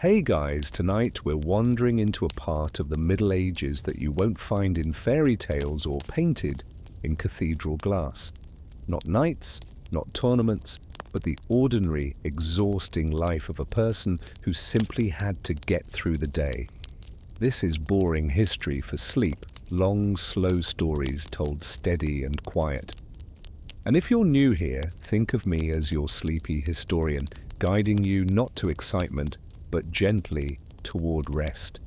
Hey guys, tonight we're wandering into a part of the Middle Ages that you won't find in fairy tales or painted in cathedral glass. Not knights, not tournaments, but the ordinary, exhausting life of a person who simply had to get through the day. This is boring history for sleep, long, slow stories told steady and quiet. And if you're new here, think of me as your sleepy historian, guiding you not to excitement, but gently toward rest.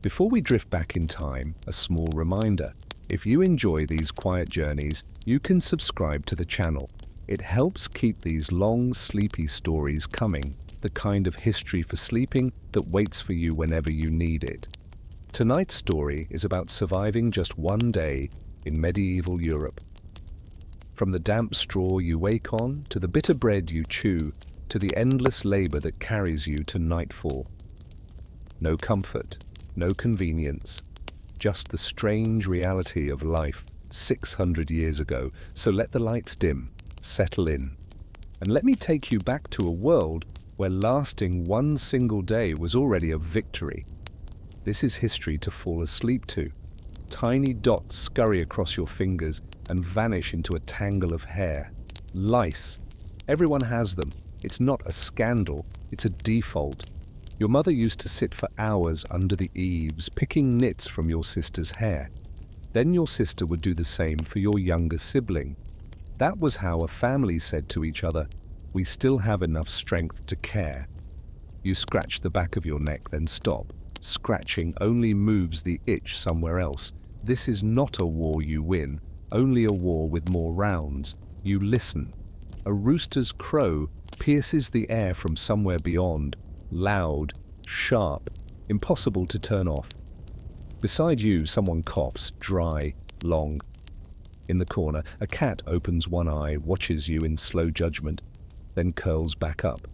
Before we drift back in time, a small reminder. If you enjoy these quiet journeys, you can subscribe to the channel. It helps keep these long, sleepy stories coming, the kind of history for sleeping that waits for you whenever you need it. Tonight's story is about surviving just one day in medieval Europe. From the damp straw you wake on, to the bitter bread you chew, to the endless labor that carries you to nightfall. No comfort, no convenience, just the strange reality of life 600 years ago. So let the lights dim, settle in, and let me take you back to a world where lasting one single day was already a victory. This is history to fall asleep to. Tiny dots scurry across your fingers and vanish into a tangle of hair. Lice. Everyone has them. It's not a scandal, it's a default. Your mother used to sit for hours under the eaves, picking nits from your sister's hair. Then your sister would do the same for your younger sibling. That was how a family said to each other, "We still have enough strength to care." You scratch the back of your neck, then stop. Scratching only moves the itch somewhere else. This is not a war you win, only a war with more rounds. You listen. A rooster's crow pierces the air from somewhere beyond, loud, sharp, impossible to turn off. Beside you, someone coughs, dry, long. In the corner, a cat opens one eye, watches you in slow judgment, then curls back up.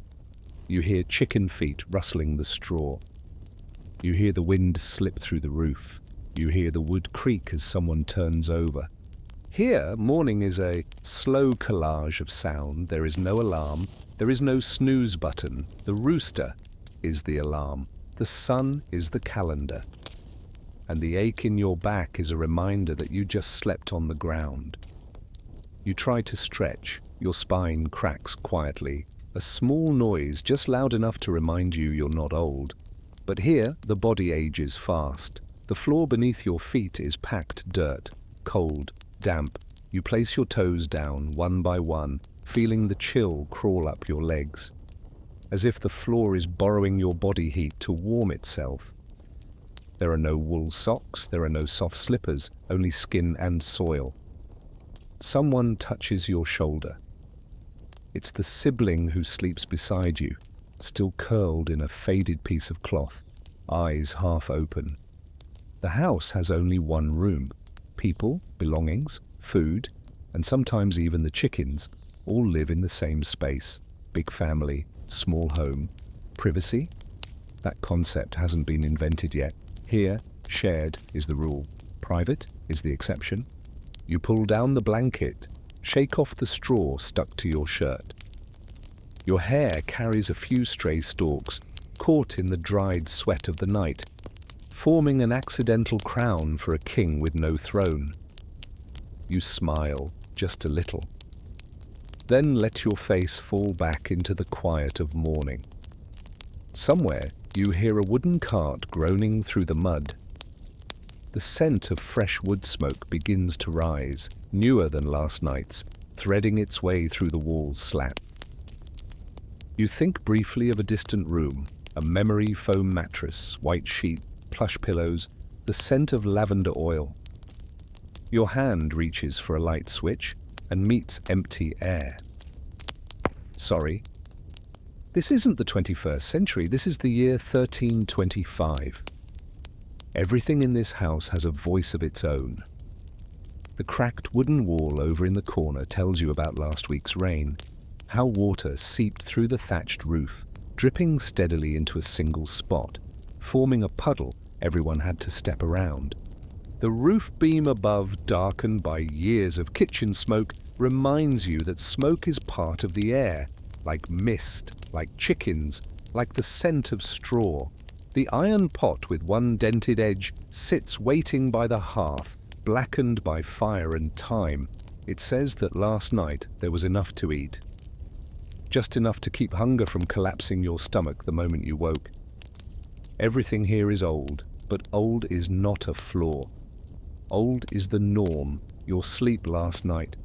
You hear chicken feet rustling the straw. You hear the wind slip through the roof. You hear the wood creak as someone turns over. Here, morning is a slow collage of sound. There is no alarm. There is no snooze button. The rooster is the alarm. The sun is the calendar. And the ache in your back is a reminder that you just slept on the ground. You try to stretch. Your spine cracks quietly. A small noise just loud enough to remind you you're not old. But here, the body ages fast. The floor beneath your feet is packed dirt, cold, damp. You place your toes down one by one, feeling the chill crawl up your legs, as if the floor is borrowing your body heat to warm itself. There are no wool socks, there are no soft slippers, only skin and soil. Someone touches your shoulder. It's the sibling who sleeps beside you, still curled in a faded piece of cloth, eyes half open. The house has only one room. People, belongings, food, and sometimes even the chickens all live in the same space. Big family, small home. Privacy? That concept hasn't been invented yet. Here, shared is the rule. Private is the exception. You pull down the blanket, shake off the straw stuck to your shirt. Your hair carries a few stray stalks, caught in the dried sweat of the night, forming an accidental crown for a king with no throne. You smile, just a little. Then let your face fall back into the quiet of morning. Somewhere, you hear a wooden cart groaning through the mud. The scent of fresh wood smoke begins to rise, newer than last night's, threading its way through the wall's slat. You think briefly of a distant room, a memory foam mattress, white sheet, plush pillows, the scent of lavender oil. Your hand reaches for a light switch and meets empty air. Sorry. This isn't the 21st century, this is the year 1325. Everything in this house has a voice of its own. The cracked wooden wall over in the corner tells you about last week's rain, how water seeped through the thatched roof, dripping steadily into a single spot, forming a puddle everyone had to step around. The roof beam above, darkened by years of kitchen smoke, reminds you that smoke is part of the air, like mist, like chickens, like the scent of straw. The iron pot with one dented edge sits waiting by the hearth, blackened by fire and time. It says that last night there was enough to eat. Just enough to keep hunger from collapsing your stomach the moment you woke. Everything here is old, but old is not a flaw. Old is the norm. Your sleep last night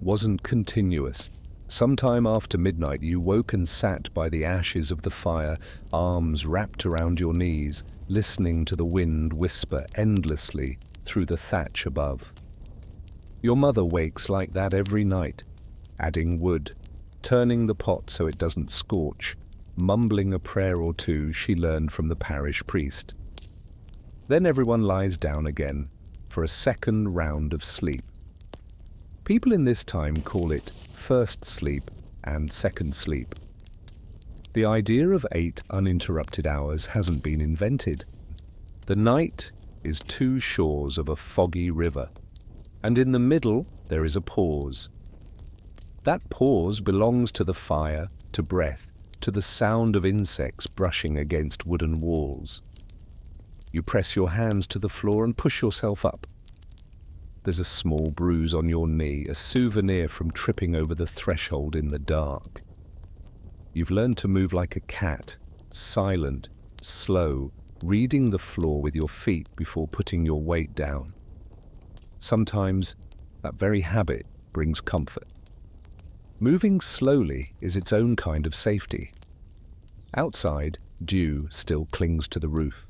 wasn't continuous. Sometime after midnight you woke and sat by the ashes of the fire, arms wrapped around your knees, listening to the wind whisper endlessly through the thatch above. Your mother wakes like that every night, adding wood, turning the pot so it doesn't scorch, mumbling a prayer or two she learned from the parish priest. Then everyone lies down again for a second round of sleep. People in this time call it first sleep and second sleep. The idea of 8 uninterrupted hours hasn't been invented. The night is 2 shores of a foggy river, and in the middle there is a pause. That pause belongs to the fire, to breath, to the sound of insects brushing against wooden walls. You press your hands to the floor and push yourself up. There's a small bruise on your knee, a souvenir from tripping over the threshold in the dark. You've learned to move like a cat, silent, slow, reading the floor with your feet before putting your weight down. Sometimes that very habit brings comfort. Moving slowly is its own kind of safety. Outside, dew still clings to the roof.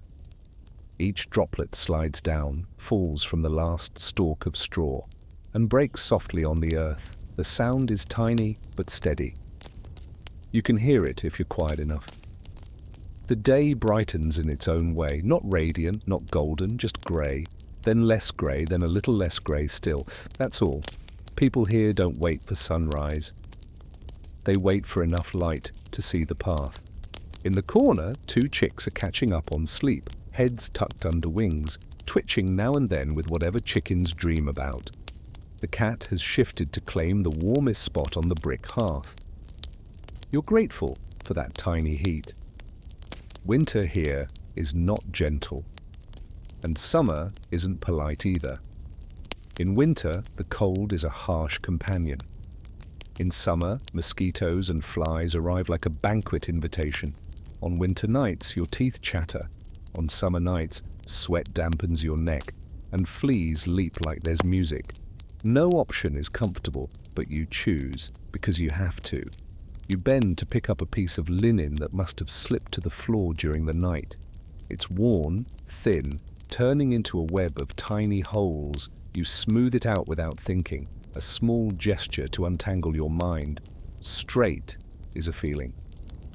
Each droplet slides down, falls from the last stalk of straw, and breaks softly on the earth. The sound is tiny but steady. You can hear it if you're quiet enough. The day brightens in its own way, not radiant, not golden, just grey, then less grey, then a little less grey still. That's all. People here don't wait for sunrise. They wait for enough light to see the path. In the corner, 2 chicks are catching up on sleep, heads tucked under wings, twitching now and then with whatever chickens dream about. The cat has shifted to claim the warmest spot on the brick hearth. You're grateful for that tiny heat. Winter here is not gentle, and summer isn't polite either. In winter, the cold is a harsh companion. In summer, mosquitoes and flies arrive like a banquet invitation. On winter nights, your teeth chatter. On summer nights, sweat dampens your neck, and fleas leap like there's music. No option is comfortable, but you choose, because you have to. You bend to pick up a piece of linen that must have slipped to the floor during the night. It's worn, thin, turning into a web of tiny holes. You smooth it out without thinking, a small gesture to untangle your mind. Straight is a feeling.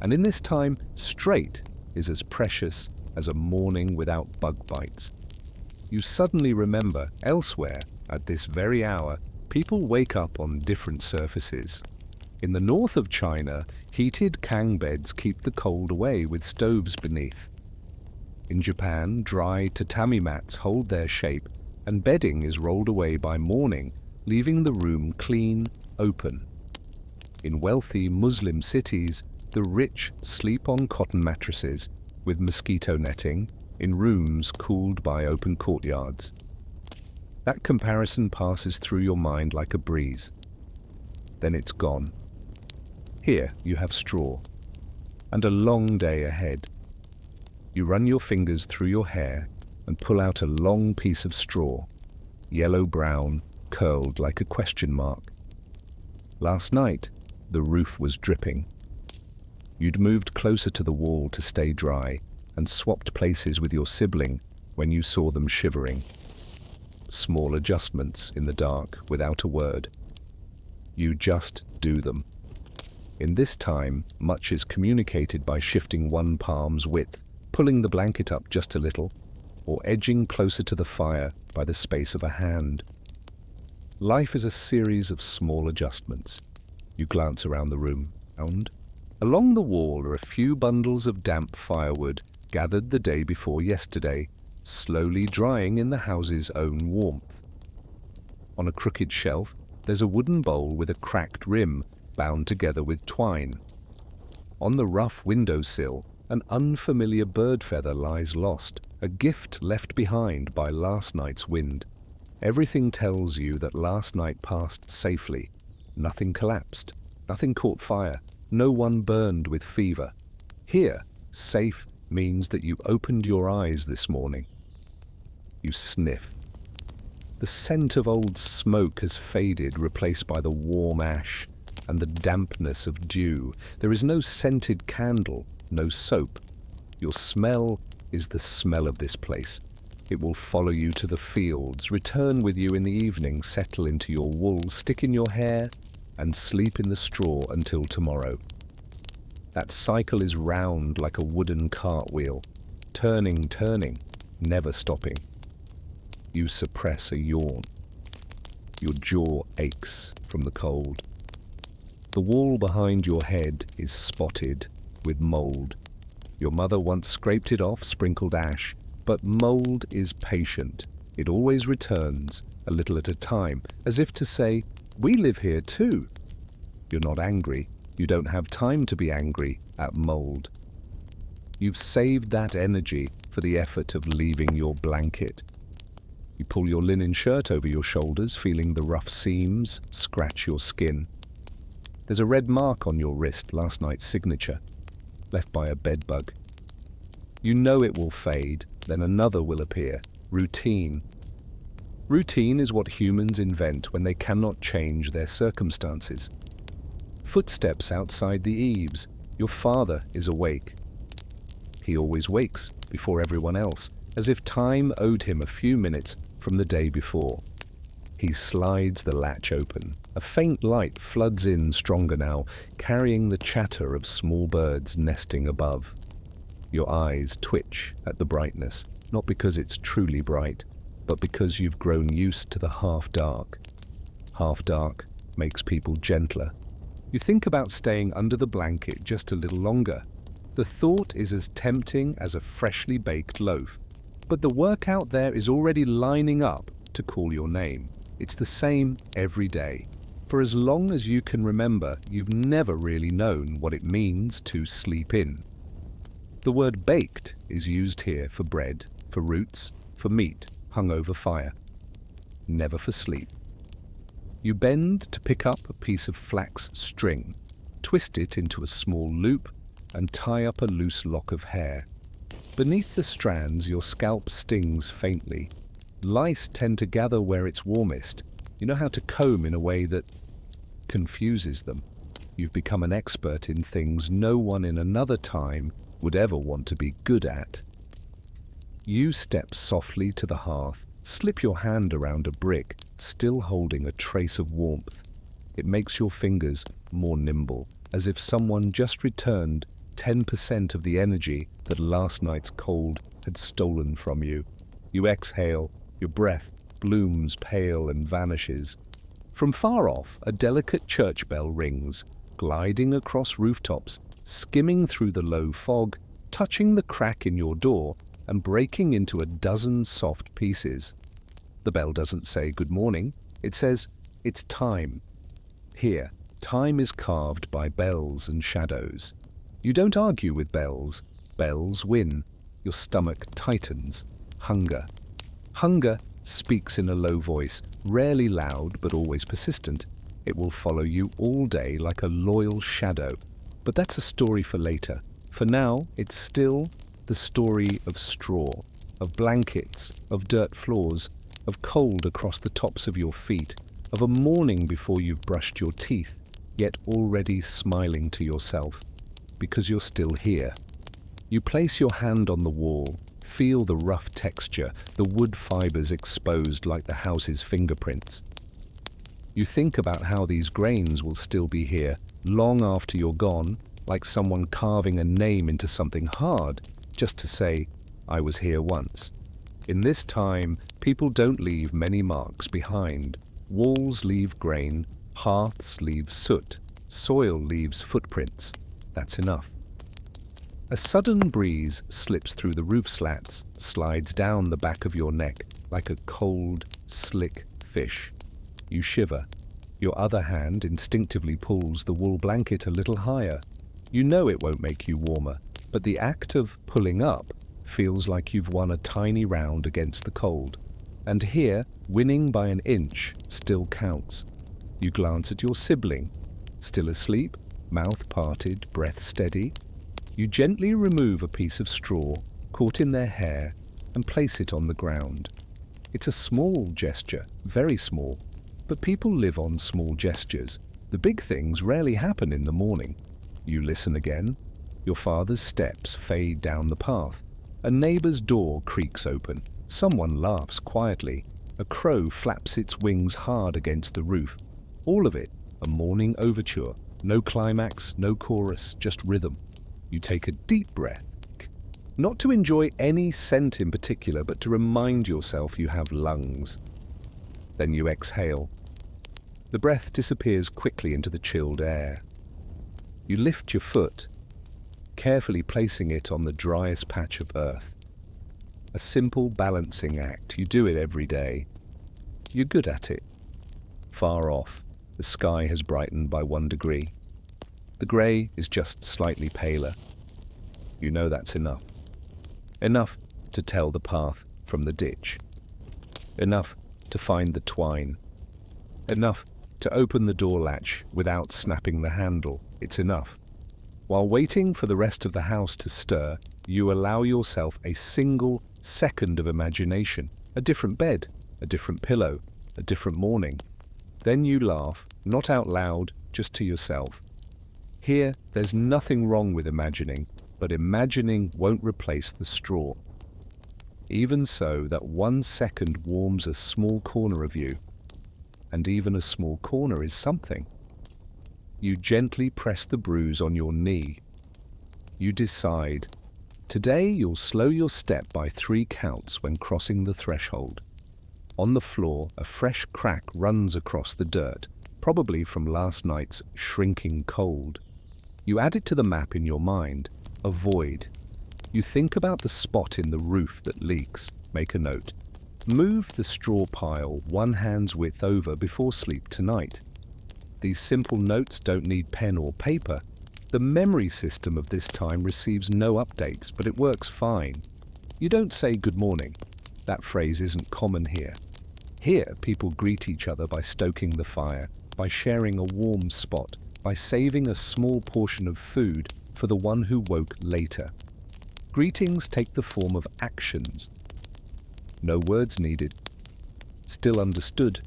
And in this time, straight is as precious as a morning without bug bites. You suddenly remember, elsewhere, at this very hour, people wake up on different surfaces. In the north of China, heated kang beds keep the cold away with stoves beneath. In Japan, dry tatami mats hold their shape, and bedding is rolled away by morning, leaving the room clean, open. In wealthy Muslim cities, the rich sleep on cotton mattresses, with mosquito netting, in rooms cooled by open courtyards. That comparison passes through your mind like a breeze. Then it's gone. Here you have straw, and a long day ahead. You run your fingers through your hair and pull out a long piece of straw, yellow-brown, curled like a question mark. Last night, the roof was dripping. You'd moved closer to the wall to stay dry and swapped places with your sibling when you saw them shivering. Small adjustments in the dark without a word. You just do them. In this time, much is communicated by shifting one palm's width, pulling the blanket up just a little, or edging closer to the fire by the space of a hand. Life is a series of small adjustments. You glance around the room, and along the wall are a few bundles of damp firewood gathered the day before yesterday, slowly drying in the house's own warmth. On a crooked shelf, there's a wooden bowl with a cracked rim bound together with twine. On the rough windowsill, an unfamiliar bird feather lies lost, a gift left behind by last night's wind. Everything tells you that last night passed safely. Nothing collapsed, nothing caught fire, no one burned with fever. Here, safe means that you opened your eyes this morning. You sniff. The scent of old smoke has faded, replaced by the warm ash and the dampness of dew. There is no scented candle, no soap. Your smell is the smell of this place. It will follow you to the fields, return with you in the evening, settle into your wool, stick in your hair, and sleep in the straw until tomorrow. That cycle is round like a wooden cartwheel, turning, never stopping. You suppress a yawn. Your jaw aches from the cold. The wall behind your head is spotted with mold. Your mother once scraped it off, sprinkled ash, but mold is patient. It always returns, a little at a time, as if to say, "We live here too." You're not angry. You don't have time to be angry at mold. You've saved that energy for the effort of leaving your blanket. You pull your linen shirt over your shoulders, feeling the rough seams scratch your skin. There's a red mark on your wrist, last night's signature, left by a bedbug. You know it will fade, then another will appear. Routine. Routine is what humans invent when they cannot change their circumstances. Footsteps outside the eaves. Your father is awake. He always wakes before everyone else, as if time owed him a few minutes from the day before. He slides the latch open. A faint light floods in stronger now, carrying the chatter of small birds nesting above. Your eyes twitch at the brightness, not because it's truly bright, but because you've grown used to the half-dark. Half-dark makes people gentler. You think about staying under the blanket just a little longer. The thought is as tempting as a freshly baked loaf. But the work out there is already lining up to call your name. It's the same every day. For as long as you can remember, you've never really known what it means to sleep in. The word baked is used here for bread, for roots, for meat hung over fire. Never for sleep. You bend to pick up a piece of flax string, twist it into a small loop, and tie up a loose lock of hair. Beneath the strands, your scalp stings faintly. Lice tend to gather where it's warmest. You know how to comb in a way that confuses them. You've become an expert in things no one in another time would ever want to be good at. You step softly to the hearth, slip your hand around a brick, still holding a trace of warmth. It makes your fingers more nimble, as if someone just returned 10% of the energy that last night's cold had stolen from you. You exhale, your breath blooms pale and vanishes. From far off, a delicate church bell rings, gliding across rooftops, skimming through the low fog, touching the crack in your door, and breaking into a dozen soft pieces. The bell doesn't say good morning, it says it's time. Here, time is carved by bells and shadows. You don't argue with bells. Bells win. Your stomach tightens. Hunger. Hunger speaks in a low voice, rarely loud but always persistent. It will follow you all day like a loyal shadow. But that's a story for later. For now, it's still the story of straw, of blankets, of dirt floors, of cold across the tops of your feet, of a morning before you've brushed your teeth, yet already smiling to yourself, because you're still here. You place your hand on the wall, feel the rough texture, the wood fibers exposed like the house's fingerprints. You think about how these grains will still be here, long after you're gone, like someone carving a name into something hard, just to say, I was here once. In this time, people don't leave many marks behind. Walls leave grain, hearths leave soot, soil leaves footprints. That's enough. A sudden breeze slips through the roof slats, slides down the back of your neck like a cold, slick fish. You shiver. Your other hand instinctively pulls the wool blanket a little higher. You know it won't make you warmer, but the act of pulling up feels like you've won a tiny round against the cold. And here, winning by an inch still counts. You glance at your sibling, still asleep, mouth parted, breath steady. You gently remove a piece of straw caught in their hair and place it on the ground. It's a small gesture, very small, but people live on small gestures. The big things rarely happen in the morning. You listen again. Your father's steps fade down the path. A neighbor's door creaks open. Someone laughs quietly. A crow flaps its wings hard against the roof. All of it, a morning overture. No climax, no chorus, just rhythm. You take a deep breath. Not to enjoy any scent in particular, but to remind yourself you have lungs. Then you exhale. The breath disappears quickly into the chilled air. You lift your foot, carefully placing it on the driest patch of earth. A simple balancing act. You do it every day. You're good at it. Far off, the sky has brightened by 1 degree. The grey is just slightly paler. You know that's enough. Enough to tell the path from the ditch. Enough to find the twine. Enough to open the door latch without snapping the handle. It's enough. While waiting for the rest of the house to stir, you allow yourself a single second of imagination. A different bed, a different pillow, a different morning. Then you laugh, not out loud, just to yourself. Here, there's nothing wrong with imagining, but imagining won't replace the straw. Even so, that 1 second warms a small corner of you. And even a small corner is something. You gently press the bruise on your knee. You decide. Today you'll slow your step by 3 counts when crossing the threshold. On the floor, a fresh crack runs across the dirt, probably from last night's shrinking cold. You add it to the map in your mind, a void. You think about the spot in the roof that leaks, make a note. Move the straw pile 1 hand's width over before sleep tonight. These simple notes don't need pen or paper. The memory system of this time receives no updates, but it works fine. You don't say good morning. That phrase isn't common here. Here, people greet each other by stoking the fire, by sharing a warm spot, by saving a small portion of food for the one who woke later. Greetings take the form of actions. No words needed. Still understood.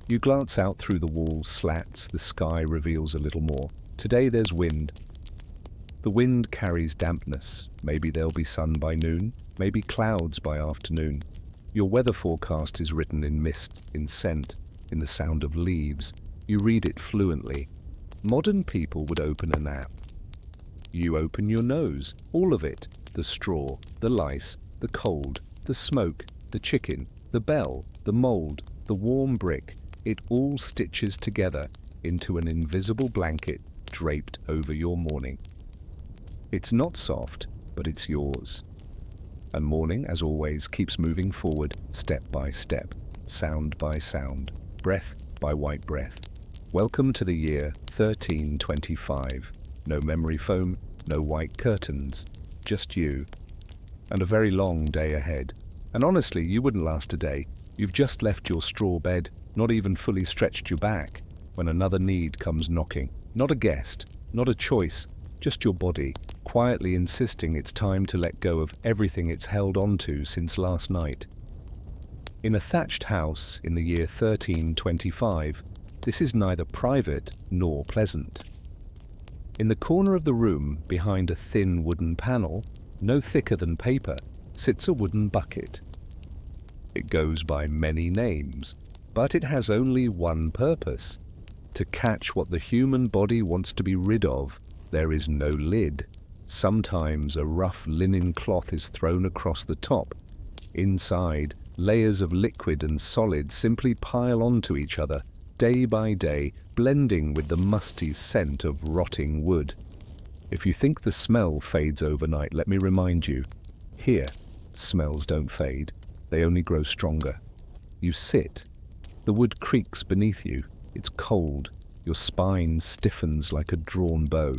You glance out through the wall's slats. The sky reveals a little more. Today there's wind. The wind carries dampness. Maybe there'll be sun by noon, maybe clouds by afternoon. Your weather forecast is written in mist, in scent, in the sound of leaves. You read it fluently. Modern people would open an app. You open your nose, all of it. The straw, the lice, the cold, the smoke, the chicken, the bell, the mold, the warm brick. It all stitches together into an invisible blanket draped over your morning. It's not soft, but it's yours. And morning, as always, keeps moving forward, step by step, sound by sound, breath by white breath. Welcome to the year 1325. No memory foam, no white curtains, just you. And a very long day ahead. And honestly, you wouldn't last a day. You've just left your straw bed, not even fully stretched your back, when another need comes knocking. Not a guest, not a choice, just your body, quietly insisting it's time to let go of everything it's held onto since last night. In a thatched house in the year 1325, this is neither private nor pleasant. In the corner of the room, behind a thin wooden panel, no thicker than paper, sits a wooden bucket. It goes by many names, but it has only one purpose: to catch what the human body wants to be rid of. There is no lid. Sometimes a rough linen cloth is thrown across the top. Inside, layers of liquid and solid simply pile onto each other, day by day, blending with the musty scent of rotting wood. If you think the smell fades overnight, let me remind you, here, smells don't fade, they only grow stronger. You sit. The wood creaks beneath you. It's cold. Your spine stiffens like a drawn bow.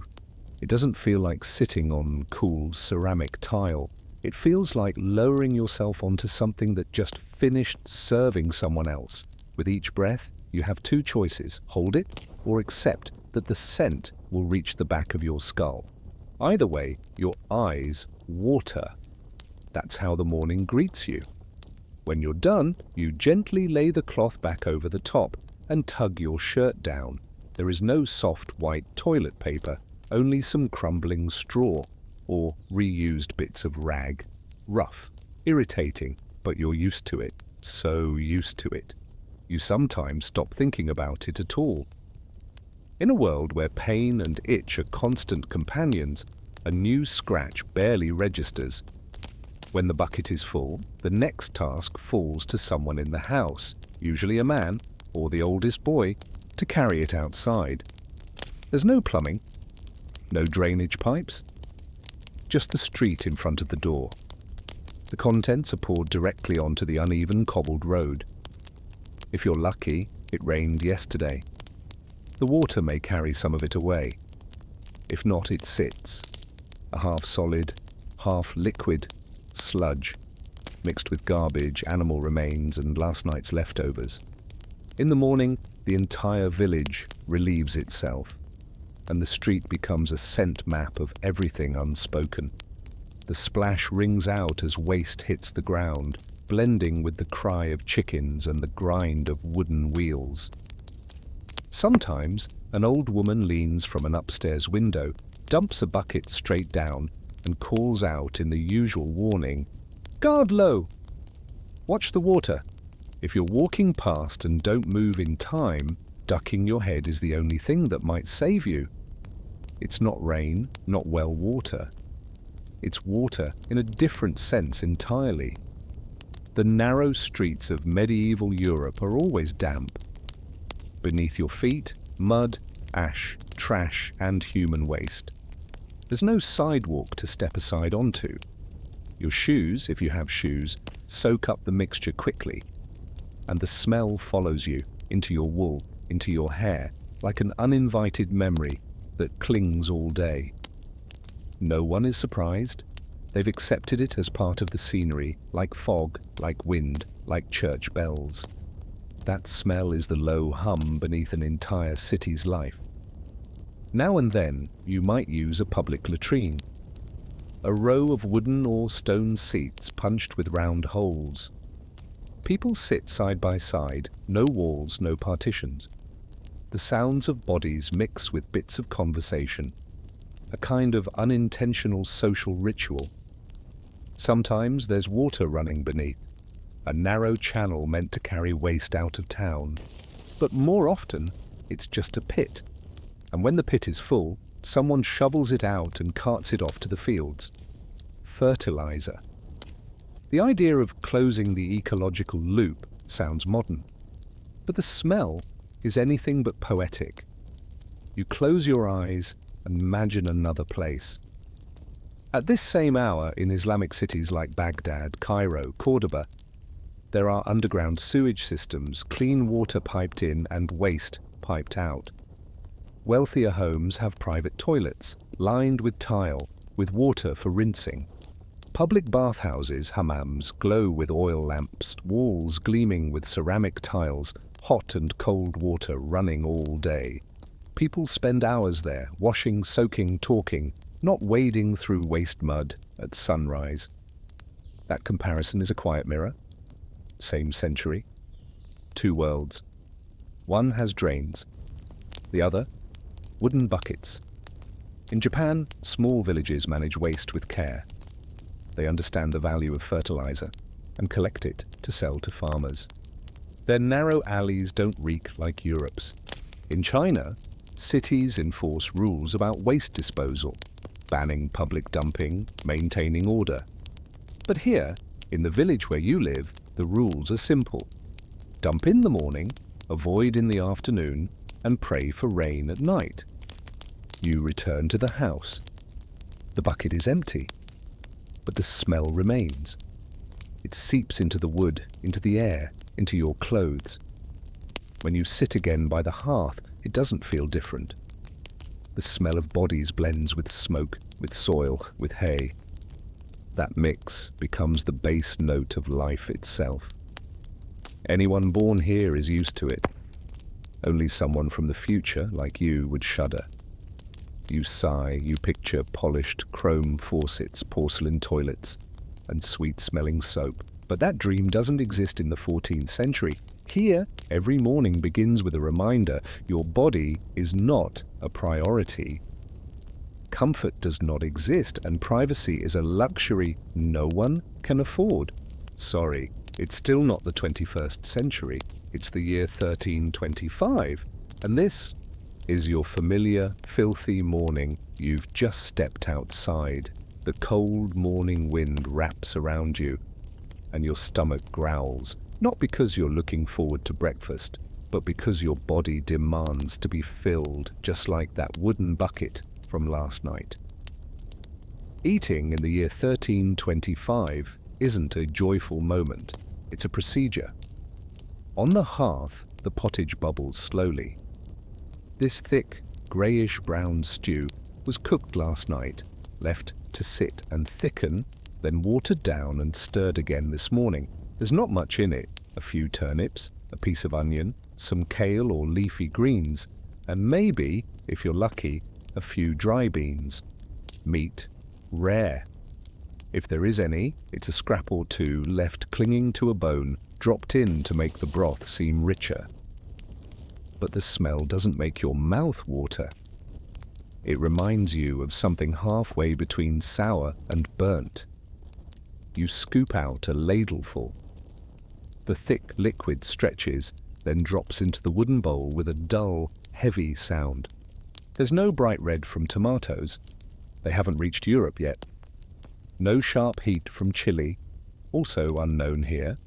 It doesn't feel like sitting on cool ceramic tile. It feels like lowering yourself onto something that just finished serving someone else. With each breath, you have two choices: hold it or accept that the scent will reach the back of your skull. Either way, your eyes water. That's how the morning greets you. When you're done, you gently lay the cloth back over the top and tug your shirt down. There is no soft white toilet paper, only some crumbling straw or reused bits of rag. Rough, irritating, but you're used to it. So used to it. You sometimes stop thinking about it at all. In a world where pain and itch are constant companions, a new scratch barely registers. When the bucket is full, the next task falls to someone in the house, usually a man or the oldest boy, to carry it outside. There's no plumbing, no drainage pipes, just the street in front of the door. The contents are poured directly onto the uneven cobbled road. If you're lucky, it rained yesterday. The water may carry some of it away. If not, it sits, a half-solid, half-liquid sludge, mixed with garbage, animal remains, and last night's leftovers. In the morning, the entire village relieves itself, and the street becomes a scent map of everything unspoken. The splash rings out as waste hits the ground, blending with the cry of chickens and the grind of wooden wheels. Sometimes, an old woman leans from an upstairs window, dumps a bucket straight down, and calls out in the usual warning, "Guard low! Watch the water." If you're walking past and don't move in time, ducking your head is the only thing that might save you. It's not rain, not well water. It's water in a different sense entirely. The narrow streets of medieval Europe are always damp. Beneath your feet, mud, ash, trash, and human waste. There's no sidewalk to step aside onto. Your shoes, if you have shoes, soak up the mixture quickly, and the smell follows you into your wool, into your hair, like an uninvited memory that clings all day. No one is surprised. They've accepted it as part of the scenery, like fog, like wind, like church bells. That smell is the low hum beneath an entire city's life. Now and then, you might use a public latrine. A row of wooden or stone seats punched with round holes. People sit side by side, no walls, no partitions. The sounds of bodies mix with bits of conversation, a kind of unintentional social ritual. Sometimes there's water running beneath, a narrow channel meant to carry waste out of town. But more often, it's just a pit. And when the pit is full, someone shovels it out and carts it off to the fields. Fertilizer. The idea of closing the ecological loop sounds modern, but the smell is anything but poetic. You close your eyes and imagine another place. At this same hour in Islamic cities like Baghdad, Cairo, Cordoba, there are underground sewage systems, clean water piped in and waste piped out. Wealthier homes have private toilets, lined with tile, with water for rinsing. Public bathhouses, hammams, glow with oil lamps, walls gleaming with ceramic tiles, hot and cold water running all day. People spend hours there, washing, soaking, talking, not wading through waste mud at sunrise. That comparison is a quiet mirror. Same century. Two worlds. One has drains. The other, wooden buckets. In Japan, small villages manage waste with care. They understand the value of fertilizer and collect it to sell to farmers. Their narrow alleys don't reek like Europe's. In China, cities enforce rules about waste disposal, banning public dumping, maintaining order. But here, in the village where you live, the rules are simple. Dump in the morning, avoid in the afternoon, and pray for rain at night. You return to the house. The bucket is empty, but the smell remains. It seeps into the wood, into the air, into your clothes. When you sit again by the hearth, it doesn't feel different. The smell of bodies blends with smoke, with soil, with hay. That mix becomes the base note of life itself. Anyone born here is used to it. Only someone from the future, like you, would shudder. You sigh, you picture polished chrome faucets, porcelain toilets, and sweet-smelling soap. But that dream doesn't exist in the 14th century. Here, every morning begins with a reminder your body is not a priority. Comfort does not exist, and privacy is a luxury no one can afford. Sorry, it's still not the 21st century. It's the year 1325, and this is your familiar, filthy morning. You've just stepped outside. The cold morning wind wraps around you, and your stomach growls, not because you're looking forward to breakfast, but because your body demands to be filled, just like that wooden bucket from last night. Eating in the year 1325 isn't a joyful moment, it's a procedure. On the hearth, the pottage bubbles slowly. This thick, greyish-brown stew was cooked last night, left to sit and thicken, then watered down and stirred again this morning. There's not much in it: a few turnips, a piece of onion, some kale or leafy greens, and maybe, if you're lucky, a few dry beans. Meat, rare. If there is any, it's a scrap or two left clinging to a bone, dropped in to make the broth seem richer. But the smell doesn't make your mouth water. It reminds you of something halfway between sour and burnt. You scoop out a ladleful. The thick liquid stretches, then drops into the wooden bowl with a dull, heavy sound. There's no bright red from tomatoes. They haven't reached Europe yet. No sharp heat from chili, also unknown here.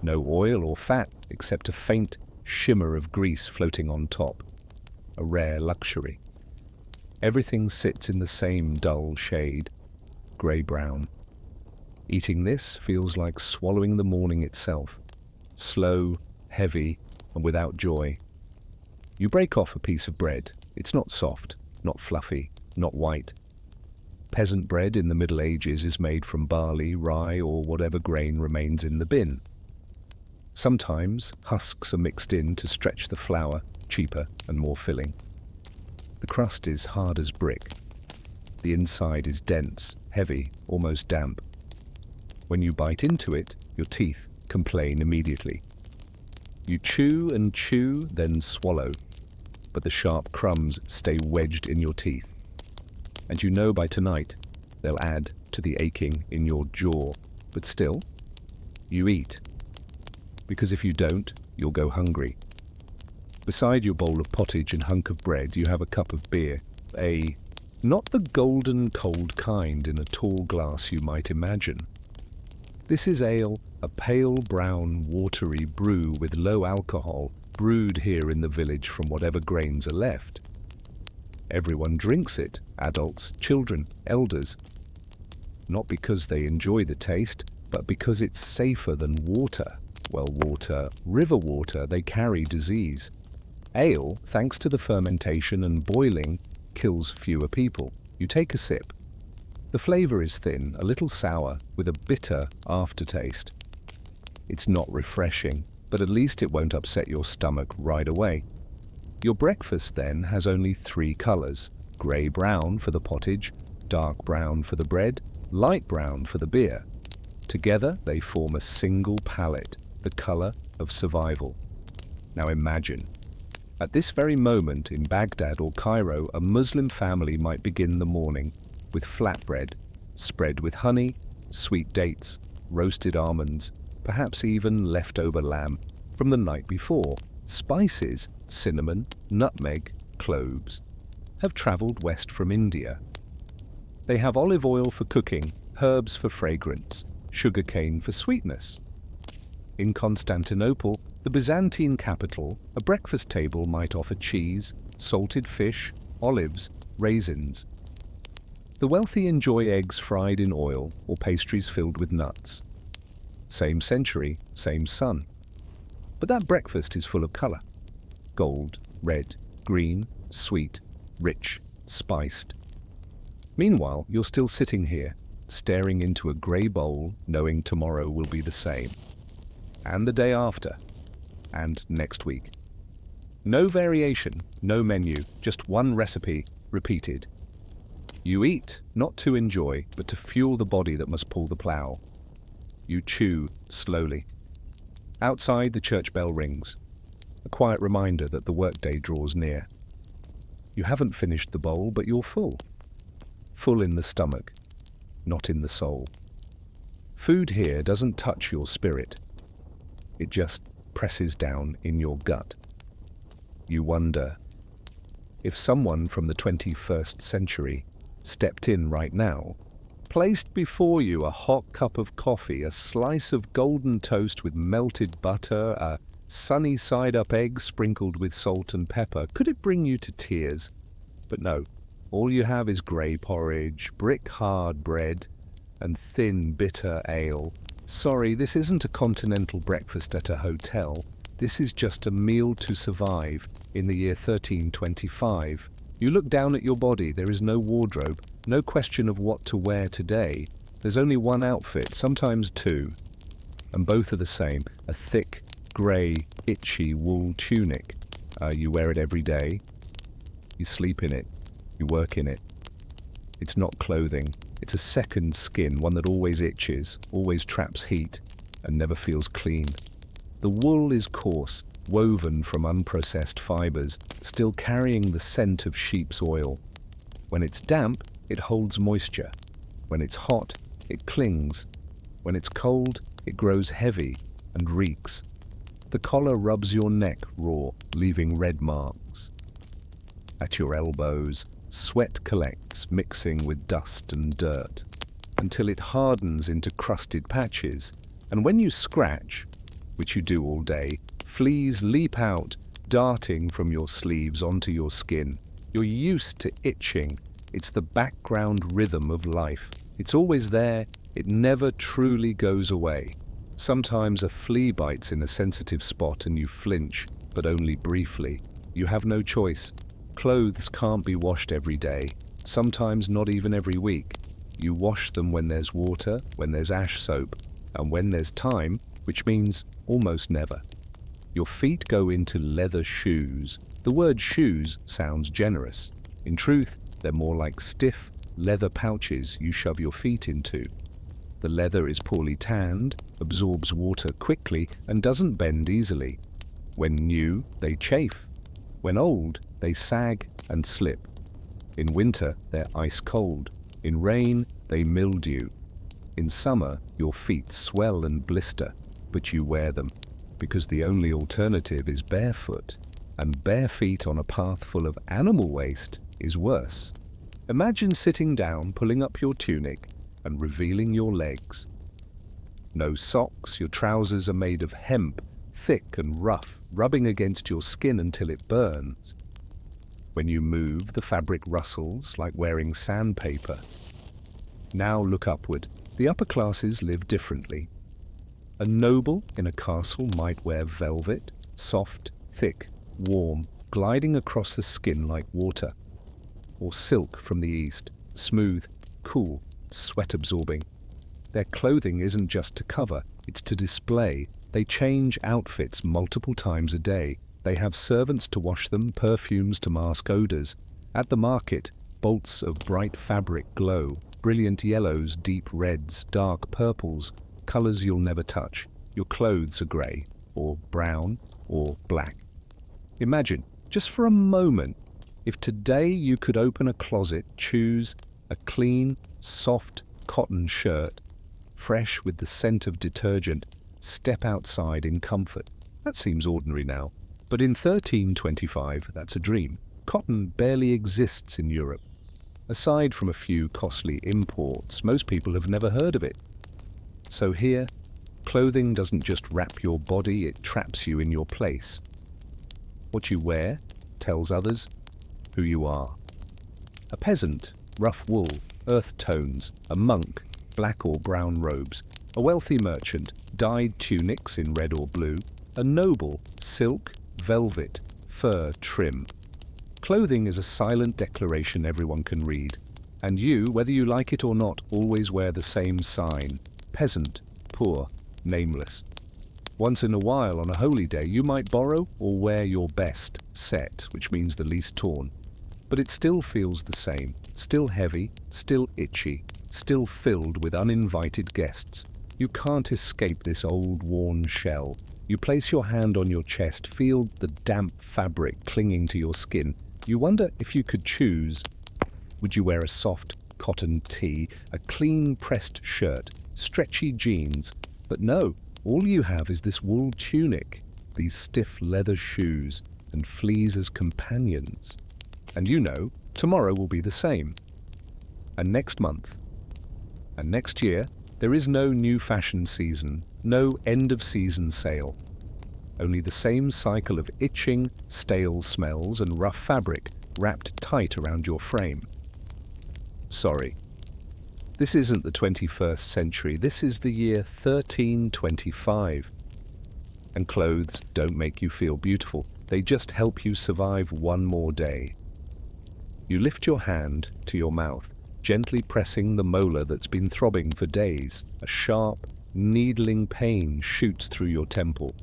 No oil or fat except a faint shimmer of grease floating on top. A rare luxury. Everything sits in the same dull shade, grey-brown. Eating this feels like swallowing the morning itself. Slow, heavy, and without joy. You break off a piece of bread. It's not soft, not fluffy, not white. Peasant bread in the Middle Ages is made from barley, rye, or whatever grain remains in the bin. Sometimes husks are mixed in to stretch the flour, cheaper and more filling. The crust is hard as brick. The inside is dense, heavy, almost damp. When you bite into it, your teeth complain immediately. You chew and chew, then swallow, but the sharp crumbs stay wedged in your teeth. And you know by tonight they'll add to the aching in your jaw. But still, you eat. Because if you don't, you'll go hungry. Beside your bowl of pottage and hunk of bread, you have a cup of beer. Not the golden cold kind in a tall glass you might imagine. This is ale, a pale brown, watery brew with low alcohol, brewed here in the village from whatever grains are left. Everyone drinks it, adults, children, elders. Not because they enjoy the taste, but because it's safer than water. Well, water, river water, they carry disease. Ale, thanks to the fermentation and boiling, kills fewer people. You take a sip. The flavor is thin, a little sour, with a bitter aftertaste. It's not refreshing, but at least it won't upset your stomach right away. Your breakfast then has only 3 colors: grey-brown for the pottage, dark brown for the bread, light brown for the beer. Together they form a single palette, the color of survival. Now imagine, at this very moment in Baghdad or Cairo, a Muslim family might begin the morning with flatbread, spread with honey, sweet dates, roasted almonds, perhaps even leftover lamb from the night before. Spices, cinnamon, nutmeg, cloves, have traveled west from India. They have olive oil for cooking, herbs for fragrance, sugarcane for sweetness. In Constantinople, the Byzantine capital, a breakfast table might offer cheese, salted fish, olives, raisins. The wealthy enjoy eggs fried in oil or pastries filled with nuts. Same century, same sun. But that breakfast is full of color. Gold, red, green, sweet, rich, spiced. Meanwhile, you're still sitting here, staring into a grey bowl, knowing tomorrow will be the same. And the day after. And next week. No variation, no menu, just one recipe, repeated. You eat, not to enjoy, but to fuel the body that must pull the plough. You chew, slowly. Outside, the church bell rings. A quiet reminder that the workday draws near. You haven't finished the bowl, but you're full. Full in the stomach, not in the soul. Food here doesn't touch your spirit. It just presses down in your gut. You wonder, if someone from the 21st century stepped in right now, placed before you a hot cup of coffee, a slice of golden toast with melted butter, a sunny side-up egg sprinkled with salt and pepper, could it bring you to tears? But no, all you have is grey porridge, brick-hard bread, and thin, bitter ale. Sorry, this isn't a continental breakfast at a hotel. This is just a meal to survive in the year 1325. You look down at your body, there is no wardrobe, no question of what to wear today. There's only one outfit, sometimes two. And both are the same, a thick, grey, itchy wool tunic. You wear it every day. You sleep in it. You work in it. It's not clothing. It's a second skin, one that always itches, always traps heat, and never feels clean. The wool is coarse, woven from unprocessed fibers, still carrying the scent of sheep's oil. When it's damp, it holds moisture. When it's hot, it clings. When it's cold, it grows heavy and reeks. The collar rubs your neck raw, leaving red marks. At your elbows, sweat collects, mixing with dust and dirt, until it hardens into crusted patches, and when you scratch, which you do all day, fleas leap out, darting from your sleeves onto your skin. You're used to itching. It's the background rhythm of life. It's always there. It never truly goes away. Sometimes a flea bites in a sensitive spot and you flinch, but only briefly. You have no choice. Clothes can't be washed every day, sometimes not even every week. You wash them when there's water, when there's ash soap, and when there's time, which means almost never. Your feet go into leather shoes. The word shoes sounds generous. In truth, they're more like stiff leather pouches you shove your feet into. The leather is poorly tanned, absorbs water quickly, and doesn't bend easily. When new, they chafe. When old, they sag and slip. In winter, they're ice cold. In rain, they mildew. In summer, your feet swell and blister, but you wear them, because the only alternative is barefoot, and bare feet on a path full of animal waste is worse. Imagine sitting down, pulling up your tunic, and revealing your legs. No socks, your trousers are made of hemp, thick and rough, rubbing against your skin until it burns. When you move, the fabric rustles like wearing sandpaper. Now look upward. The upper classes live differently. A noble in a castle might wear velvet, soft, thick, warm, gliding across the skin like water. Or silk from the east, smooth, cool, sweat-absorbing. Their clothing isn't just to cover, it's to display. They change outfits multiple times a day. They have servants to wash them, perfumes to mask odors. At the market, bolts of bright fabric glow, brilliant yellows, deep reds, dark purples, colors you'll never touch. Your clothes are gray, or brown, or black. Imagine, just for a moment, if today you could open a closet, choose a clean, soft cotton shirt, fresh with the scent of detergent, step outside in comfort. That seems ordinary now. But in 1325, that's a dream. Cotton barely exists in Europe. Aside from a few costly imports, most people have never heard of it. So here, clothing doesn't just wrap your body, it traps you in your place. What you wear tells others who you are. A peasant, rough wool, earth tones. A monk, black or brown robes. A wealthy merchant, dyed tunics in red or blue. A noble, silk, velvet, fur trim. Clothing is a silent declaration everyone can read. And you, whether you like it or not, always wear the same sign: peasant, poor, nameless. Once in a while, on a holy day, you might borrow or wear your best set, which means the least torn. But it still feels the same, still heavy, still itchy, still filled with uninvited guests. You can't escape this old worn shell. You place your hand on your chest, feel the damp fabric clinging to your skin. You wonder if you could choose. Would you wear a soft cotton tee, a clean pressed shirt, stretchy jeans? But no, all you have is this wool tunic, these stiff leather shoes, and fleas as companions. And you know, tomorrow will be the same. And next month. And next year, there is no new fashion season, no end-of-season sale. Only the same cycle of itching, stale smells and rough fabric wrapped tight around your frame. Sorry. This isn't the 21st century, this is the year 1325. And clothes don't make you feel beautiful, they just help you survive one more day. You lift your hand to your mouth, gently pressing the molar that's been throbbing for days. A sharp, needling pain shoots through your temple.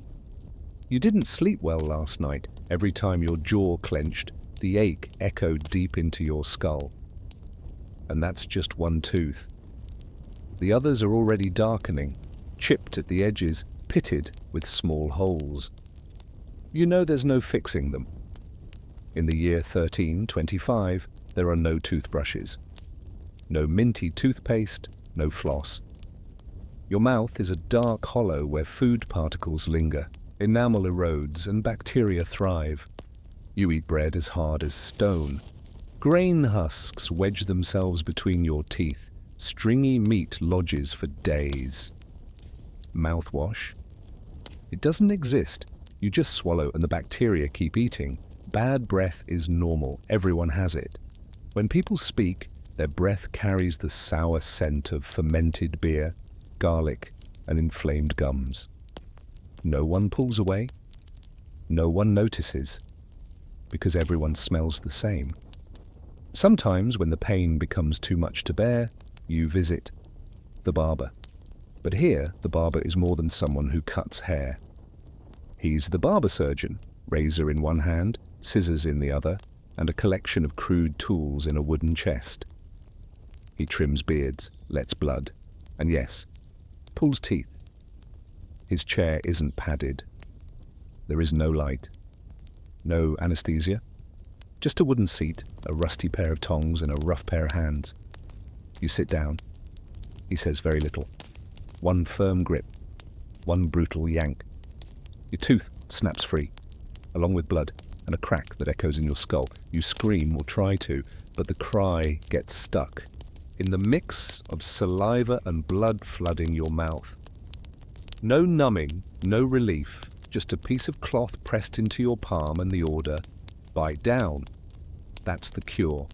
You didn't sleep well last night. Every time your jaw clenched, the ache echoed deep into your skull. And that's just one tooth. The others are already darkening, chipped at the edges, pitted with small holes. You know there's no fixing them. In the year 1325, there are no toothbrushes. No minty toothpaste, no floss. Your mouth is a dark hollow where food particles linger, enamel erodes, and bacteria thrive. You eat bread as hard as stone. Grain husks wedge themselves between your teeth. Stringy meat lodges for days. Mouthwash? It doesn't exist. You just swallow and the bacteria keep eating. Bad breath is normal. Everyone has it. When people speak, their breath carries the sour scent of fermented beer, garlic, and inflamed gums. No one pulls away. No one notices. Because everyone smells the same. Sometimes, when the pain becomes too much to bear, you visit the barber. But here, the barber is more than someone who cuts hair. He's the barber surgeon, razor in one hand, scissors in the other, and a collection of crude tools in a wooden chest. He trims beards, lets blood, and yes, pulls teeth. His chair isn't padded. There is no light. No anesthesia. Just a wooden seat, a rusty pair of tongs, and a rough pair of hands. You sit down. He says very little. One firm grip. One brutal yank. Your tooth snaps free, along with blood and a crack that echoes in your skull. You scream or try to, but the cry gets stuck in the mix of saliva and blood flooding your mouth. No numbing, no relief, just a piece of cloth pressed into your palm and the order, bite down. That's the cure.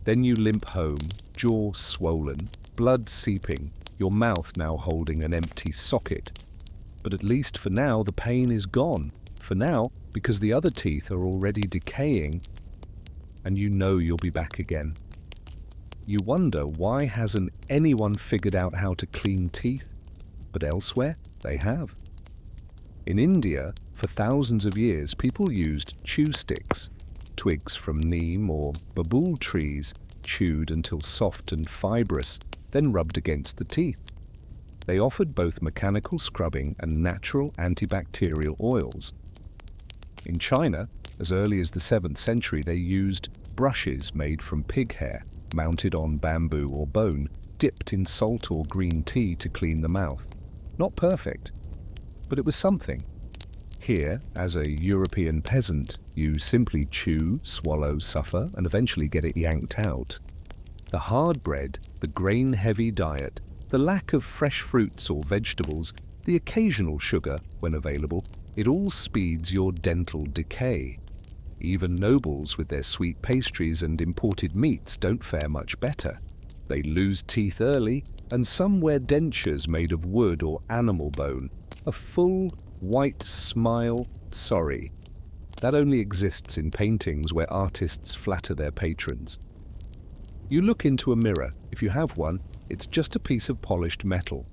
Then you limp home, jaw swollen, blood seeping, your mouth now holding an empty socket. But at least for now the pain is gone. For now, because the other teeth are already decaying, and you know you'll be back again. You wonder why hasn't anyone figured out how to clean teeth? But elsewhere, they have. In India, for thousands of years, people used chew sticks, twigs from neem or babool trees, chewed until soft and fibrous, then rubbed against the teeth. They offered both mechanical scrubbing and natural antibacterial oils. In China, as early as the 7th century, they used brushes made from pig hair, mounted on bamboo or bone, dipped in salt or green tea to clean the mouth. Not perfect, but it was something. Here, as a European peasant, you simply chew, swallow, suffer, and eventually get it yanked out. The hard bread, the grain-heavy diet, the lack of fresh fruits or vegetables, the occasional sugar, when available, it all speeds your dental decay. Even nobles with their sweet pastries and imported meats don't fare much better. They lose teeth early, and some wear dentures made of wood or animal bone. A full, white smile, sorry. That only exists in paintings where artists flatter their patrons. You look into a mirror. If you have one, it's just a piece of polished metal.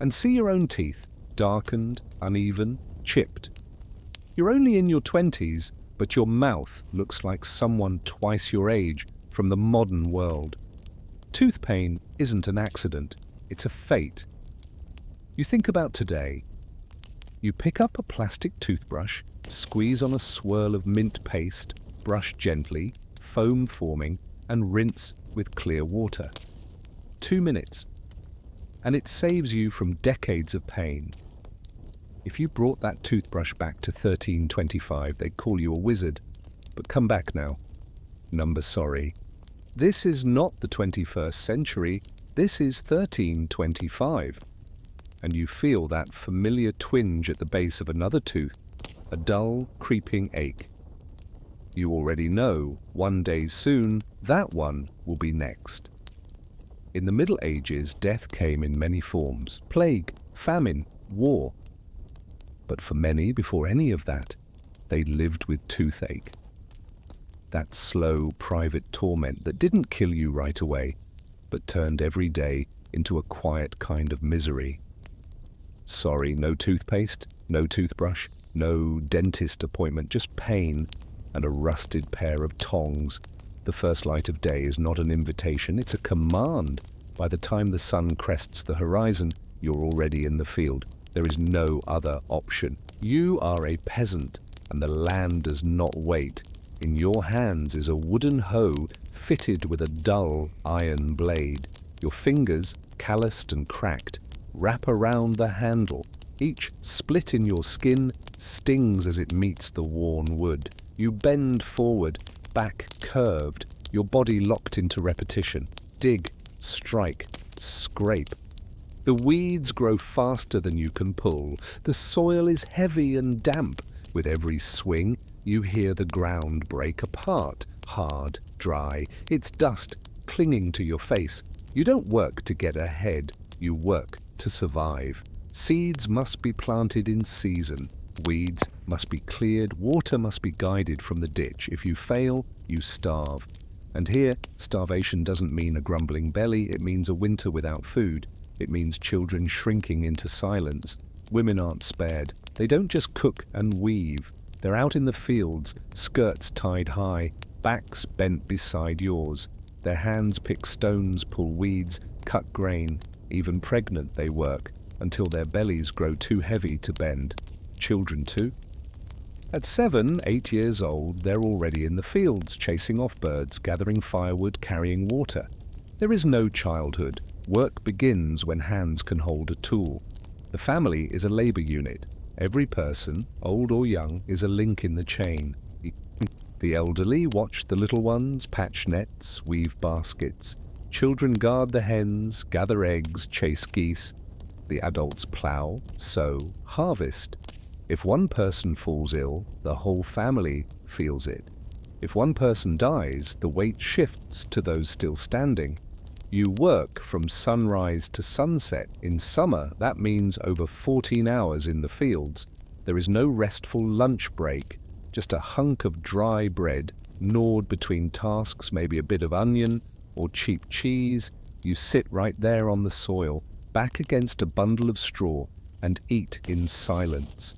And see your own teeth, darkened, uneven, chipped. You're only in your 20s, but your mouth looks like someone twice your age from the modern world. Tooth pain isn't an accident, it's a fate. You think about today. You pick up a plastic toothbrush, squeeze on a swirl of mint paste, brush gently, foam forming, and rinse with clear water. 2 minutes. And it saves you from decades of pain. If you brought that toothbrush back to 1325, they'd call you a wizard. But come back now. Number sorry. This is not the 21st century, this is 1325. And you feel that familiar twinge at the base of another tooth, a dull, creeping ache. You already know, one day soon, that one will be next. In the Middle Ages, death came in many forms: plague, famine, war. But for many, before any of that, they lived with toothache. That slow, private torment that didn't kill you right away, but turned every day into a quiet kind of misery. Sorry, no toothpaste, no toothbrush, no dentist appointment, just pain and a rusted pair of tongs. The first light of day is not an invitation, it's a command. By the time the sun crests the horizon, you're already in the field. There is no other option. You are a peasant, and the land does not wait. In your hands is a wooden hoe fitted with a dull iron blade. Your fingers, calloused and cracked, wrap around the handle. Each split in your skin stings as it meets the worn wood. You bend forward, back curved, your body locked into repetition. Dig, strike, scrape. The weeds grow faster than you can pull. The soil is heavy and damp. With every swing, you hear the ground break apart, hard, dry, its dust clinging to your face. You don't work to get ahead, you work to survive. Seeds must be planted in season. Weeds must be cleared, water must be guided from the ditch. If you fail, you starve. And here, starvation doesn't mean a grumbling belly, it means a winter without food. It means children shrinking into silence. Women aren't spared. They don't just cook and weave. They're out in the fields, skirts tied high, backs bent beside yours. Their hands pick stones, pull weeds, cut grain. Even pregnant they work, until their bellies grow too heavy to bend. Children too. At 7, 8 years old, they're already in the fields, chasing off birds, gathering firewood, carrying water. There is no childhood. Work begins when hands can hold a tool. The family is a labor unit. Every person, old or young, is a link in the chain. The elderly watch the little ones, patch nets, weave baskets. Children guard the hens, gather eggs, chase geese. The adults plow, sow, harvest. If one person falls ill, the whole family feels it. If one person dies, the weight shifts to those still standing. You work from sunrise to sunset. In summer, that means over 14 hours in the fields. There is no restful lunch break, just a hunk of dry bread, gnawed between tasks, maybe a bit of onion or cheap cheese. You sit right there on the soil, back against a bundle of straw, and eat in silence.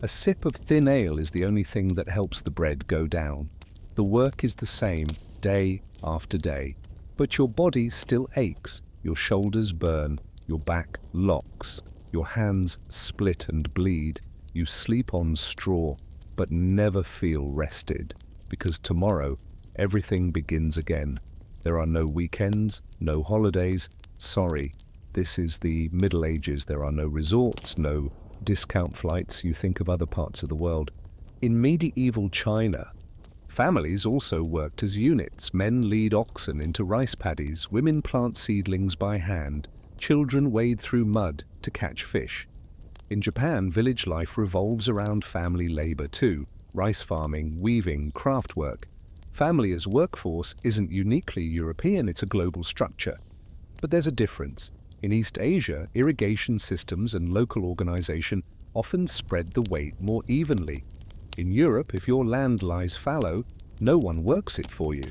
A sip of thin ale is the only thing that helps the bread go down. The work is the same, day after day. But your body still aches, your shoulders burn, your back locks, your hands split and bleed. You sleep on straw, but never feel rested, because tomorrow everything begins again. There are no weekends, no holidays. Sorry, this is the Middle Ages. There are no resorts, no discount flights. You think of other parts of the world. In medieval China, families also worked as units. Men lead oxen into rice paddies, women plant seedlings by hand, children wade through mud to catch fish. In Japan, village life revolves around family labor too: rice farming, weaving, craft work. Family as workforce isn't uniquely European, it's a global structure. But there's a difference. In East Asia, irrigation systems and local organization often spread the weight more evenly. In Europe, if your land lies fallow, no one works it for you.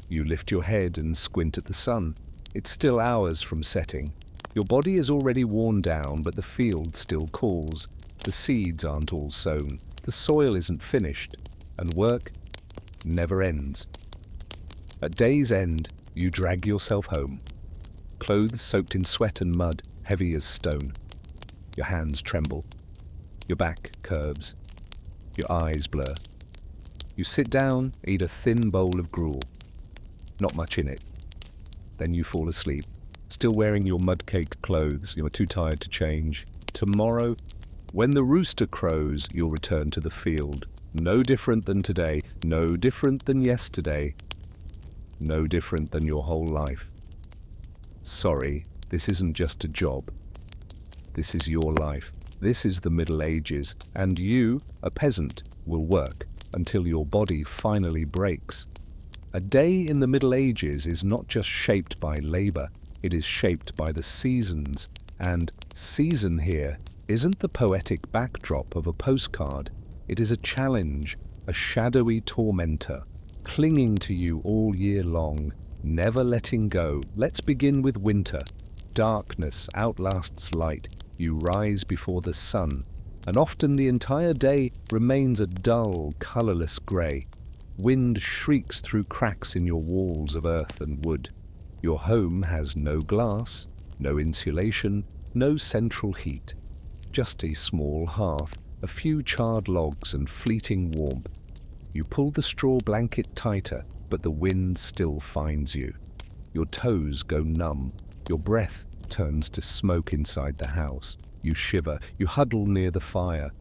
You lift your head and squint at the sun. It's still hours from setting. Your body is already worn down, but the field still calls. The seeds aren't all sown. The soil isn't finished. And work never ends. At day's end, you drag yourself home. Clothes soaked in sweat and mud, heavy as stone. Your hands tremble. Your back curves. Your eyes blur. You sit down, eat a thin bowl of gruel. Not much in it. Then you fall asleep, still wearing your mud-caked clothes. You're too tired to change. Tomorrow, when the rooster crows, you'll return to the field. No different than today, no different than yesterday, no different than your whole life. Sorry, this isn't just a job. This is your life. This is the Middle Ages, and you, a peasant, will work until your body finally breaks. A day in the Middle Ages is not just shaped by labor, it is shaped by the seasons, and season here isn't the poetic backdrop of a postcard. It is a challenge, a shadowy tormentor, clinging to you all year long, never letting go. Let's begin with winter. Darkness outlasts light. You rise before the sun, and often the entire day remains a dull, colorless gray. Wind shrieks through cracks in your walls of earth and wood. Your home has no glass, no insulation, no central heat. Just a small hearth, a few charred logs and fleeting warmth. You pull the straw blanket tighter, but the wind still finds you. Your toes go numb. Your breath turns to smoke inside the house. You shiver. You huddle near the fire.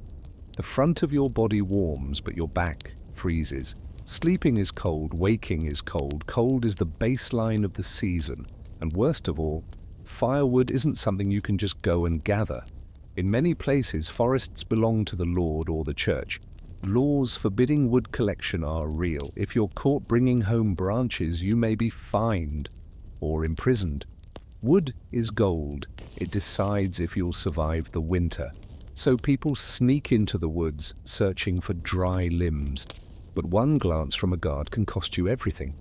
The front of your body warms, but your back freezes. Sleeping is cold. Waking is cold. Cold is the baseline of the season. And worst of all, firewood isn't something you can just go and gather. In many places, forests belong to the Lord or the church. Laws forbidding wood collection are real. If you're caught bringing home branches, you may be fined or imprisoned. Wood is gold. It decides if you'll survive the winter. So people sneak into the woods, searching for dry limbs. But one glance from a guard can cost you everything.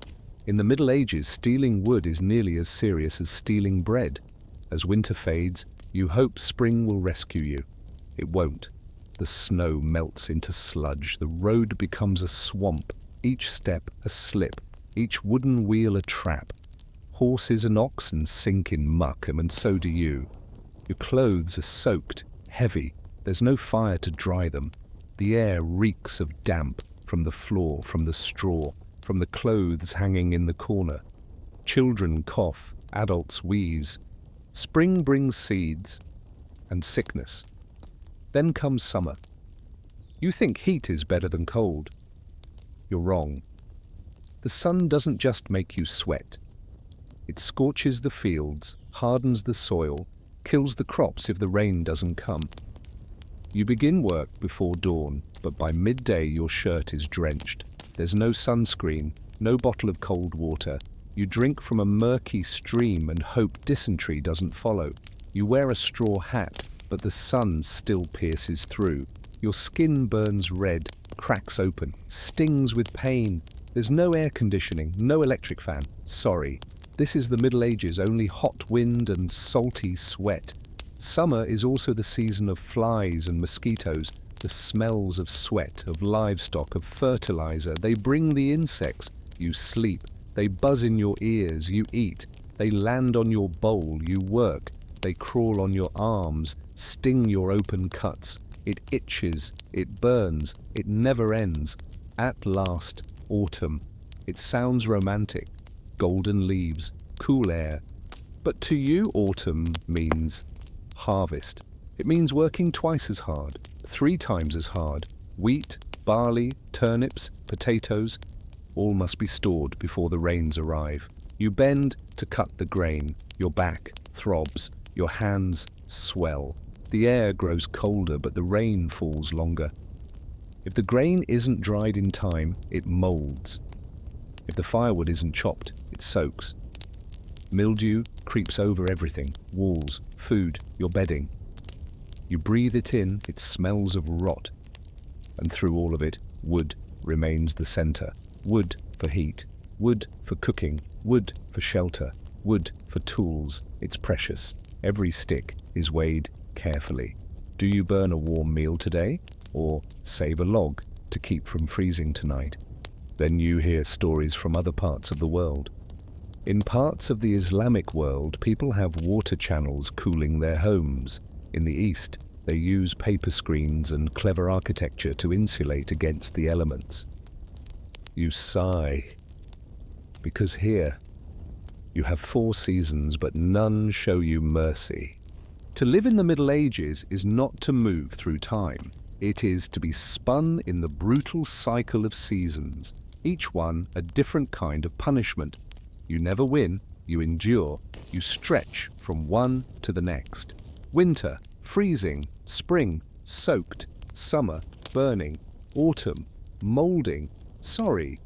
In the Middle Ages, stealing wood is nearly as serious as stealing bread. As winter fades, you hope spring will rescue you. It won't. The snow melts into sludge. The road becomes a swamp. Each step a slip. Each wooden wheel a trap. Horses and oxen sink in muck, and so do you. Your clothes are soaked, heavy. There's no fire to dry them. The air reeks of damp from the floor, from the straw, from the clothes hanging in the corner. Children cough, adults wheeze. Spring brings seeds and sickness. Then comes summer. You think heat is better than cold. You're wrong. The sun doesn't just make you sweat. It scorches the fields, hardens the soil, kills the crops if the rain doesn't come. You begin work before dawn, but by midday your shirt is drenched. There's no sunscreen, no bottle of cold water. You drink from a murky stream and hope dysentery doesn't follow. You wear a straw hat, but the sun still pierces through. Your skin burns red, cracks open, stings with pain. There's no air conditioning, no electric fan. Sorry, this is the Middle Ages, only hot wind and salty sweat. Summer is also the season of flies and mosquitoes, the smells of sweat, of livestock, of fertilizer. They bring the insects. You sleep. They buzz in your ears. You eat. They land on your bowl. You work. They crawl on your arms, sting your open cuts. It itches. It burns. It never ends. At last, autumn. It sounds romantic. Golden leaves, cool air. But to you, autumn means harvest. It means working twice as hard, 3 times as hard. Wheat, barley, turnips, potatoes, all must be stored before the rains arrive. You bend to cut the grain. Your back throbs. Your hands swell. The air grows colder, but the rain falls longer. If the grain isn't dried in time, it molds. If the firewood isn't chopped, it soaks. Mildew creeps over everything, walls, food, your bedding. You breathe it in, it smells of rot. And through all of it, wood remains the center. Wood for heat, wood for cooking, wood for shelter, wood for tools. It's precious. Every stick is weighed carefully. Do you burn a warm meal today, or save a log to keep from freezing tonight? Then you hear stories from other parts of the world. In parts of the Islamic world, people have water channels cooling their homes. In the East, they use paper screens and clever architecture to insulate against the elements. You sigh, because here, you have 4 seasons, but none show you mercy. To live in the Middle Ages is not to move through time. It is to be spun in the brutal cycle of seasons, each one a different kind of punishment. You never win, you endure, you stretch from one to the next. Winter, freezing, spring, soaked, summer, burning, autumn, molding. Sorry,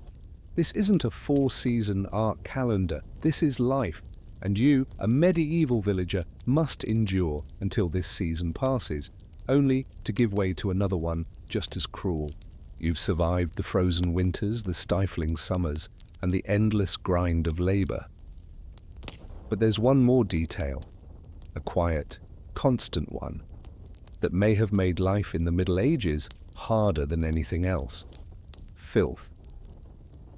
this isn't a 4-season art calendar. This is life, and you, a medieval villager, must endure until this season passes, only to give way to another one just as cruel. You've survived the frozen winters, the stifling summers, and the endless grind of labor. But there's one more detail, a quiet, constant one, that may have made life in the Middle Ages harder than anything else. Filth.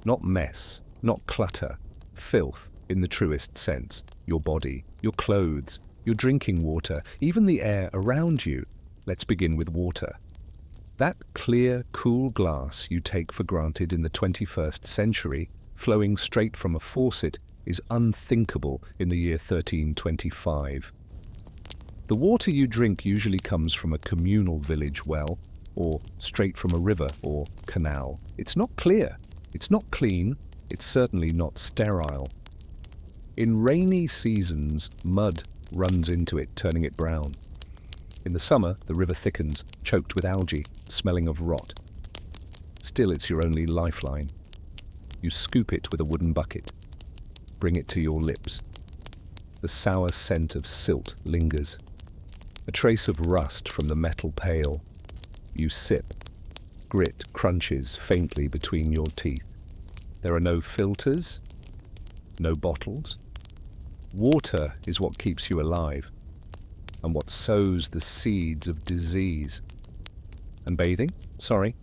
Not mess, not clutter. Filth in the truest sense. Your body, your clothes, your drinking water, even the air around you. Let's begin with water. That clear, cool glass you take for granted in the 21st century, flowing straight from a faucet, is unthinkable in the year 1325. The water you drink usually comes from a communal village well, or straight from a river or canal. It's not clear, it's not clean, it's certainly not sterile. In rainy seasons, mud runs into it, turning it brown. In the summer, the river thickens, choked with algae, smelling of rot. Still, it's your only lifeline. You scoop it with a wooden bucket. Bring it to your lips. The sour scent of silt lingers. A trace of rust from the metal pail. You sip. Grit crunches faintly between your teeth. There are no filters, no bottles. Water is what keeps you alive, and what sows the seeds of disease. And bathing? Sorry.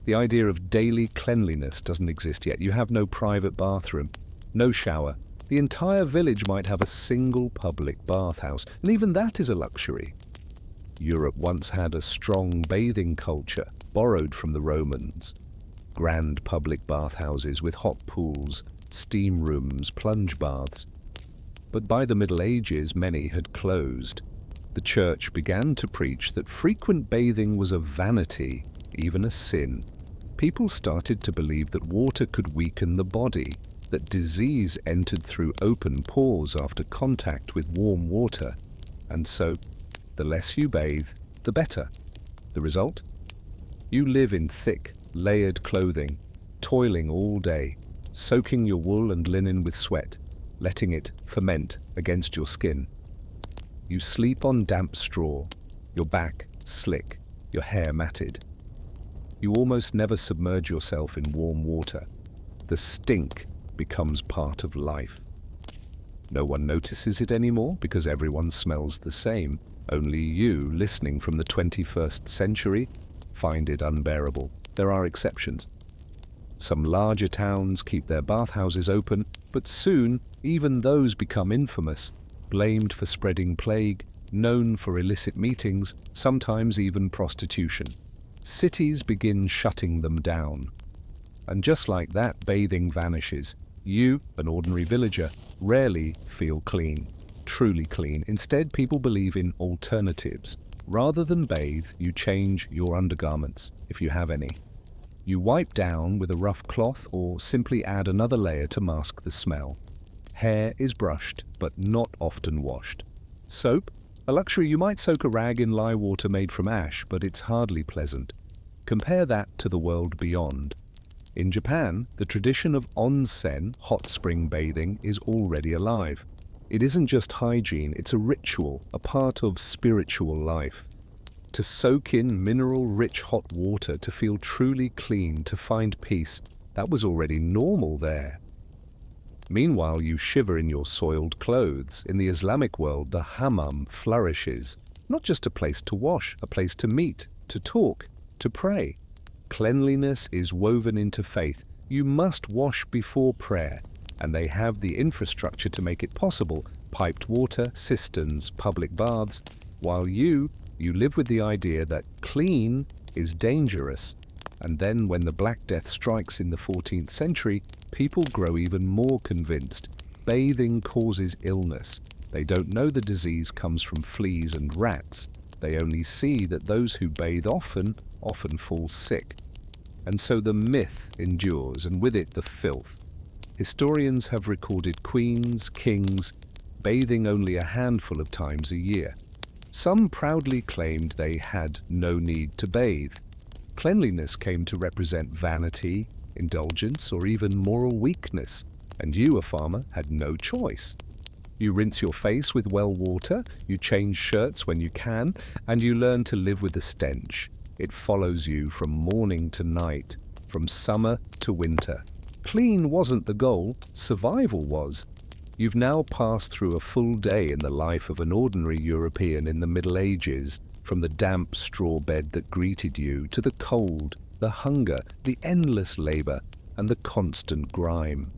The idea of daily cleanliness doesn't exist yet. You have no private bathroom, no shower. The entire village might have a single public bathhouse, and even that is a luxury. Europe once had a strong bathing culture, borrowed from the Romans. Grand public bathhouses with hot pools, steam rooms, plunge baths. But by the Middle Ages, many had closed. The church began to preach that frequent bathing was a vanity, even a sin. People started to believe that water could weaken the body, that disease entered through open pores after contact with warm water, and so, the less you bathe, the better. The result? You live in thick, layered clothing, toiling all day, soaking your wool and linen with sweat, letting it ferment against your skin. You sleep on damp straw, your back slick, your hair matted. You almost never submerge yourself in warm water. The stink becomes part of life. No one notices it anymore because everyone smells the same. Only you, listening from the 21st century, find it unbearable. There are exceptions. Some larger towns keep their bathhouses open, but soon even those become infamous, blamed for spreading plague, known for illicit meetings, sometimes even prostitution. Cities begin shutting them down. And just like that, bathing vanishes. You, an ordinary villager, rarely feel clean, truly clean. Instead, people believe in alternatives. Rather than bathe, you change your undergarments, if you have any. You wipe down with a rough cloth or simply add another layer to mask the smell. Hair is brushed, but not often washed. Soap? A luxury. You might soak a rag in lye water made from ash, but it's hardly pleasant. Compare that to the world beyond. In Japan, the tradition of onsen, hot spring bathing, is already alive. It isn't just hygiene, it's a ritual, a part of spiritual life. To soak in mineral-rich hot water, to feel truly clean, to find peace, that was already normal there. Meanwhile, you shiver in your soiled clothes. In the Islamic world, the hammam flourishes. Not just a place to wash, a place to meet, to talk, to pray. Cleanliness is woven into faith. You must wash before prayer, and they have the infrastructure to make it possible. Piped water, cisterns, public baths, while you live with the idea that clean is dangerous. And then when the Black Death strikes in the 14th century, people grow even more convinced. Bathing causes illness. They don't know the disease comes from fleas and rats. They only see that those who bathe often fall sick. And so the myth endures, and with it the filth. Historians have recorded queens, kings, bathing only a handful of times a year. Some proudly claimed they had no need to bathe. Cleanliness came to represent vanity, indulgence, or even moral weakness, and you, a farmer, had no choice. You rinse your face with well water, you change shirts when you can, and you learn to live with the stench. It follows you from morning to night, from summer to winter. Clean wasn't the goal, survival was. You've now passed through a full day in the life of an ordinary European in the Middle Ages, from the damp straw bed that greeted you to the cold, the hunger, the endless labor, and the constant grime.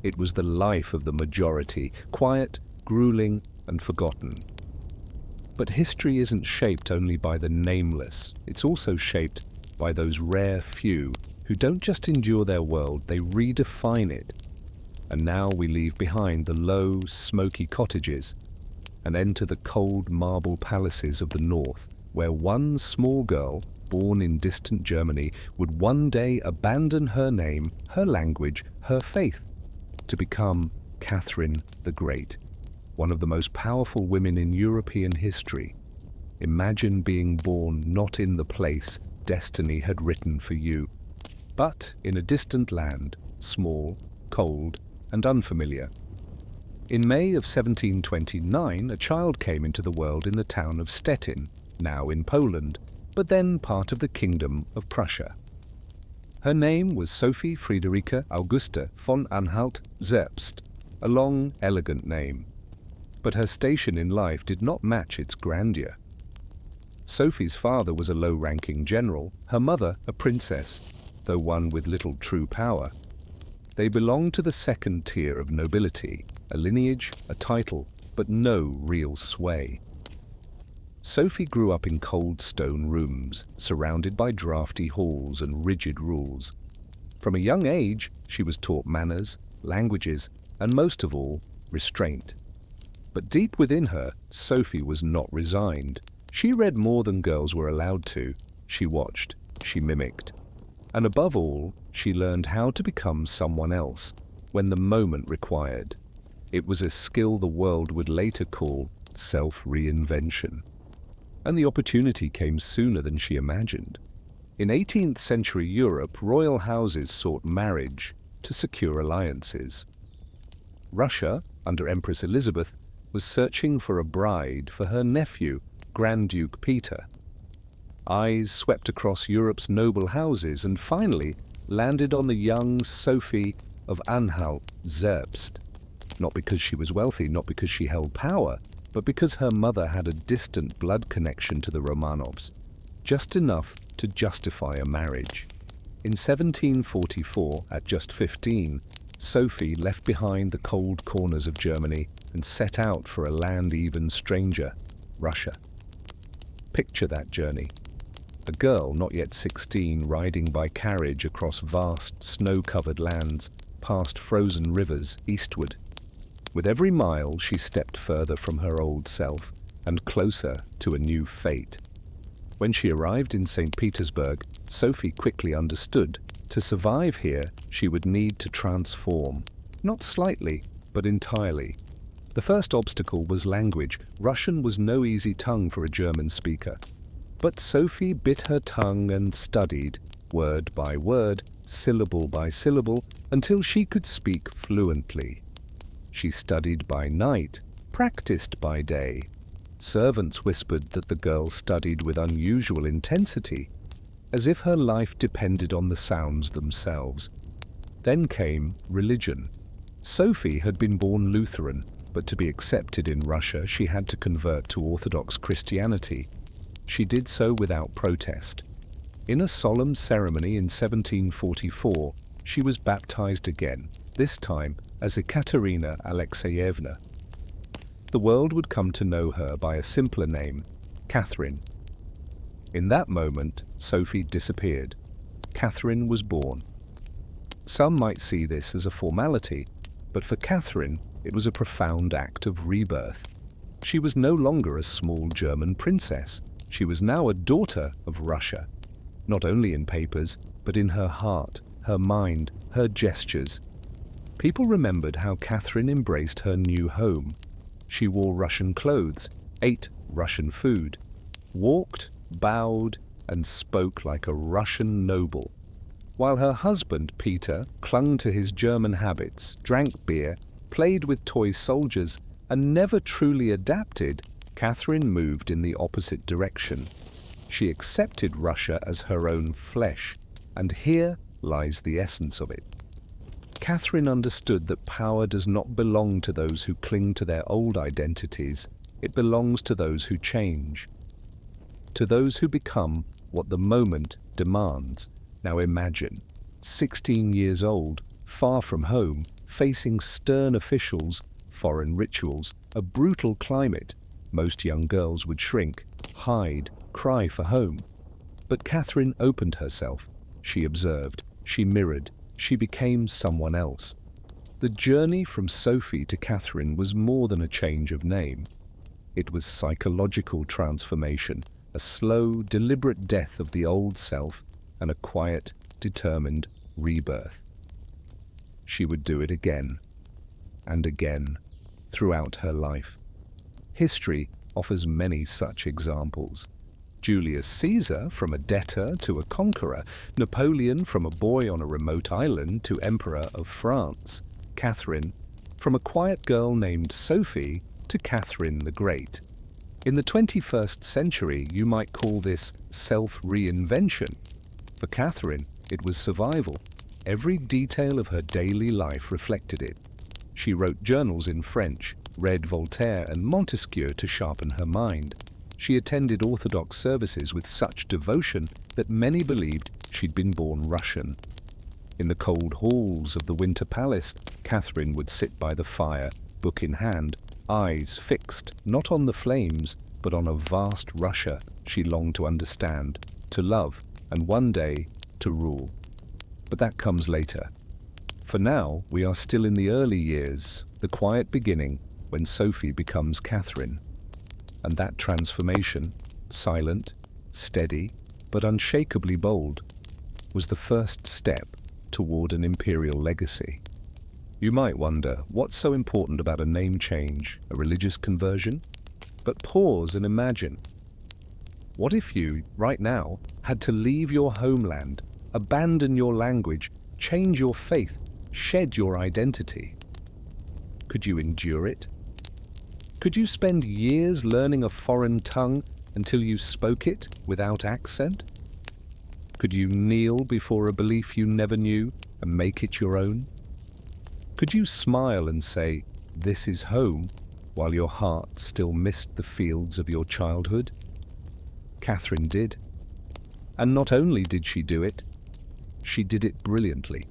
It was the life of the majority, quiet, grueling, and forgotten. But history isn't shaped only by the nameless. It's also shaped by those rare few who don't just endure their world, they redefine it. And now we leave behind the low, smoky cottages and enter the cold marble palaces of the north, where one small girl, born in distant Germany, would one day abandon her name, her language, her faith, to become Catherine the Great, one of the most powerful women in European history. Imagine being born not in the place destiny had written for you, but in a distant land, small, cold, and unfamiliar. In May of 1729, a child came into the world in the town of Stettin, now in Poland, but then part of the Kingdom of Prussia. Her name was Sophie Friederike Augusta von Anhalt-Zerbst, a long, elegant name. But her station in life did not match its grandeur. Sophie's father was a low-ranking general, her mother a princess, though one with little true power. They belonged to the second tier of nobility, a lineage, a title, but no real sway. Sophie grew up in cold stone rooms, surrounded by drafty halls and rigid rules. From a young age, she was taught manners, languages, and most of all, restraint. But deep within her, Sophie was not resigned. She read more than girls were allowed to. She watched, she mimicked. And above all, she learned how to become someone else, when the moment required. It was a skill the world would later call self-reinvention. And the opportunity came sooner than she imagined. In 18th century Europe, royal houses sought marriage to secure alliances. Russia, under Empress Elizabeth, was searching for a bride for her nephew, Grand Duke Peter. Eyes swept across Europe's noble houses and finally landed on the young Sophie of Anhalt-Zerbst. Not because she was wealthy, not because she held power, but because her mother had a distant blood connection to the Romanovs, just enough to justify a marriage. In 1744, at just 15, Sophie left behind the cold corners of Germany and set out for a land even stranger, Russia. Picture that journey. A girl not yet 16 riding by carriage across vast snow-covered lands, past frozen rivers eastward. With every mile she stepped further from her old self and closer to a new fate. When she arrived in St. Petersburg, Sophie quickly understood to survive here she would need to transform, not slightly, but entirely. The first obstacle was language. Russian was no easy tongue for a German speaker. But Sophie bit her tongue and studied, word by word, syllable by syllable, until she could speak fluently. She studied by night, practiced by day. Servants whispered that the girl studied with unusual intensity, as if her life depended on the sounds themselves. Then came religion. Sophie had been born Lutheran, but to be accepted in Russia, she had to convert to Orthodox Christianity. She did so without protest. In a solemn ceremony in 1744, she was baptized again, this time as Ekaterina Alexeyevna. The world would come to know her by a simpler name, Catherine. In that moment, Sophie disappeared. Catherine was born. Some might see this as a formality, but for Catherine, it was a profound act of rebirth. She was no longer a small German princess. She was now a daughter of Russia, not only in papers, but in her heart, her mind, her gestures. People remembered how Catherine embraced her new home. She wore Russian clothes, ate Russian food, walked, bowed, and spoke like a Russian noble. While her husband, Peter, clung to his German habits, drank beer, played with toy soldiers, and never truly adapted, Catherine moved in the opposite direction. She accepted Russia as her own flesh, and here lies the essence of it. Catherine understood that power does not belong to those who cling to their old identities. It belongs to those who change, to those who become what the moment demands. Now imagine, 16 years old, far from home, facing stern officials, foreign rituals, a brutal climate. Most young girls would shrink, hide, cry for home. But Catherine opened herself. She observed, she mirrored, she became someone else. The journey from Sophie to Catherine was more than a change of name. It was psychological transformation, a slow, deliberate death of the old self, and a quiet, determined rebirth. She would do it again, and again, throughout her life. History offers many such examples. Julius Caesar from a debtor to a conqueror, Napoleon from a boy on a remote island to Emperor of France, Catherine from a quiet girl named Sophie to Catherine the Great. In the 21st century, you might call this self-reinvention. For Catherine, it was survival. Every detail of her daily life reflected it. She wrote journals in French, read Voltaire and Montesquieu to sharpen her mind. She attended Orthodox services with such devotion that many believed she'd been born Russian. In the cold halls of the Winter Palace, Catherine would sit by the fire, book in hand, eyes fixed not on the flames, but on a vast Russia she longed to understand, to love, and one day to rule. But that comes later. For now, we are still in the early years, the quiet beginning, when Sophie becomes Catherine. And that transformation, silent, steady, but unshakably bold, was the first step toward an imperial legacy. You might wonder, what's so important about a name change, a religious conversion? But pause and imagine. What if you, right now, had to leave your homeland, abandon your language, change your faith, shed your identity? Could you endure it? Could you spend years learning a foreign tongue until you spoke it without accent? Could you kneel before a belief you never knew and make it your own? Could you smile and say, "This is home," while your heart still missed the fields of your childhood? Catherine did. And not only did she do it, she did it brilliantly.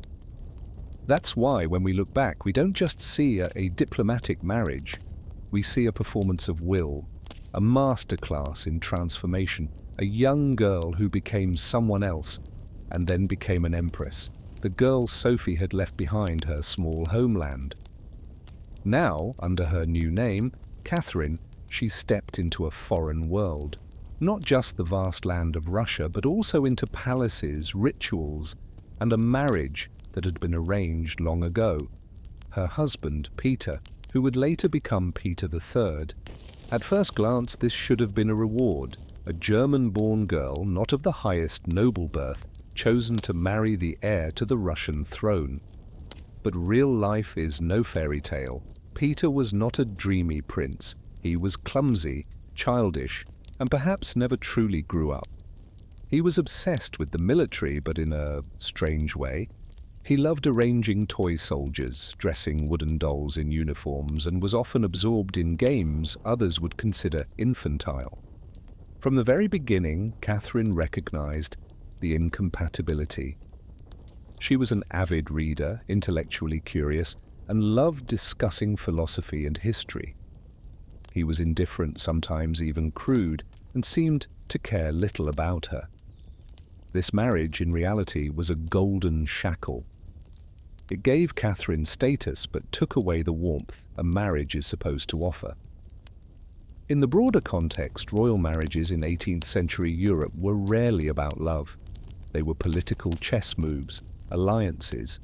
That's why, when we look back, we don't just see a diplomatic marriage. We see a performance of will, a masterclass in transformation, a young girl who became someone else and then became an empress, the girl Sophie had left behind her small homeland. Now, under her new name, Catherine, she stepped into a foreign world, not just the vast land of Russia, but also into palaces, rituals, and a marriage that had been arranged long ago. Her husband, Peter, who would later become Peter III. At first glance, this should have been a reward, a German-born girl, not of the highest noble birth, chosen to marry the heir to the Russian throne. But real life is no fairy tale. Peter was not a dreamy prince. He was clumsy, childish, and perhaps never truly grew up. He was obsessed with the military, but in a strange way. He loved arranging toy soldiers, dressing wooden dolls in uniforms, and was often absorbed in games others would consider infantile. From the very beginning, Catherine recognized the incompatibility. She was an avid reader, intellectually curious, and loved discussing philosophy and history. He was indifferent, sometimes even crude, and seemed to care little about her. This marriage, in reality, was a golden shackle. It gave Catherine status, but took away the warmth a marriage is supposed to offer. In the broader context, royal marriages in 18th century Europe were rarely about love. They were political chess moves, alliances,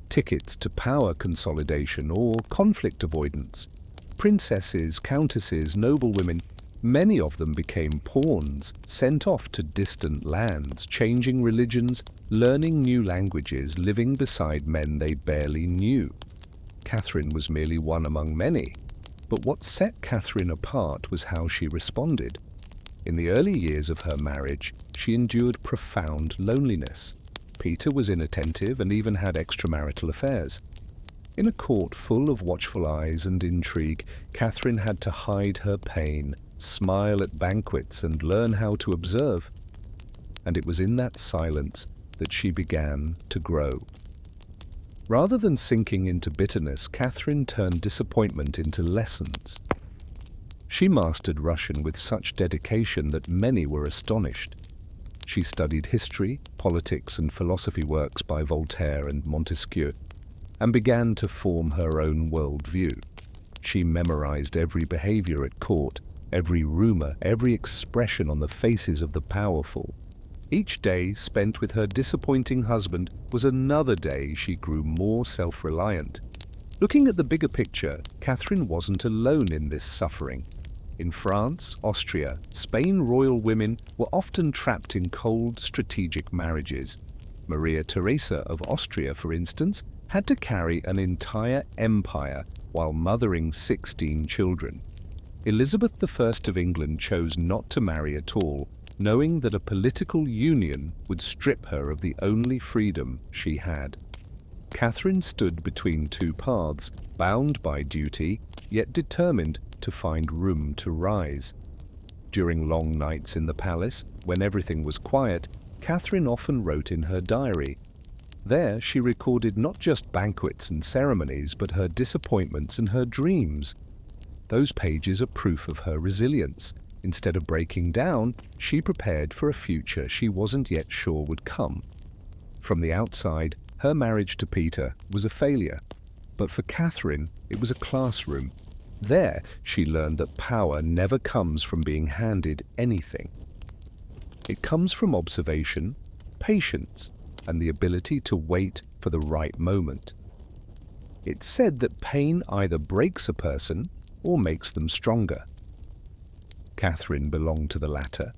tickets to power consolidation or conflict avoidance. Princesses, countesses, noblewomen, many of them became pawns, sent off to distant lands, changing religions, learning new languages, living beside men they barely knew. Catherine was merely one among many. But what set Catherine apart was how she responded. In the early years of her marriage, she endured profound loneliness. Peter was inattentive and even had extramarital affairs. In a court full of watchful eyes and intrigue, Catherine had to hide her pain, smile at banquets, and learn how to observe. And it was in that silence that she began to grow. Rather than sinking into bitterness, Catherine turned disappointment into lessons. She mastered Russian with such dedication that many were astonished. She studied history, politics, and philosophy works by Voltaire and Montesquieu, and began to form her own worldview. She memorized every behavior at court, every rumor, every expression on the faces of the powerful. Each day spent with her disappointing husband was another day she grew more self-reliant. Looking at the bigger picture, Catherine wasn't alone in this suffering. In France, Austria, Spain, royal women were often trapped in cold, strategic marriages. Maria Theresa of Austria, for instance, had to carry an entire empire while mothering 16 children. Elizabeth I of England chose not to marry at all, knowing that a political union would strip her of the only freedom she had. Catherine stood between two paths, bound by duty, yet determined to find room to rise. During long nights in the palace, when everything was quiet, Catherine often wrote in her diary. There she recorded not just banquets and ceremonies, but her disappointments and her dreams. Those pages are proof of her resilience. Instead of breaking down, she prepared for a future she wasn't yet sure would come. From the outside, her marriage to Peter was a failure. But for Catherine, it was a classroom. There, she learned that power never comes from being handed anything. It comes from observation, patience, and the ability to wait for the right moment. It's said that pain either breaks a person or makes them stronger. Catherine belonged to the latter.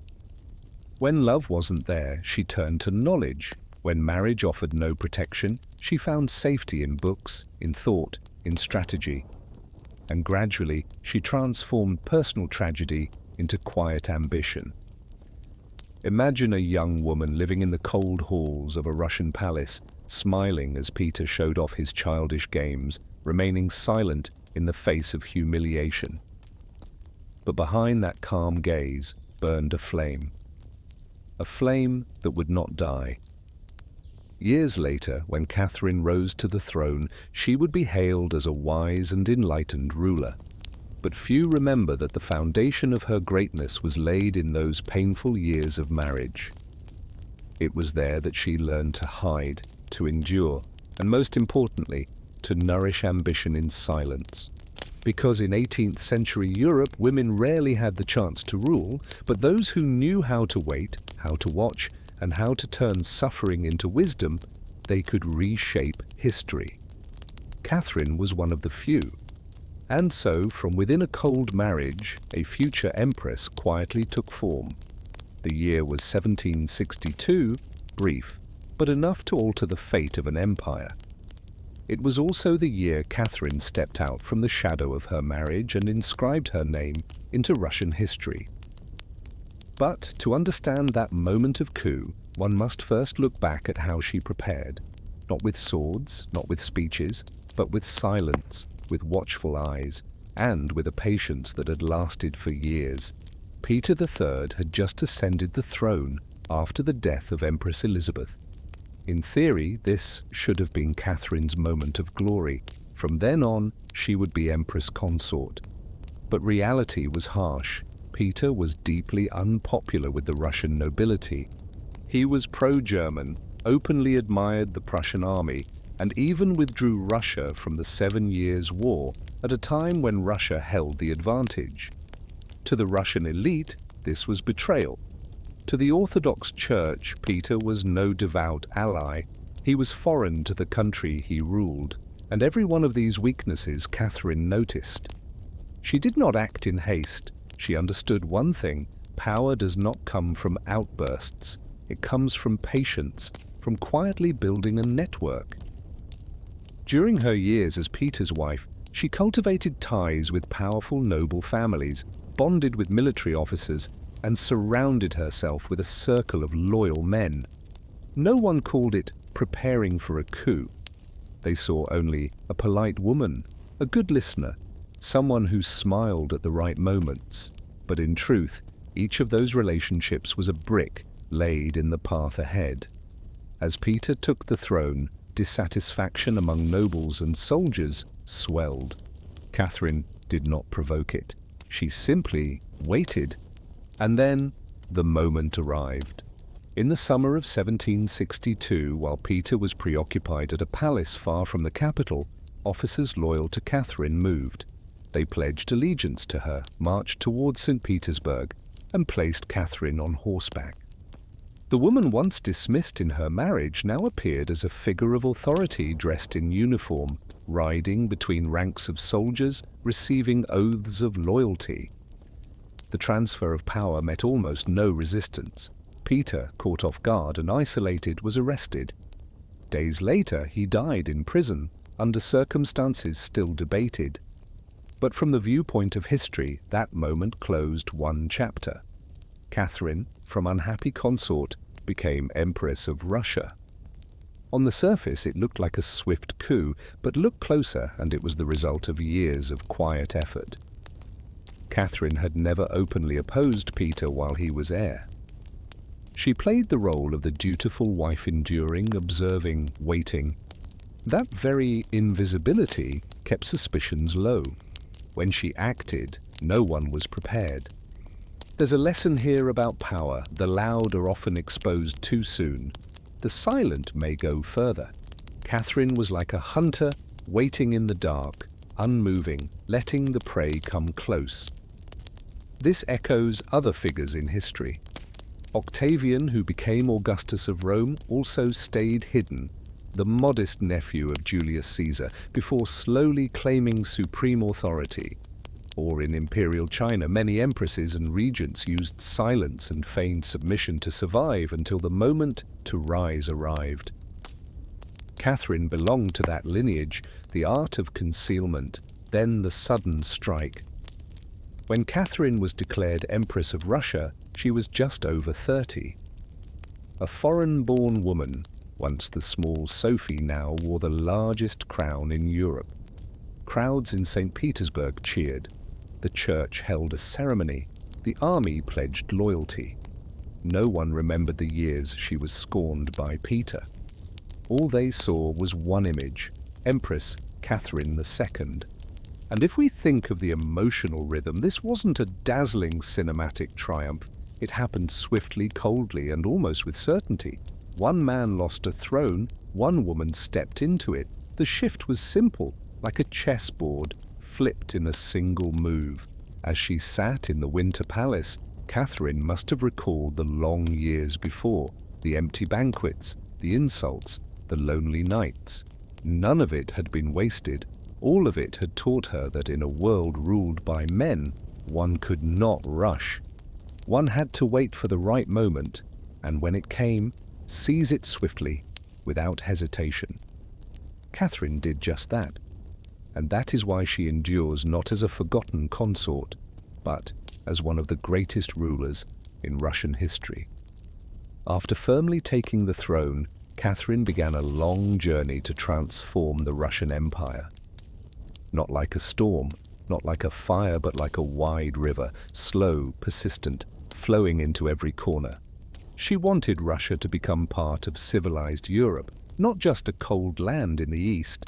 When love wasn't there, she turned to knowledge. When marriage offered no protection, she found safety in books, in thought, in strategy. And gradually, she transformed personal tragedy into quiet ambition. Imagine a young woman living in the cold halls of a Russian palace, smiling as Peter showed off his childish games, remaining silent in the face of humiliation. But behind that calm gaze burned a flame that would not die. Years later, when Catherine rose to the throne, she would be hailed as a wise and enlightened ruler. But few remember that the foundation of her greatness was laid in those painful years of marriage. It was there that she learned to hide, to endure, and most importantly, to nourish ambition in silence. Because in 18th century Europe, women rarely had the chance to rule, but those who knew how to wait, how to watch, and how to turn suffering into wisdom, they could reshape history. Catherine was one of the few. And so, from within a cold marriage, a future empress quietly took form. The year was 1762, brief, but enough to alter the fate of an empire. It was also the year Catherine stepped out from the shadow of her marriage and inscribed her name into Russian history. But to understand that moment of coup, one must first look back at how she prepared. Not with swords, not with speeches, but with silence, with watchful eyes, and with a patience that had lasted for years. Peter III had just ascended the throne after the death of Empress Elizabeth. In theory, this should have been Catherine's moment of glory. From then on, she would be Empress consort. But reality was harsh. Peter was deeply unpopular with the Russian nobility. He was pro-German, openly admired the Prussian army, and even withdrew Russia from the 7 Years' War at a time when Russia held the advantage. To the Russian elite, this was betrayal. To the Orthodox Church, Peter was no devout ally. He was foreign to the country he ruled, and every one of these weaknesses Catherine noticed. She did not act in haste. She understood one thing: power does not come from outbursts. It comes from patience, from quietly building a network. During her years as Peter's wife, she cultivated ties with powerful noble families, bonded with military officers, and surrounded herself with a circle of loyal men. No one called it preparing for a coup. They saw only a polite woman, a good listener, someone who smiled at the right moments. But in truth, each of those relationships was a brick laid in the path ahead. As Peter took the throne, dissatisfaction among nobles and soldiers swelled. Catherine did not provoke it. She simply waited. And then the moment arrived. In the summer of 1762, while Peter was preoccupied at a palace far from the capital, officers loyal to Catherine moved. They pledged allegiance to her, marched towards St. Petersburg, and placed Catherine on horseback. The woman once dismissed in her marriage now appeared as a figure of authority dressed in uniform, riding between ranks of soldiers, receiving oaths of loyalty. The transfer of power met almost no resistance. Peter, caught off guard and isolated, was arrested. Days later, he died in prison, under circumstances still debated. But from the viewpoint of history, that moment closed one chapter. Catherine, from unhappy consort, became Empress of Russia. On the surface, it looked like a swift coup, but look closer and it was the result of years of quiet effort. Catherine had never openly opposed Peter while he was heir. She played the role of the dutiful wife, enduring, observing, waiting. That very invisibility kept suspicions low. When she acted, no one was prepared. There's a lesson here about power. The loud are often exposed too soon. The silent may go further. Catherine was like a hunter, waiting in the dark, unmoving, letting the prey come close. This echoes other figures in history. Octavian, who became Augustus of Rome, also stayed hidden, the modest nephew of Julius Caesar, before slowly claiming supreme authority. Or in imperial China, many empresses and regents used silence and feigned submission to survive until the moment to rise arrived. Catherine belonged to that lineage, the art of concealment, then the sudden strike. When Catherine was declared Empress of Russia, she was just over 30. A foreign-born woman, once the small Sophie, now wore the largest crown in Europe. Crowds in St. Petersburg cheered. The church held a ceremony. The army pledged loyalty. No one remembered the years she was scorned by Peter. All they saw was one image: Empress Catherine II. And if we think of the emotional rhythm, this wasn't a dazzling cinematic triumph. It happened swiftly, coldly, and almost with certainty. One man lost a throne, one woman stepped into it. The shift was simple, like a chessboard, flipped in a single move. As she sat in the Winter Palace, Catherine must have recalled the long years before, the empty banquets, the insults, the lonely nights. None of it had been wasted. All of it had taught her that in a world ruled by men, one could not rush. One had to wait for the right moment, and when it came, seize it swiftly, without hesitation. Catherine did just that. And that is why she endures not as a forgotten consort, but as one of the greatest rulers in Russian history. After firmly taking the throne, Catherine began a long journey to transform the Russian Empire. Not like a storm, not like a fire, but like a wide river, slow, persistent, flowing into every corner. She wanted Russia to become part of civilized Europe, not just a cold land in the east.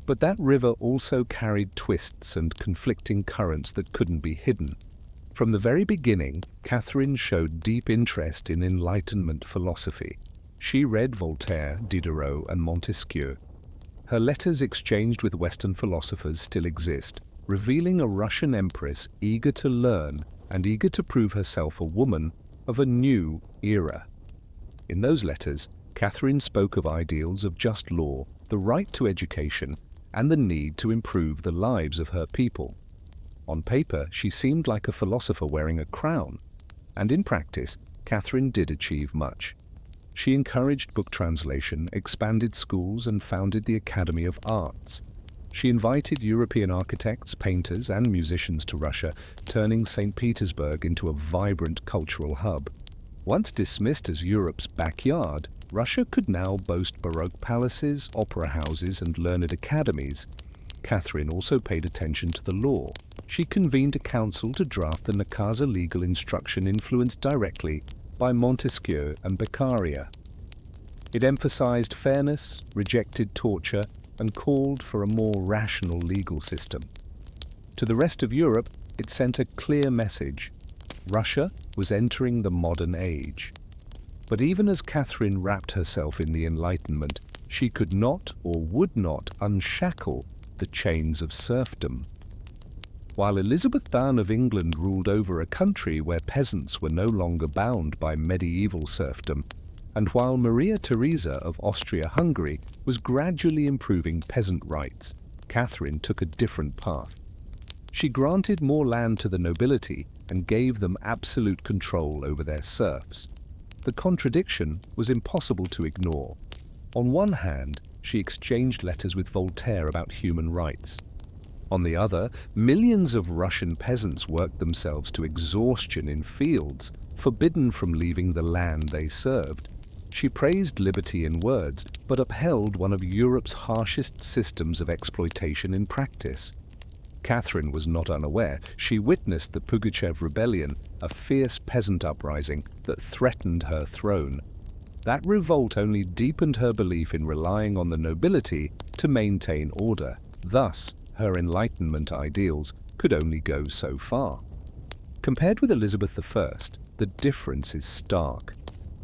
But that river also carried twists and conflicting currents that couldn't be hidden. From the very beginning, Catherine showed deep interest in Enlightenment philosophy. She read Voltaire, Diderot, and Montesquieu. Her letters exchanged with Western philosophers still exist, revealing a Russian empress eager to learn and eager to prove herself a woman of a new era. In those letters, Catherine spoke of ideals of just law, the right to education, and the need to improve the lives of her people. On paper, she seemed like a philosopher wearing a crown, and in practice, Catherine did achieve much. She encouraged book translation, expanded schools, and founded the Academy of Arts. She invited European architects, painters, and musicians to Russia, turning St. Petersburg into a vibrant cultural hub. Once dismissed as Europe's backyard, Russia could now boast Baroque palaces, opera houses, and learned academies. Catherine also paid attention to the law. She convened a council to draft the Nakaza legal instruction influenced directly by Montesquieu and Beccaria. It emphasized fairness, rejected torture, and called for a more rational legal system. To the rest of Europe, it sent a clear message. Russia was entering the modern age. But even as Catherine wrapped herself in the Enlightenment, she could not or would not unshackle the chains of serfdom. While Elizabeth I of England ruled over a country where peasants were no longer bound by medieval serfdom, and while Maria Theresa of Austria-Hungary was gradually improving peasant rights, Catherine took a different path. She granted more land to the nobility and gave them absolute control over their serfs. The contradiction was impossible to ignore. On one hand, she exchanged letters with Voltaire about human rights. On the other, millions of Russian peasants worked themselves to exhaustion in fields, forbidden from leaving the land they served. She praised liberty in words, but upheld one of Europe's harshest systems of exploitation in practice. Catherine was not unaware. She witnessed the Pugachev Rebellion, a fierce peasant uprising that threatened her throne. That revolt only deepened her belief in relying on the nobility to maintain order. Thus, her Enlightenment ideals could only go so far. Compared with Elizabeth I, the difference is stark.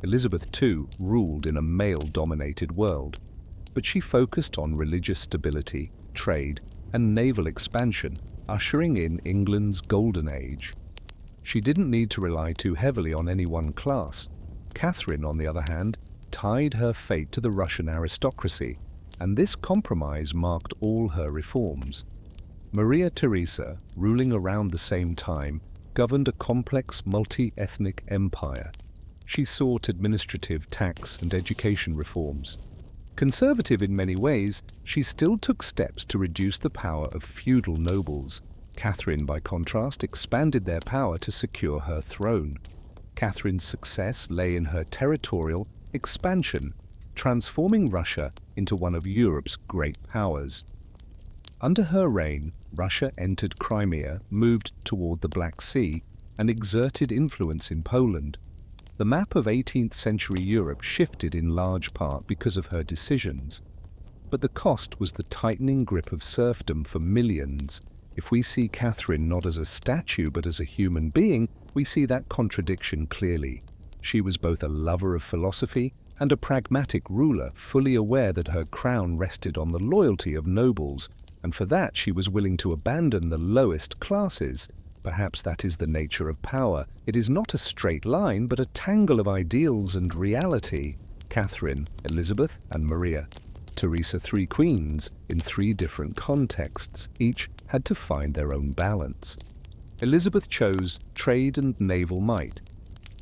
Elizabeth II ruled in a male-dominated world, but she focused on religious stability, trade, and naval expansion, ushering in England's golden age. She didn't need to rely too heavily on any one class. Catherine, on the other hand, tied her fate to the Russian aristocracy, and this compromise marked all her reforms. Maria Theresa, ruling around the same time, governed a complex multi-ethnic empire. She sought administrative, tax, and education reforms. Conservative in many ways, she still took steps to reduce the power of feudal nobles. Catherine, by contrast, expanded their power to secure her throne. Catherine's success lay in her territorial expansion, transforming Russia into one of Europe's great powers. Under her reign, Russia entered Crimea, moved toward the Black Sea, and exerted influence in Poland. The map of 18th century Europe shifted in large part because of her decisions. But the cost was the tightening grip of serfdom for millions. If we see Catherine not as a statue but as a human being, we see that contradiction clearly. She was both a lover of philosophy and a pragmatic ruler, fully aware that her crown rested on the loyalty of nobles, and for that she was willing to abandon the lowest classes. Perhaps that is the nature of power. It is not a straight line, but a tangle of ideals and reality. Catherine, Elizabeth, and Maria Theresa, three queens in three different contexts. Each had to find their own balance. Elizabeth chose trade and naval might.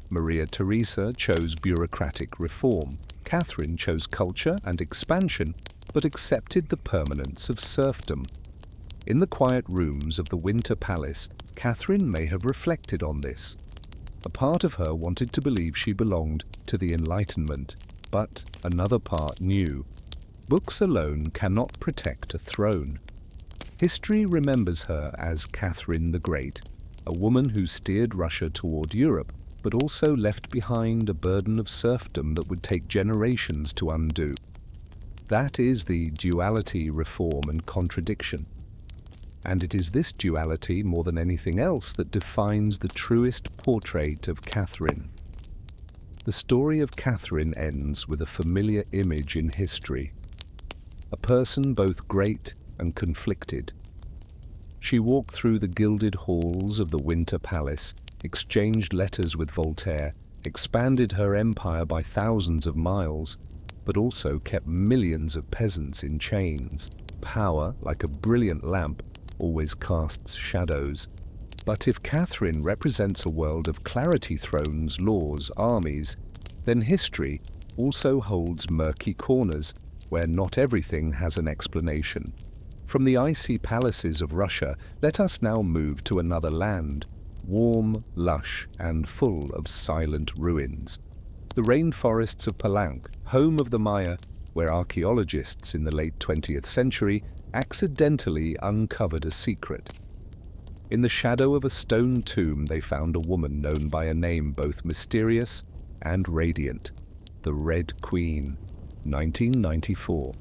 Maria Theresa chose bureaucratic reform. Catherine chose culture and expansion, but accepted the permanence of serfdom. In the quiet rooms of the Winter Palace, Catherine may have reflected on this. A part of her wanted to believe she belonged to the Enlightenment, but another part knew books alone cannot protect a throne. History remembers her as Catherine the Great, a woman who steered Russia toward Europe, but also left behind a burden of serfdom that would take generations to undo. That is the duality, reform, and contradiction. And it is this duality, more than anything else, that defines the truest portrait of Catherine. The story of Catherine ends with a familiar image in history, a person both great and conflicted. She walked through the gilded halls of the Winter Palace, exchanged letters with Voltaire, expanded her empire by thousands of miles, but also kept millions of peasants in chains. Power, like a brilliant lamp, always casts shadows. But if Catherine represents a world of clarity, thrones, laws, armies, then history also holds murky corners where not everything has an explanation. From the icy palaces of Russia, let us now move to another land, warm, lush, and full of silent ruins. The rainforests of Palenque, home of the Maya, where archaeologists in the late 20th century accidentally uncovered a secret. In the shadow of a stone tomb, they found a woman known by a name both mysterious and radiant, the Red Queen, 1994.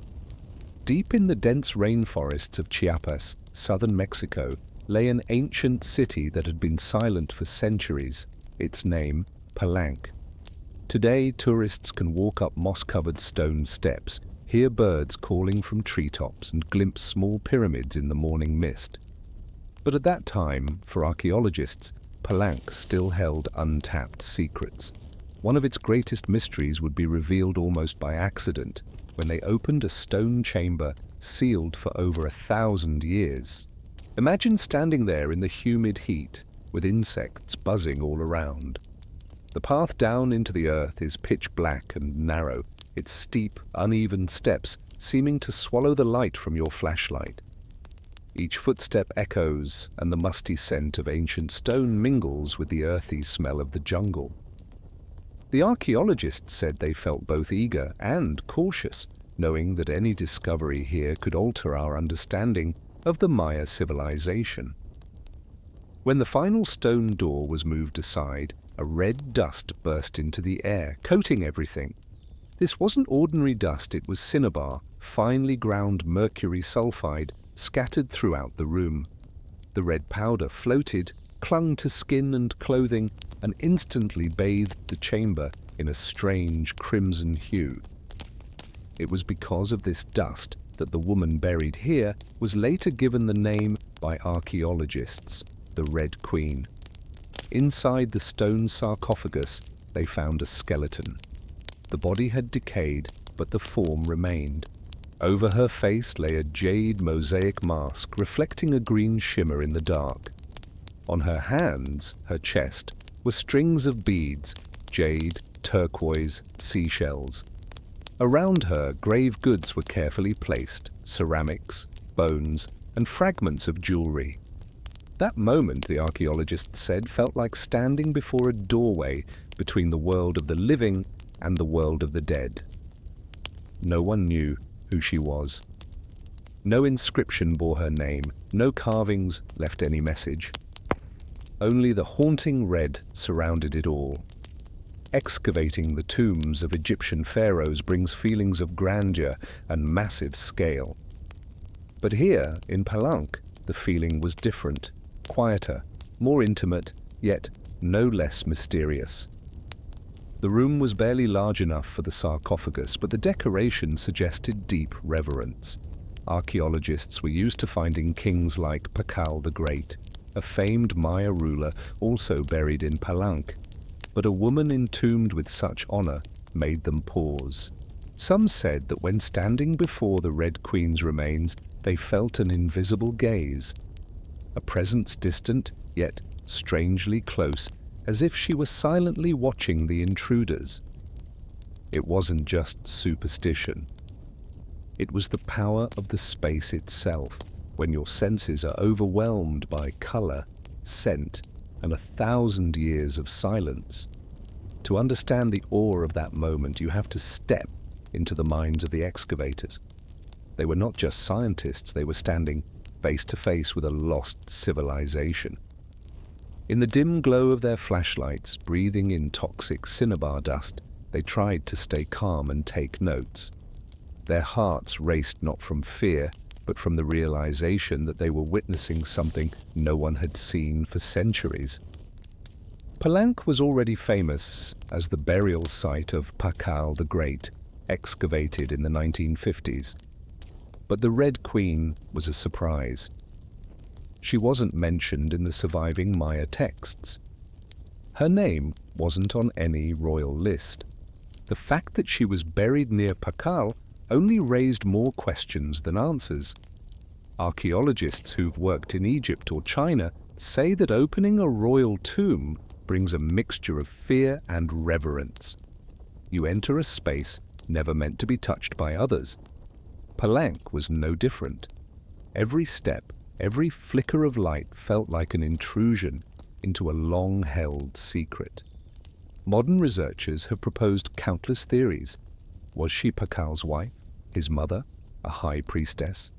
Deep in the dense rainforests of Chiapas, southern Mexico, lay an ancient city that had been silent for centuries, its name Palenque. Today, tourists can walk up moss-covered stone steps, hear birds calling from treetops, and glimpse small pyramids in the morning mist. But at that time, for archaeologists, Palenque still held untapped secrets. One of its greatest mysteries would be revealed almost by accident when they opened a stone chamber sealed for over 1,000 years. Imagine standing there in the humid heat, with insects buzzing all around. The path down into the earth is pitch black and narrow, its steep, uneven steps seeming to swallow the light from your flashlight. Each footstep echoes, and the musty scent of ancient stone mingles with the earthy smell of the jungle. The archaeologists said they felt both eager and cautious, knowing that any discovery here could alter our understanding of the Maya civilization. When the final stone door was moved aside, a red dust burst into the air, coating everything. This wasn't ordinary dust, it was cinnabar, finely ground mercury sulfide, scattered throughout the room. The red powder floated, clung to skin and clothing, and instantly bathed the chamber in a strange crimson hue. It was because of this dust that the woman buried here was later given the name by archaeologists, the Red Queen. Inside the stone sarcophagus, they found a skeleton. The body had decayed, but the form remained. Over her face lay a jade mosaic mask reflecting a green shimmer in the dark. On her hands, her chest, were strings of beads, jade, turquoise, seashells. Around her, grave goods were carefully placed, ceramics, bones, and fragments of jewelry. That moment, the archaeologists said, felt like standing before a doorway between the world of the living and the world of the dead. No one knew who she was. No inscription bore her name, no carvings left any message. Only the haunting red surrounded it all. Excavating the tombs of Egyptian pharaohs brings feelings of grandeur and massive scale. But here, in Palenque, the feeling was different, quieter, more intimate, yet no less mysterious. The room was barely large enough for the sarcophagus, but the decoration suggested deep reverence. Archaeologists were used to finding kings like Pakal the Great, a famed Maya ruler also buried in Palenque. But a woman entombed with such honor made them pause. Some said that when standing before the Red Queen's remains, they felt an invisible gaze, a presence distant, yet strangely close, as if she were silently watching the intruders. It wasn't just superstition. It was the power of the space itself, when your senses are overwhelmed by color, scent, and 1,000 years of silence. To understand the awe of that moment, you have to step into the minds of the excavators. They were not just scientists, they were standing face to face with a lost civilization. In the dim glow of their flashlights, breathing in toxic cinnabar dust, they tried to stay calm and take notes. Their hearts raced not from fear, but from the realization that they were witnessing something no one had seen for centuries. Palenque was already famous as the burial site of Pakal the Great, excavated in the 1950s. But the Red Queen was a surprise. She wasn't mentioned in the surviving Maya texts. Her name wasn't on any royal list. The fact that she was buried near Pakal only raised more questions than answers. Archaeologists who've worked in Egypt or China say that opening a royal tomb brings a mixture of fear and reverence. You enter a space never meant to be touched by others. Palenque was no different. Every step, every flicker of light felt like an intrusion into a long-held secret. Modern researchers have proposed countless theories. Was she Pakal's wife, his mother, a high priestess?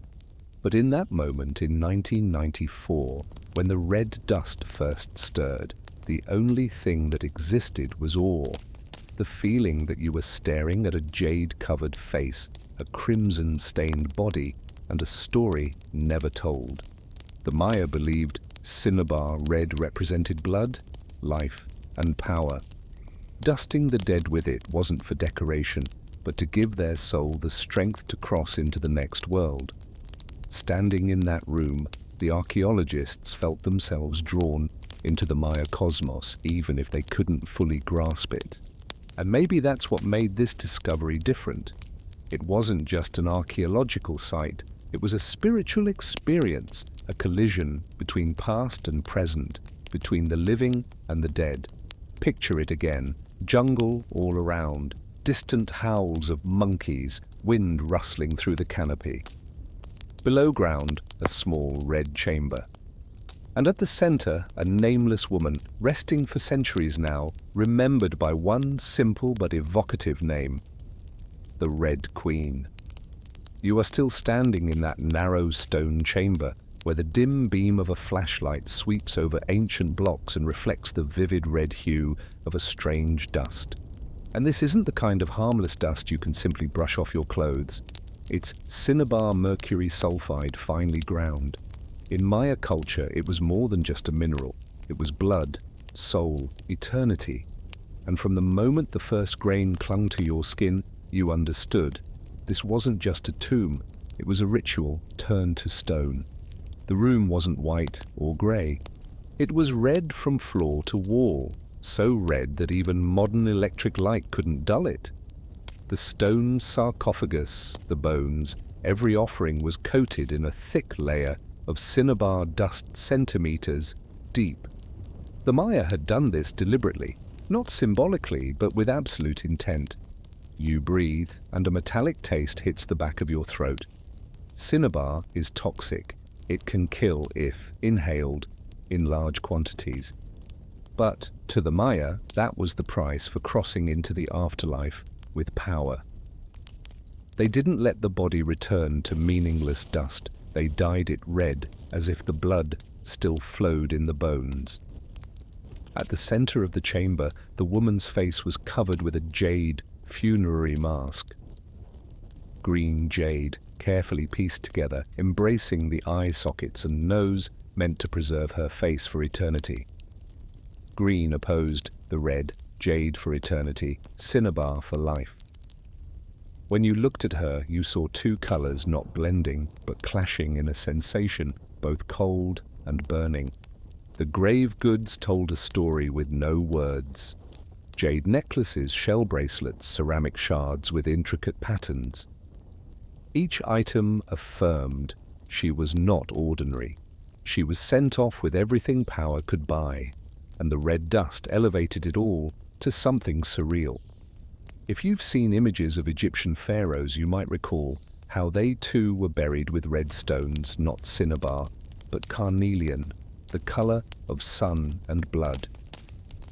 But in that moment in 1994, when the red dust first stirred, the only thing that existed was awe. The feeling that you were staring at a jade-covered face, a crimson-stained body, and a story never told. The Maya believed cinnabar red represented blood, life, and power. Dusting the dead with it wasn't for decoration, but to give their soul the strength to cross into the next world. Standing in that room, the archaeologists felt themselves drawn into the Maya cosmos, even if they couldn't fully grasp it. And maybe that's what made this discovery different. It wasn't just an archaeological site, it was a spiritual experience, a collision between past and present, between the living and the dead. Picture it again, jungle all around, distant howls of monkeys, wind rustling through the canopy. Below ground, a small red chamber. And at the center, a nameless woman, resting for centuries now, remembered by one simple but evocative name: the Red Queen. You are still standing in that narrow stone chamber, where the dim beam of a flashlight sweeps over ancient blocks and reflects the vivid red hue of a strange dust. And this isn't the kind of harmless dust you can simply brush off your clothes. It's cinnabar mercury sulfide finely ground. In Maya culture, it was more than just a mineral. It was blood, soul, eternity. And from the moment the first grain clung to your skin, you understood. This wasn't just a tomb, it was a ritual turned to stone. The room wasn't white or grey. It was red from floor to wall, so red that even modern electric light couldn't dull it. The stone sarcophagus, the bones, every offering was coated in a thick layer of cinnabar dust centimeters deep. The Maya had done this deliberately, not symbolically, but with absolute intent. You breathe, and a metallic taste hits the back of your throat. Cinnabar is toxic. It can kill if inhaled in large quantities. But to the Maya, that was the price for crossing into the afterlife with power. They didn't let the body return to meaningless dust. They dyed it red, as if the blood still flowed in the bones. At the center of the chamber, the woman's face was covered with a jade funerary mask. Green jade, carefully pieced together, embracing the eye sockets and nose, meant to preserve her face for eternity. Green opposed the red, jade for eternity, cinnabar for life. When you looked at her, you saw two colors not blending, but clashing in a sensation, both cold and burning. The grave goods told a story with no words. Jade necklaces, shell bracelets, ceramic shards with intricate patterns. Each item affirmed she was not ordinary. She was sent off with everything power could buy, and the red dust elevated it all to something surreal. If you've seen images of Egyptian pharaohs, you might recall how they too were buried with red stones, not cinnabar, but carnelian, the color of sun and blood.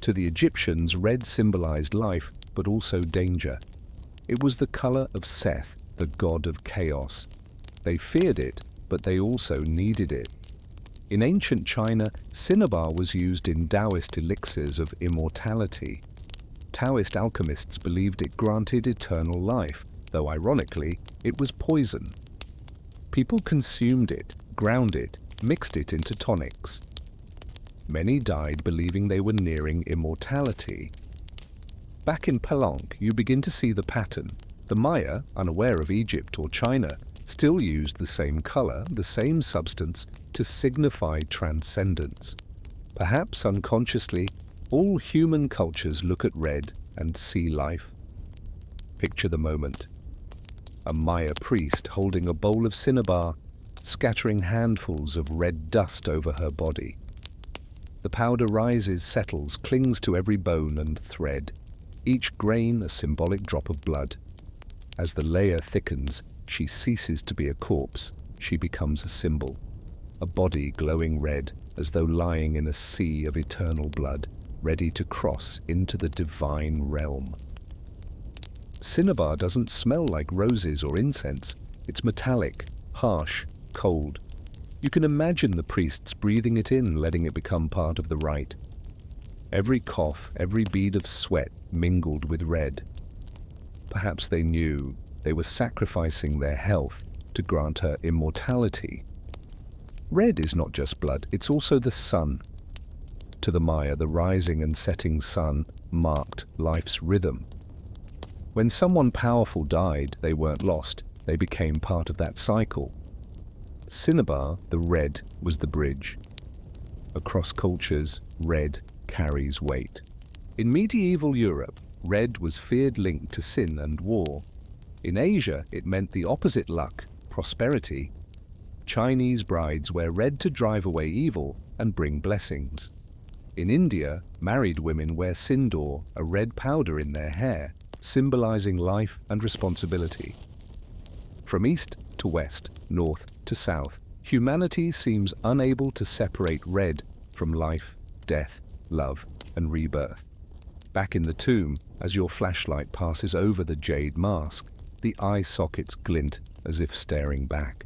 To the Egyptians, red symbolized life, but also danger. It was the color of Seth, the god of chaos. They feared it, but they also needed it. In ancient China, cinnabar was used in Taoist elixirs of immortality. Taoist alchemists believed it granted eternal life, though ironically, it was poison. People consumed it, ground it, mixed it into tonics. Many died believing they were nearing immortality. Back in Palenque, you begin to see the pattern. The Maya, unaware of Egypt or China, still used the same color, the same substance, to signify transcendence. Perhaps unconsciously, all human cultures look at red and see life. Picture the moment. A Maya priest holding a bowl of cinnabar, scattering handfuls of red dust over her body. The powder rises, settles, clings to every bone and thread, each grain a symbolic drop of blood. As the layer thickens, she ceases to be a corpse, she becomes a symbol, a body glowing red as though lying in a sea of eternal blood, ready to cross into the divine realm. Cinnabar doesn't smell like roses or incense. It's metallic, harsh, cold. You can imagine the priests breathing it in, letting it become part of the rite. Every cough, every bead of sweat mingled with red. Perhaps they knew they were sacrificing their health to grant her immortality. Red is not just blood, it's also the sun. To the Maya, the rising and setting sun marked life's rhythm. When someone powerful died, they weren't lost, they became part of that cycle. Cinnabar, the red, was the bridge. Across cultures, red carries weight. In medieval Europe, red was feared linked to sin and war. In Asia, it meant the opposite: luck, prosperity. Chinese brides wear red to drive away evil and bring blessings. In India, married women wear sindoor, a red powder in their hair, symbolizing life and responsibility. From east to west, north to south, humanity seems unable to separate red from life, death, love, and rebirth. Back in the tomb, as your flashlight passes over the jade mask, the eye sockets glint as if staring back.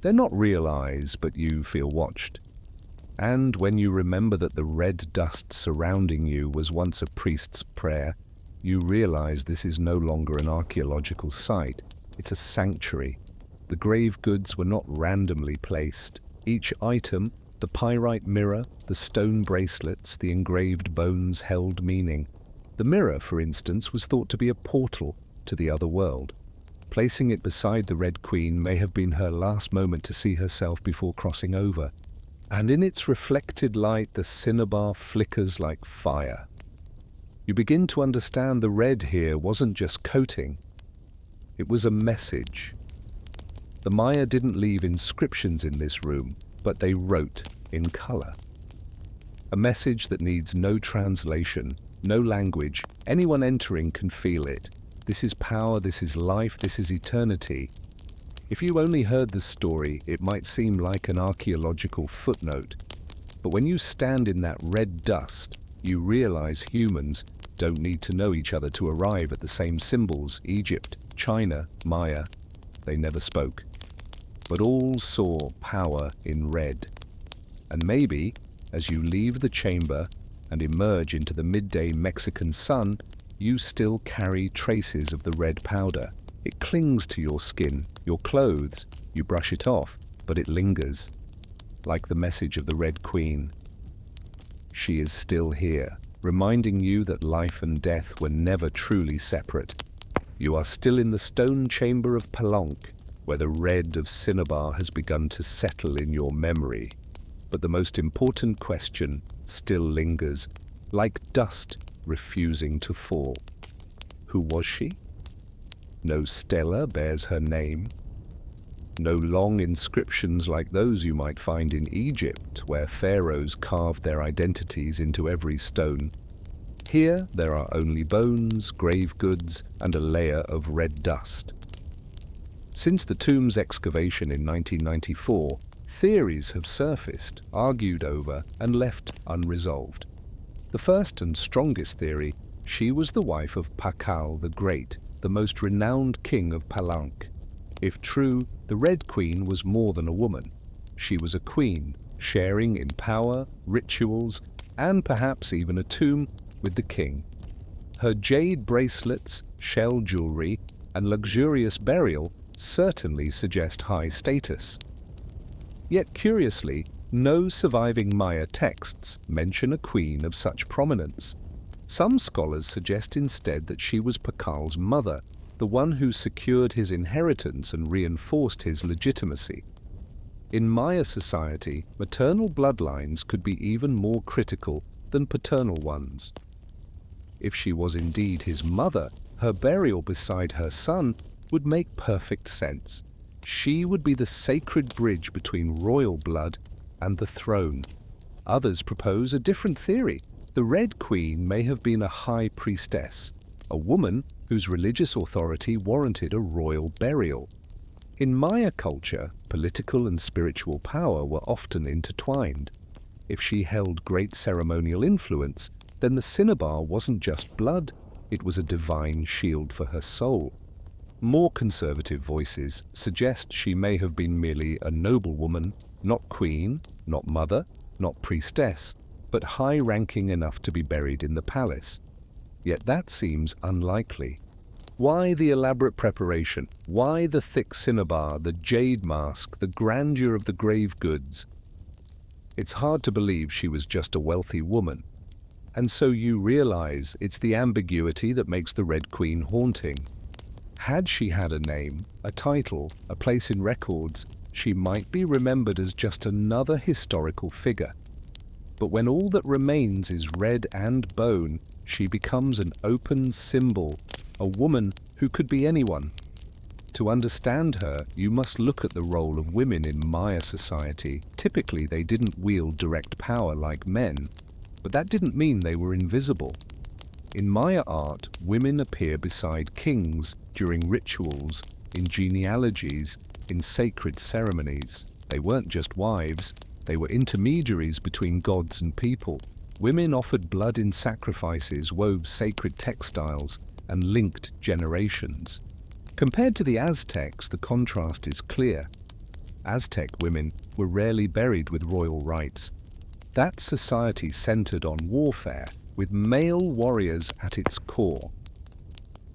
They're not real eyes, but you feel watched. And when you remember that the red dust surrounding you was once a priest's prayer, you realize this is no longer an archaeological site. It's a sanctuary. The grave goods were not randomly placed. Each item, the pyrite mirror, the stone bracelets, the engraved bones, held meaning. The mirror, for instance, was thought to be a portal to the other world. Placing it beside the Red Queen may have been her last moment to see herself before crossing over. And in its reflected light, the cinnabar flickers like fire. You begin to understand the red here wasn't just coating. It was a message. The Maya didn't leave inscriptions in this room, but they wrote in color. A message that needs no translation, no language. Anyone entering can feel it. This is power, this is life, this is eternity. If you only heard the story, it might seem like an archaeological footnote. But when you stand in that red dust, you realize humans don't need to know each other to arrive at the same symbols. Egypt, China, Maya, they never spoke. But all saw power in red. And maybe, as you leave the chamber and emerge into the midday Mexican sun, you still carry traces of the red powder. It clings to your skin, your clothes. You brush it off, but it lingers, like the message of the Red Queen. She is still here, reminding you that life and death were never truly separate. You are still in the stone chamber of Palenque, where the red of cinnabar has begun to settle in your memory. But the most important question still lingers, like dust refusing to fall. Who was she? No stela bears her name. No long inscriptions like those you might find in Egypt, where pharaohs carved their identities into every stone. Here there are only bones, grave goods, and a layer of red dust. Since the tomb's excavation in 1994, theories have surfaced, argued over, and left unresolved. The first and strongest theory: she was the wife of Pakal the Great, the most renowned king of Palenque. If true, the Red Queen was more than a woman. She was a queen, sharing in power, rituals, and perhaps even a tomb with the king. Her jade bracelets, shell jewelry, and luxurious burial certainly suggest high status. Yet curiously, no surviving Maya texts mention a queen of such prominence. Some scholars suggest instead that she was Pakal's mother, the one who secured his inheritance and reinforced his legitimacy. In Maya society, maternal bloodlines could be even more critical than paternal ones. If she was indeed his mother, her burial beside her son would make perfect sense. She would be the sacred bridge between royal blood and the throne. Others propose a different theory. The Red Queen may have been a high priestess, a woman whose religious authority warranted a royal burial. In Maya culture, political and spiritual power were often intertwined. If she held great ceremonial influence, then the cinnabar wasn't just blood, it was a divine shield for her soul. More conservative voices suggest she may have been merely a noblewoman, not queen, not mother, not priestess, but high-ranking enough to be buried in the palace. Yet that seems unlikely. Why the elaborate preparation? Why the thick cinnabar, the jade mask, the grandeur of the grave goods? It's hard to believe she was just a wealthy woman. And so you realize it's the ambiguity that makes the Red Queen haunting. Had she had a name, a title, a place in records, she might be remembered as just another historical figure. But when all that remains is red and bone, she becomes an open symbol, a woman who could be anyone. To understand her, you must look at the role of women in Maya society. Typically, they didn't wield direct power like men, but that didn't mean they were invisible. In Maya art, women appear beside kings during rituals, in genealogies, in sacred ceremonies. They weren't just wives, they were intermediaries between gods and people. Women offered blood in sacrifices, wove sacred textiles, and linked generations. Compared to the Aztecs, the contrast is clear. Aztec women were rarely buried with royal rites. That society centered on warfare, with male warriors at its core.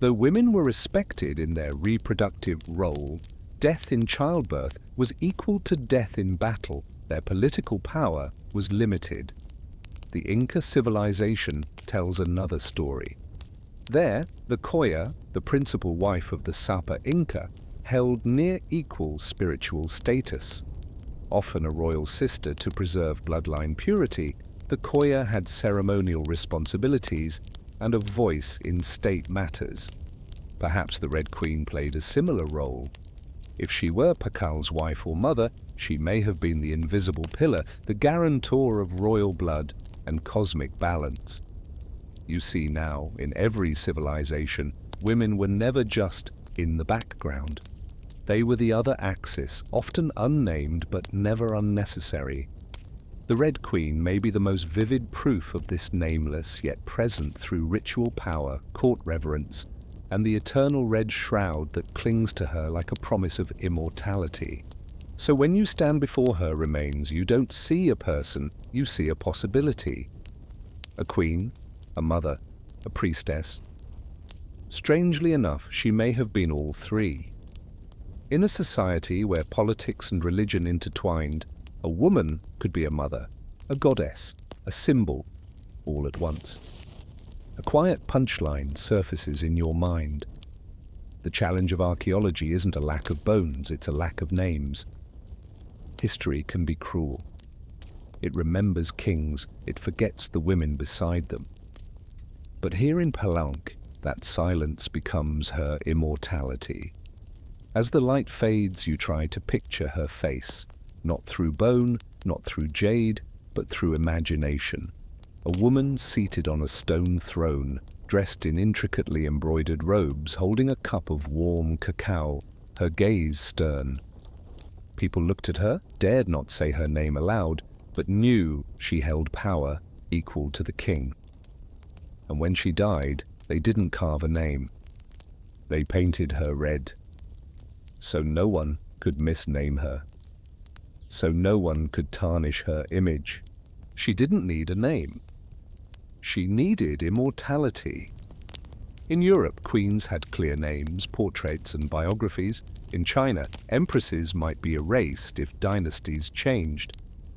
Though women were respected in their reproductive role, death in childbirth was equal to death in battle. Their political power was limited. The Inca civilization tells another story. There, the Coya, the principal wife of the Sapa Inca, held near equal spiritual status. Often a royal sister to preserve bloodline purity, the Coya had ceremonial responsibilities and a voice in state matters. Perhaps the Red Queen played a similar role. If she were Pakal's wife or mother, she may have been the invisible pillar, the guarantor of royal blood and cosmic balance. You see now, in every civilization, women were never just in the background. They were the other axis, often unnamed but never unnecessary. The Red Queen may be the most vivid proof of this nameless yet present through ritual power, court reverence, and the eternal red shroud that clings to her like a promise of immortality. So when you stand before her remains, you don't see a person, you see a possibility. A queen, a mother, a priestess. Strangely enough, she may have been all three. In a society where politics and religion intertwined, a woman could be a mother, a goddess, a symbol, all at once. A quiet punchline surfaces in your mind. The challenge of archaeology isn't a lack of bones, it's a lack of names. History can be cruel. It remembers kings, it forgets the women beside them. But here in Palenque, that silence becomes her immortality. As the light fades, you try to picture her face, not through bone, not through jade, but through imagination. A woman seated on a stone throne, dressed in intricately embroidered robes, holding a cup of warm cacao, her gaze stern. People looked at her, dared not say her name aloud, but knew she held power equal to the king. And when she died, they didn't carve a name. They painted her red. So no one could misname her. So no one could tarnish her image. She didn't need a name. She needed immortality. In Europe, queens had clear names, portraits, and biographies. In China, empresses might be erased if dynasties changed.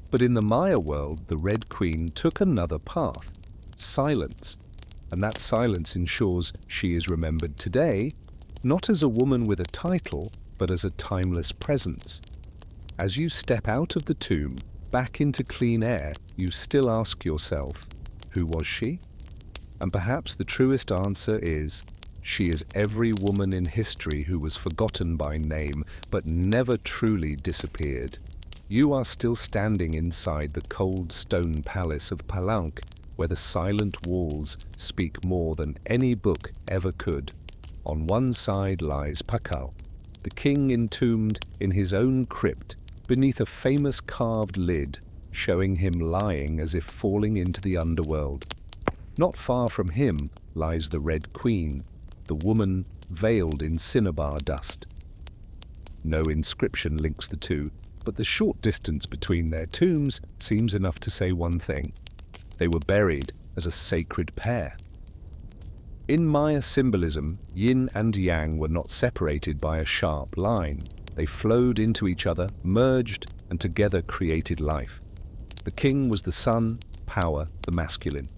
But in the Maya world, the Red Queen took another path: silence. And that silence ensures she is remembered today, not as a woman with a title, but as a timeless presence. As you step out of the tomb, back into clean air, you still ask yourself, who was she? And perhaps the truest answer is, she is every woman in history who was forgotten by name, but never truly disappeared. You are still standing inside the cold stone palace of Palenque, where the silent walls speak more than any book ever could. On one side lies Pakal, the king entombed in his own crypt beneath a famous carved lid, showing him lying as if falling into the underworld. Not far from him lies the Red Queen, the woman veiled in cinnabar dust. No inscription links the two, but the short distance between their tombs seems enough to say one thing: they were buried as a sacred pair. In Maya symbolism, yin and yang were not separated by a sharp line. They flowed into each other, merged, and together created life. The king was the sun, power, the masculine.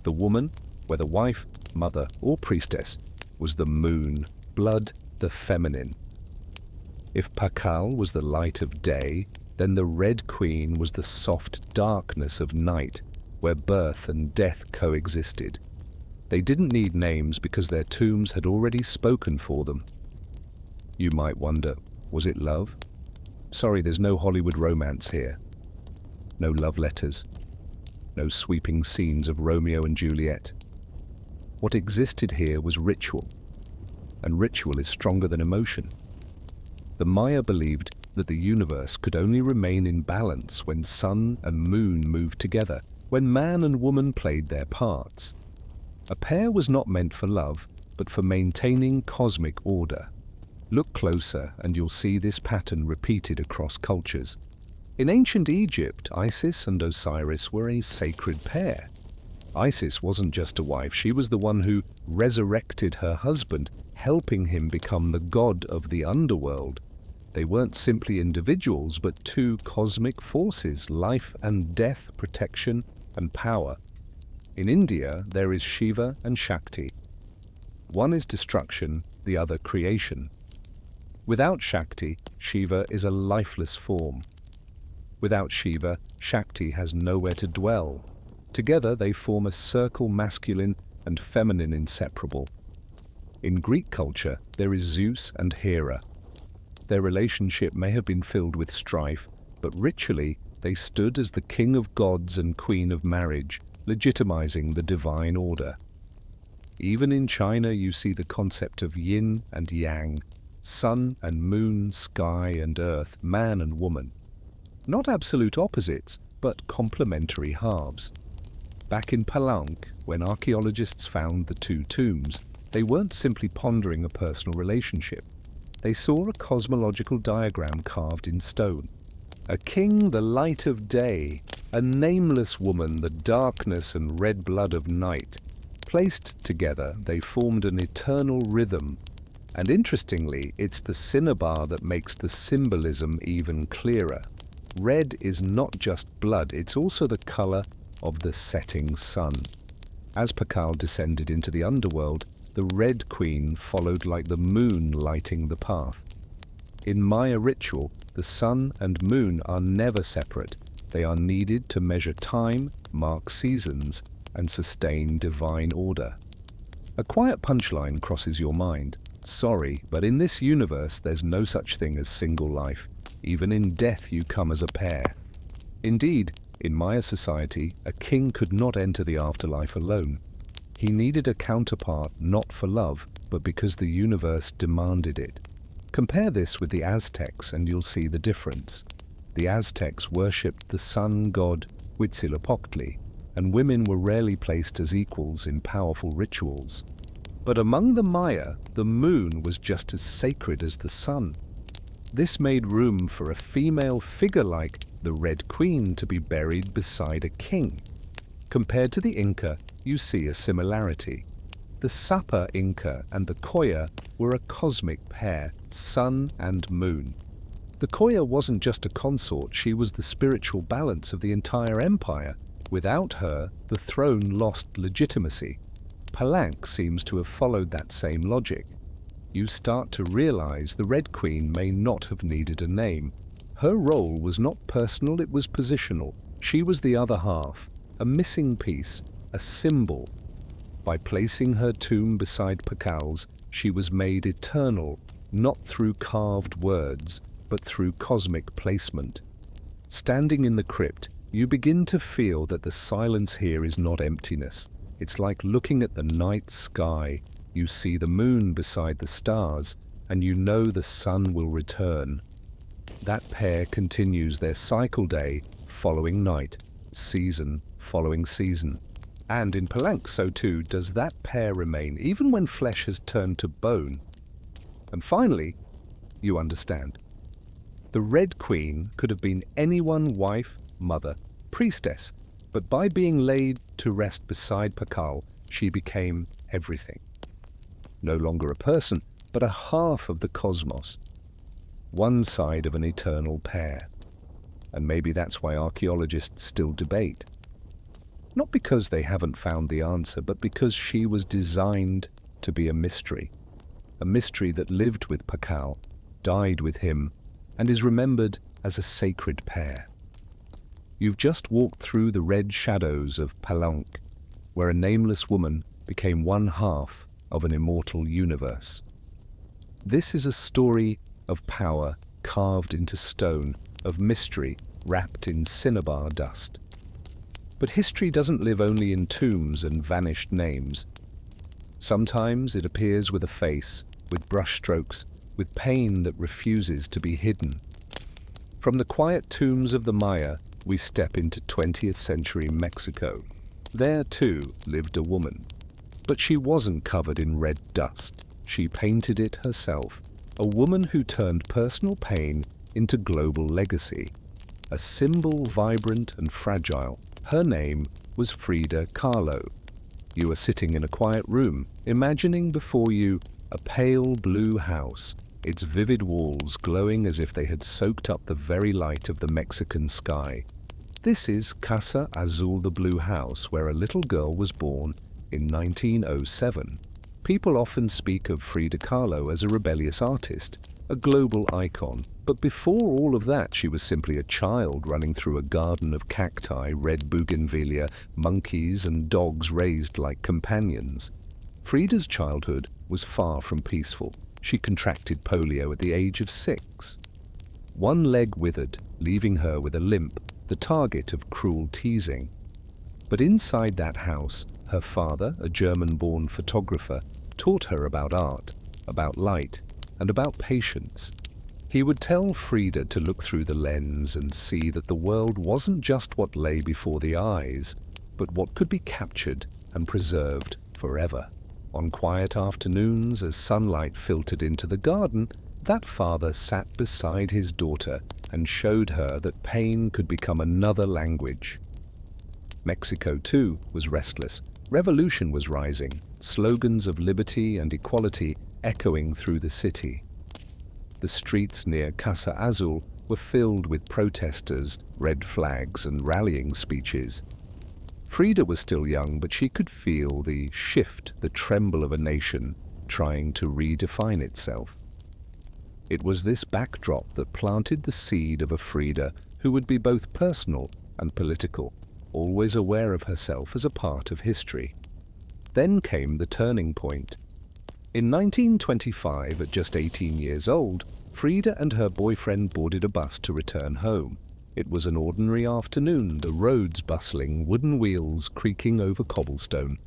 The woman, whether wife, mother, or priestess, was the moon, blood, the feminine. If Pakal was the light of day, then the Red Queen was the soft darkness of night, where birth and death coexisted. They didn't need names because their tombs had already spoken for them. You might wonder, was it love? Sorry, there's no Hollywood romance here. No love letters. No sweeping scenes of Romeo and Juliet. What existed here was ritual, and ritual is stronger than emotion. The Maya believed that the universe could only remain in balance when sun and moon moved together, when man and woman played their parts. A pair was not meant for love, but for maintaining cosmic order. Look closer and you'll see this pattern repeated across cultures. In ancient Egypt, Isis and Osiris were a sacred pair. Isis wasn't just a wife, she was the one who resurrected her husband, helping him become the god of the underworld. They weren't simply individuals, but two cosmic forces: life and death, protection and power. In India, there is Shiva and Shakti. One is destruction, the other creation. Without Shakti, Shiva is a lifeless form. Without Shiva, Shakti has nowhere to dwell. Together they form a circle, masculine and feminine inseparable. In Greek culture, there is Zeus and Hera. Their relationship may have been filled with strife, but ritually they stood as the king of gods and queen of marriage, legitimizing the divine order. Even in China you see the concept of yin and yang, sun and moon, sky and earth, man and woman. Not absolute opposites, but complementary halves. Back in Palenque, when archaeologists found the two tombs, they weren't simply pondering a personal relationship. They saw a cosmological diagram carved in stone. A king, the light of day; a nameless woman, the darkness and red blood of night. Placed together, they formed an eternal rhythm. And interestingly, it's the cinnabar that makes the symbolism even clearer. Red is not just blood, it's also the color of the setting sun. As Pakal descended into the underworld, the Red Queen followed like the moon lighting the path. In Maya ritual, the sun and moon are never separate. They are needed to measure time, mark seasons, and sustain divine order. A quiet punchline crosses your mind. Sorry, but in this universe there's no such thing as single life. Even in death you come as a pair. Indeed, in Maya society, a king could not enter the afterlife alone. He needed a counterpart not for love, but because the universe demanded it. Compare this with the Aztecs and you'll see the difference. The Aztecs worshipped the sun god Huitzilopochtli, and women were rarely placed as equals in powerful rituals. But among the Maya, the moon was just as sacred as the sun. This made room for a female figure like the Red Queen to be buried beside a king. Compared to the Inca, you see a similarity. The Sapa Inca and the Koya were a cosmic pair, sun and moon. The Koya wasn't just a consort, she was the spiritual balance of the entire empire. Without her, the throne lost legitimacy. Palenque seems to have followed that same logic. You start to realize the Red Queen may not have needed a name. Her role was not personal, it was positional. She was the other half, a missing piece, a symbol. By placing her tomb beside Pacal's, she was made eternal, not through carved words, but through cosmic placement. Standing in the crypt, you begin to feel that the silence here is not emptiness. It's like looking at the night sky. You see the moon beside the stars, and you know the sun will return. That pair continues their cycle, day following night, season following season. And in Palenque, so too does that pair remain, even when flesh has turned to bone. And finally, you understand. The Red Queen could have been anyone, wife, mother, priestess, but by being laid to rest beside Pacal, she became everything. No longer a person, but a half of the cosmos. One side of an eternal pair. And maybe that's why archaeologists still debate. Not because they haven't found the answer, but because she was designed to be a mystery. A mystery that lived with Pacal, died with him, and is remembered as a sacred pair. You've just walked through the red shadows of Palenque, where a nameless woman became one half of an immortal universe. This is a story of power carved into stone, of mystery wrapped in cinnabar dust. But history doesn't live only in tombs and vanished names. Sometimes it appears with a face, with brushstrokes, with pain that refuses to be hidden. From the quiet tombs of the Maya, we step into 20th century Mexico. There, too, lived a woman. But she wasn't covered in red dust. She painted it herself. A woman who turned personal pain into global legacy. A symbol vibrant and fragile. Her name was Frida Kahlo. You are sitting in a quiet room, imagining before you a pale blue house, its vivid walls glowing as if they had soaked up the very light of the Mexican sky. This is Casa Azul, the Blue House, where a little girl was born in 1907. People often speak of Frida Kahlo as a rebellious artist, a global icon, but before all of that she was simply a child running through a garden of cacti, red bougainvillea, monkeys and dogs raised like companions. Frida's childhood was far from peaceful. She contracted polio at the age of 6. One leg withered, leaving her with a limp, the target of cruel teasing. But inside that house, her father, a German-born photographer, taught her about art, about light, and about patience. He would tell Frida to look through the lens and see that the world wasn't just what lay before the eyes, but what could be captured and preserved forever. On quiet afternoons, as sunlight filtered into the garden, that father sat beside his daughter and showed her that pain could become another language. Mexico, too, was restless. Revolution was rising, slogans of liberty and equality echoing through the city. The streets near Casa Azul were filled with protesters, red flags, and rallying speeches. Frida was still young, but she could feel the shift, the tremble of a nation trying to redefine itself. It was this backdrop that planted the seed of a Frida who would be both personal and political, always aware of herself as a part of history. Then came the turning point. In 1925, at just 18 years old, Frida and her boyfriend boarded a bus to return home. It was an ordinary afternoon, the roads bustling, wooden wheels creaking over cobblestone.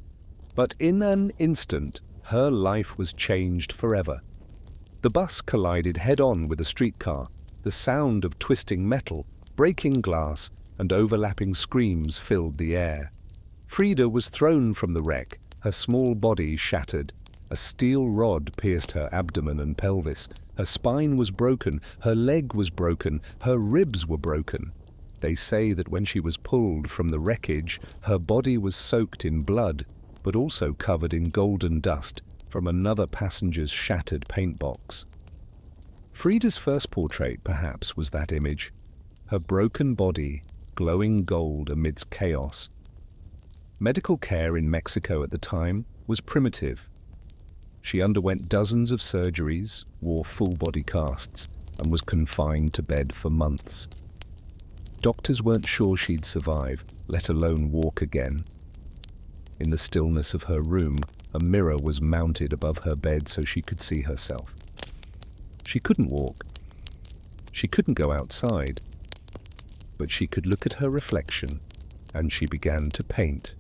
But in an instant, her life was changed forever. The bus collided head-on with a streetcar. The sound of twisting metal, breaking glass, and overlapping screams filled the air. Frida was thrown from the wreck, her small body shattered. A steel rod pierced her abdomen and pelvis. Her spine was broken, her leg was broken, her ribs were broken. They say that when she was pulled from the wreckage, her body was soaked in blood, but also covered in golden dust from another passenger's shattered paint box. Frida's first portrait, perhaps, was that image. Her broken body, glowing gold amidst chaos. Medical care in Mexico at the time was primitive. She underwent dozens of surgeries, wore full-body casts, and was confined to bed for months. Doctors weren't sure she'd survive, let alone walk again. In the stillness of her room, a mirror was mounted above her bed so she could see herself. She couldn't walk. She couldn't go outside. But she could look at her reflection, and she began to paint.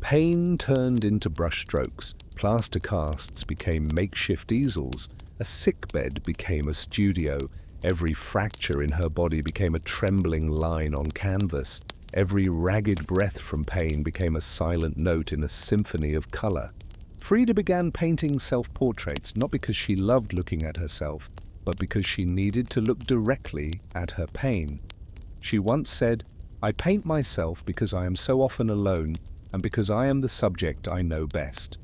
Pain turned into brushstrokes, plaster casts became makeshift easels, a sickbed became a studio, every fracture in her body became a trembling line on canvas, every ragged breath from pain became a silent note in a symphony of color. Frida began painting self-portraits not because she loved looking at herself, but because she needed to look directly at her pain. She once said, "I paint myself because I am so often alone, and because I am the subject I know best."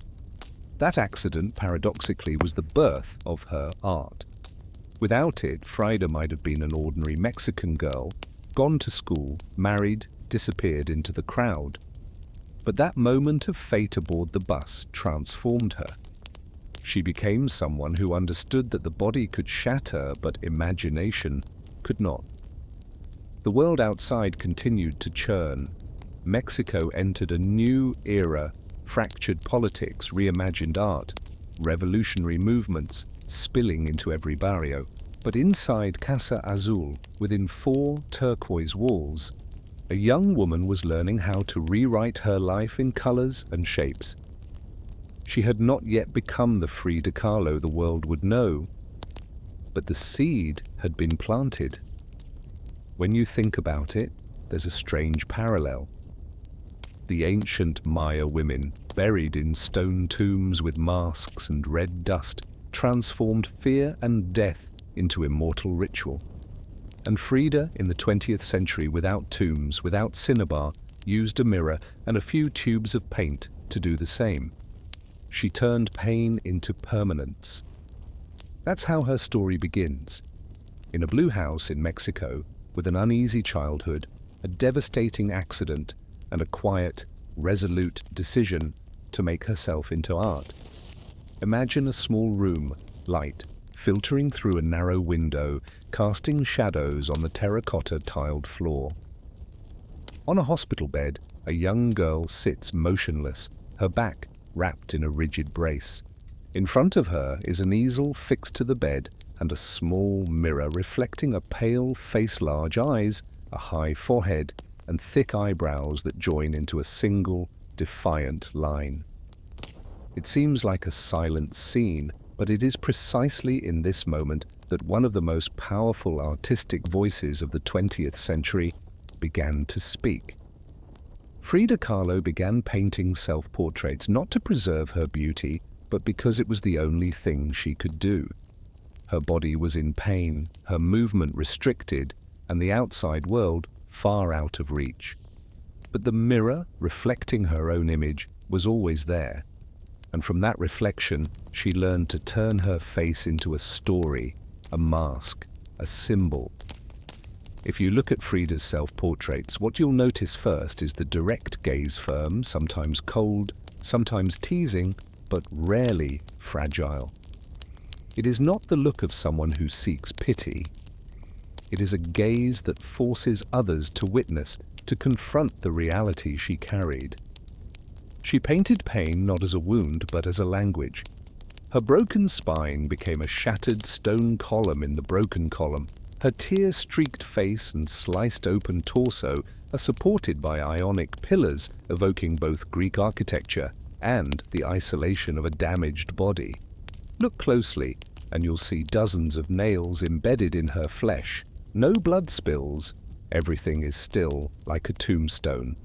That accident, paradoxically, was the birth of her art. Without it, Frida might have been an ordinary Mexican girl, gone to school, married, disappeared into the crowd. But that moment of fate aboard the bus transformed her. She became someone who understood that the body could shatter, but imagination could not. The world outside continued to churn. Mexico entered a new era, fractured politics, reimagined art, revolutionary movements spilling into every barrio. But inside Casa Azul, within 4 turquoise walls, a young woman was learning how to rewrite her life in colors and shapes. She had not yet become the Frida Kahlo the world would know, but the seed had been planted. When you think about it, there's a strange parallel. The ancient Maya women, buried in stone tombs with masks and red dust, transformed fear and death into immortal ritual. And Frida, in the 20th century, without tombs, without cinnabar, used a mirror and a few tubes of paint to do the same. She turned pain into permanence. That's how her story begins. In a blue house in Mexico, with an uneasy childhood, a devastating accident, and a quiet, resolute decision to make herself into art. Imagine a small room, light, filtering through a narrow window, casting shadows on the terracotta tiled floor. On a hospital bed, a young girl sits motionless, her back wrapped in a rigid brace. In front of her is an easel fixed to the bed and a small mirror reflecting a pale face, large eyes, a high forehead, and thick eyebrows that join into a single, defiant line. It seems like a silent scene, but it is precisely in this moment that one of the most powerful artistic voices of the 20th century began to speak. Frida Kahlo began painting self-portraits not to preserve her beauty, but because it was the only thing she could do. Her body was in pain, her movement restricted, and the outside world far out of reach. But the mirror, reflecting her own image, was always there. And from that reflection, she learned to turn her face into a story, a mask, a symbol. If you look at Frida's self-portraits, what you'll notice first is the direct gaze, firm, sometimes cold, sometimes teasing, but rarely fragile. It is not the look of someone who seeks pity. It is a gaze that forces others to witness, to confront the reality she carried. She painted pain not as a wound, but as a language. Her broken spine became a shattered stone column in the broken column. Her tear-streaked face and sliced-open torso are supported by ionic pillars, evoking both Greek architecture and the isolation of a damaged body. Look closely. and you'll see dozens of nails embedded in her flesh. No blood spills. Everything is still like a tombstone.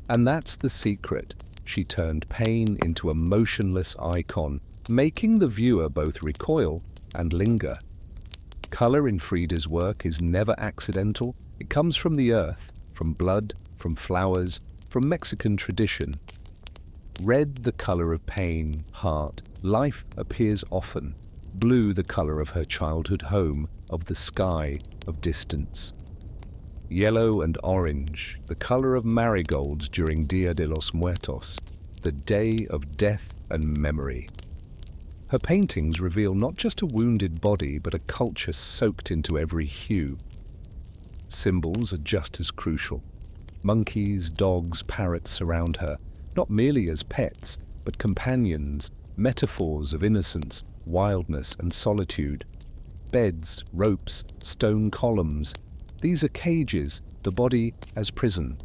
And that's the secret. She turned pain into a motionless icon, making the viewer both recoil and linger. Color in Frida's work is never accidental. It comes from the earth, from blood, from flowers, from Mexican tradition. Red, the color of pain, heart, life appears often. Blue, the color of her childhood home, of the sky, of distance. Yellow and orange, the color of marigolds during Dia de los Muertos, the day of death and memory. Her paintings reveal not just a wounded body, but a culture soaked into every hue. Symbols are just as crucial. Monkeys, dogs, parrots surround her, not merely as pets, but companions, metaphors of innocence, wildness, and solitude. Beds, ropes, stone columns, these are cages, the body as prison.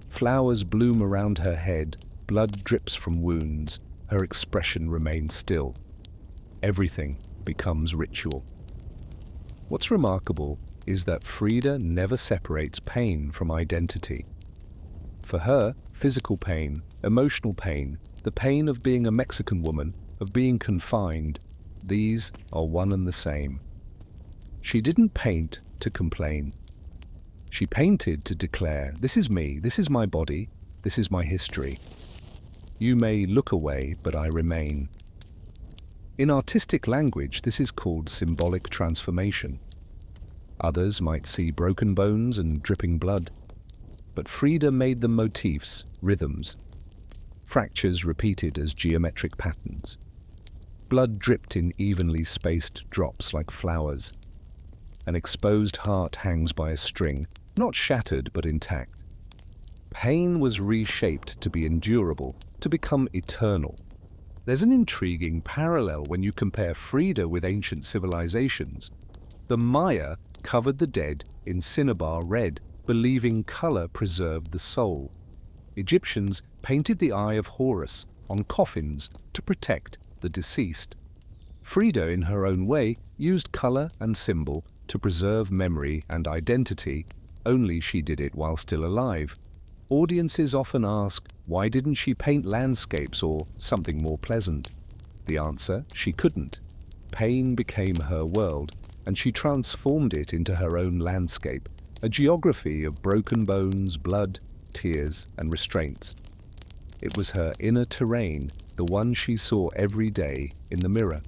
Flowers bloom around her head, blood drips from wounds, her expression remains still. Everything becomes ritual. What's remarkable is that Frida never separates pain from identity. For her, physical pain, emotional pain, the pain of being a Mexican woman, of being confined, these are one and the same. She didn't paint to complain. She painted to declare, this is me, this is my body, this is my history. You may look away, but I remain. In artistic language, this is called symbolic transformation. Others might see broken bones and dripping blood, but Frida made them motifs, rhythms. Fractures repeated as geometric patterns. Blood dripped in evenly spaced drops like flowers. An exposed heart hangs by a string, not shattered but intact. Pain was reshaped to be endurable, to become eternal. There's an intriguing parallel when you compare Frida with ancient civilizations. The Maya covered the dead in cinnabar red, believing color preserved the soul. Egyptians painted the eye of Horus on coffins to protect the deceased. Frida, in her own way, used color and symbol to preserve memory and identity, only she did it while still alive. Audiences often ask, why didn't she paint landscapes or something more pleasant? The answer, she couldn't. Pain became her world, and she transformed it into her own landscape, a geography of broken bones, blood, tears, and restraints. It was her inner terrain, the one she saw every day in the mirror.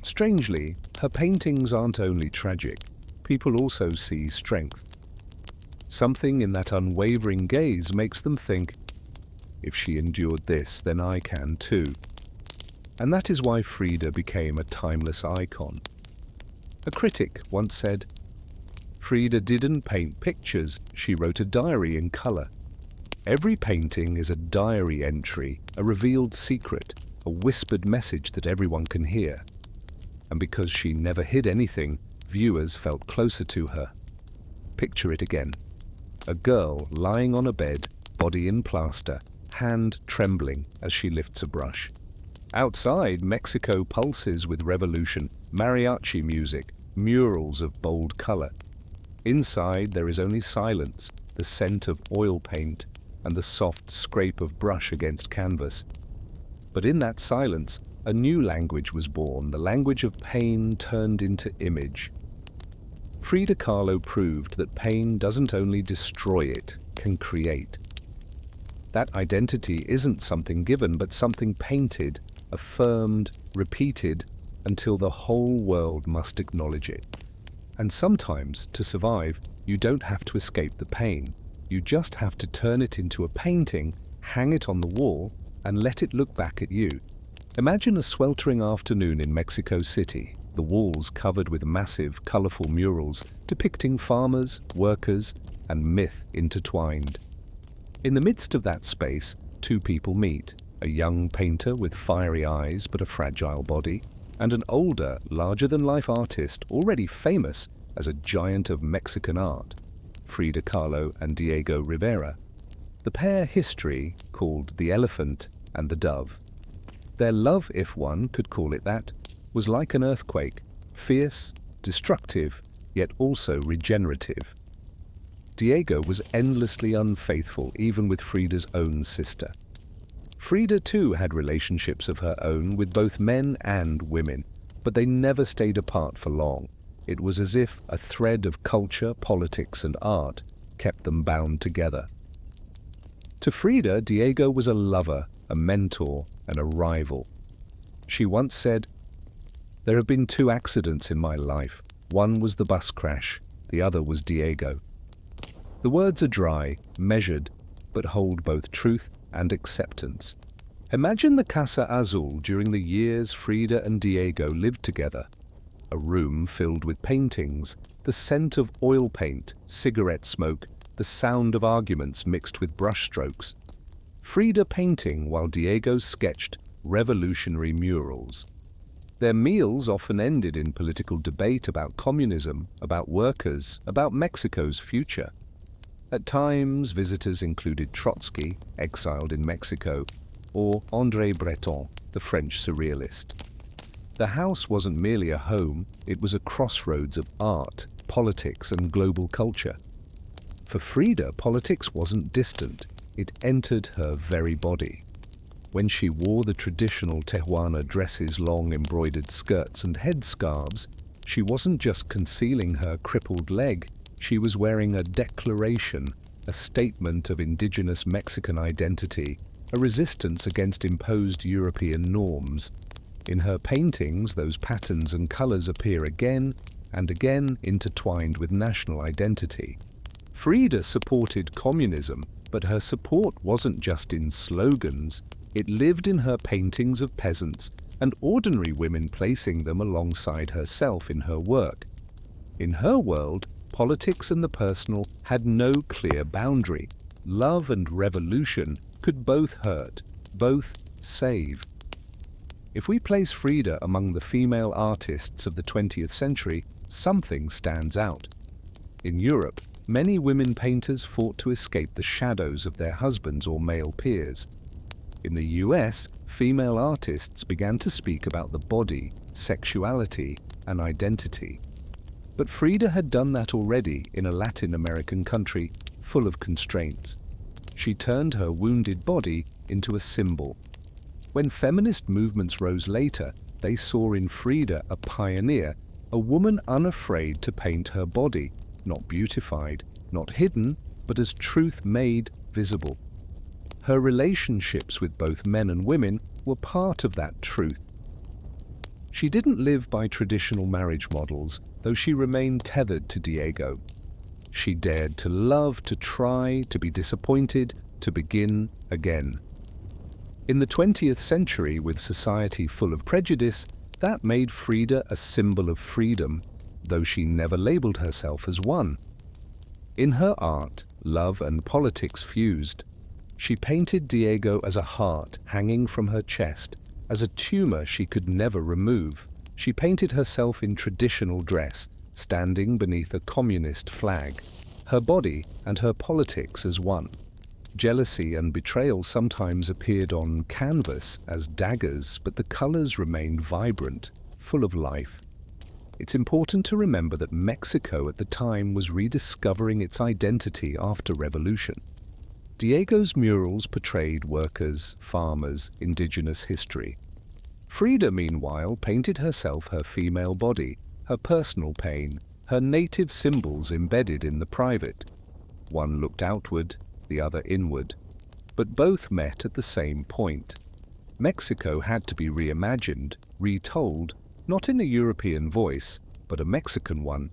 Strangely, her paintings aren't only tragic. People also see strength. Something in that unwavering gaze makes them think, if she endured this, then I can too. And that is why Frida became a timeless icon. A critic once said, Frida didn't paint pictures, she wrote a diary in color. Every painting is a diary entry, a revealed secret, a whispered message that everyone can hear. And because she never hid anything, viewers felt closer to her. Picture it again. A girl lying on a bed, body in plaster, hand trembling as she lifts a brush. Outside, Mexico pulses with revolution, mariachi music, murals of bold color. Inside, there is only silence, the scent of oil paint, and the soft scrape of brush against canvas. But in that silence, a new language was born, the language of pain turned into image. Frida Kahlo proved that pain doesn't only destroy, it can create. That identity isn't something given, but something painted, affirmed, repeated, until the whole world must acknowledge it. And sometimes, to survive, you don't have to escape the pain. You just have to turn it into a painting, hang it on the wall, and let it look back at you. Imagine a sweltering afternoon in Mexico City, the walls covered with massive, colorful murals depicting farmers, workers, and myth intertwined. In the midst of that space, two people meet, a young painter with fiery eyes but a fragile body, and an older, larger-than-life artist already famous as a giant of Mexican art, Frida Kahlo and Diego Rivera. The pair history called The Elephant and the Dove. Their love, if one could call it that, was like an earthquake, fierce, destructive, yet also regenerative. Diego was endlessly unfaithful even with Frida's own sister. Frida too had relationships of her own with both men and women, but they never stayed apart for long. It was as if a thread of culture, politics, and art kept them bound together. To Frida, Diego was a lover, a mentor, and a rival. She once said, "There have been two accidents in my life. One was the bus crash, the other was Diego." The words are dry, measured, but hold both truth and acceptance. Imagine the Casa Azul during the years Frida and Diego lived together. A room filled with paintings, the scent of oil paint, cigarette smoke, the sound of arguments mixed with brushstrokes. Frida painting while Diego sketched revolutionary murals. Their meals often ended in political debate about communism, about workers, about Mexico's future. At times, visitors included Trotsky, exiled in Mexico, or André Breton, the French surrealist. The house wasn't merely a home, it was a crossroads of art, politics, and global culture. For Frida, politics wasn't distant, it entered her very body. When she wore the traditional Tehuana dresses, long embroidered skirts, and headscarves, she wasn't just concealing her crippled leg, she was wearing a declaration, a statement of indigenous Mexican identity, a resistance against imposed European norms. In her paintings, those patterns and colors appear again and again intertwined with national identity. Frida supported communism, but her support wasn't just in slogans. It lived in her paintings of peasants and ordinary women, placing them alongside herself in her work. In her world, politics and the personal had no clear boundary. Love and revolution could both hurt, both save. If we place Frida among the female artists of the 20th century, something stands out. In Europe, many women painters fought to escape the shadows of their husbands or male peers. In the US, female artists began to speak about the body, sexuality, and identity. But Frida had done that already in a Latin American country full of constraints. She turned her wounded body into a symbol. When feminist movements rose later, they saw in Frida a pioneer, a woman unafraid to paint her body, not beautified, not hidden, but as truth made visible. Her relationships with both men and women were part of that truth. She didn't live by traditional marriage models, though she remained tethered to Diego. She dared to love, to try, to be disappointed, to begin again. In the 20th century, with society full of prejudice, that made Frida a symbol of freedom, though she never labeled herself as one. In her art, love and politics fused. She painted Diego as a heart hanging from her chest, as a tumor she could never remove. She painted herself in traditional dress, standing beneath a communist flag, her body and her politics as one. Jealousy and betrayal sometimes appeared on canvas as daggers, but the colors remained vibrant, full of life. It's important to remember that Mexico at the time was rediscovering its identity after revolution. Diego's murals portrayed workers, farmers, indigenous history. Frida, meanwhile, painted herself, her female body, her personal pain, her native symbols embedded in the private. One looked outward, the other inward, but both met at the same point. Mexico had to be reimagined, retold, not in a European voice, but a Mexican one.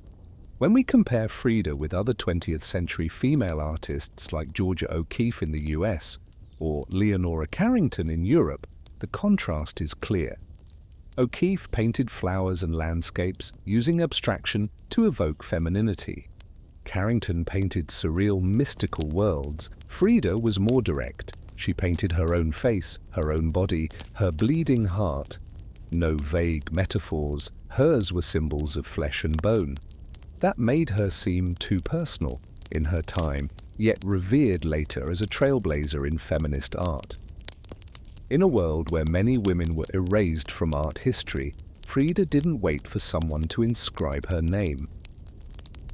When we compare Frida with other 20th century female artists like Georgia O'Keeffe in the US or Leonora Carrington in Europe, the contrast is clear. O'Keeffe painted flowers and landscapes using abstraction to evoke femininity. Carrington painted surreal, mystical worlds. Frida was more direct. She painted her own face, her own body, her bleeding heart. No vague metaphors, hers were symbols of flesh and bone. That made her seem too personal in her time, yet revered later as a trailblazer in feminist art. In a world where many women were erased from art history, Frida didn't wait for someone to inscribe her name.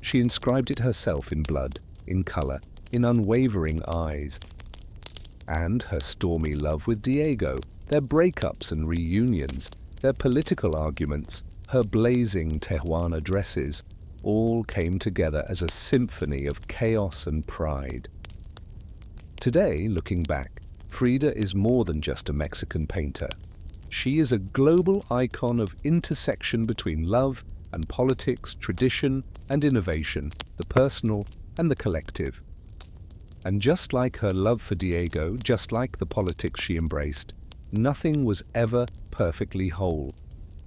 She inscribed it herself in blood, in color, in unwavering eyes. And her stormy love with Diego, their breakups and reunions, their political arguments, her blazing Tijuana dresses, all came together as a symphony of chaos and pride. Today, looking back, Frida is more than just a Mexican painter. She is a global icon of intersection between love and politics, tradition and innovation, the personal and the collective. And just like her love for Diego, just like the politics she embraced, nothing was ever perfectly whole.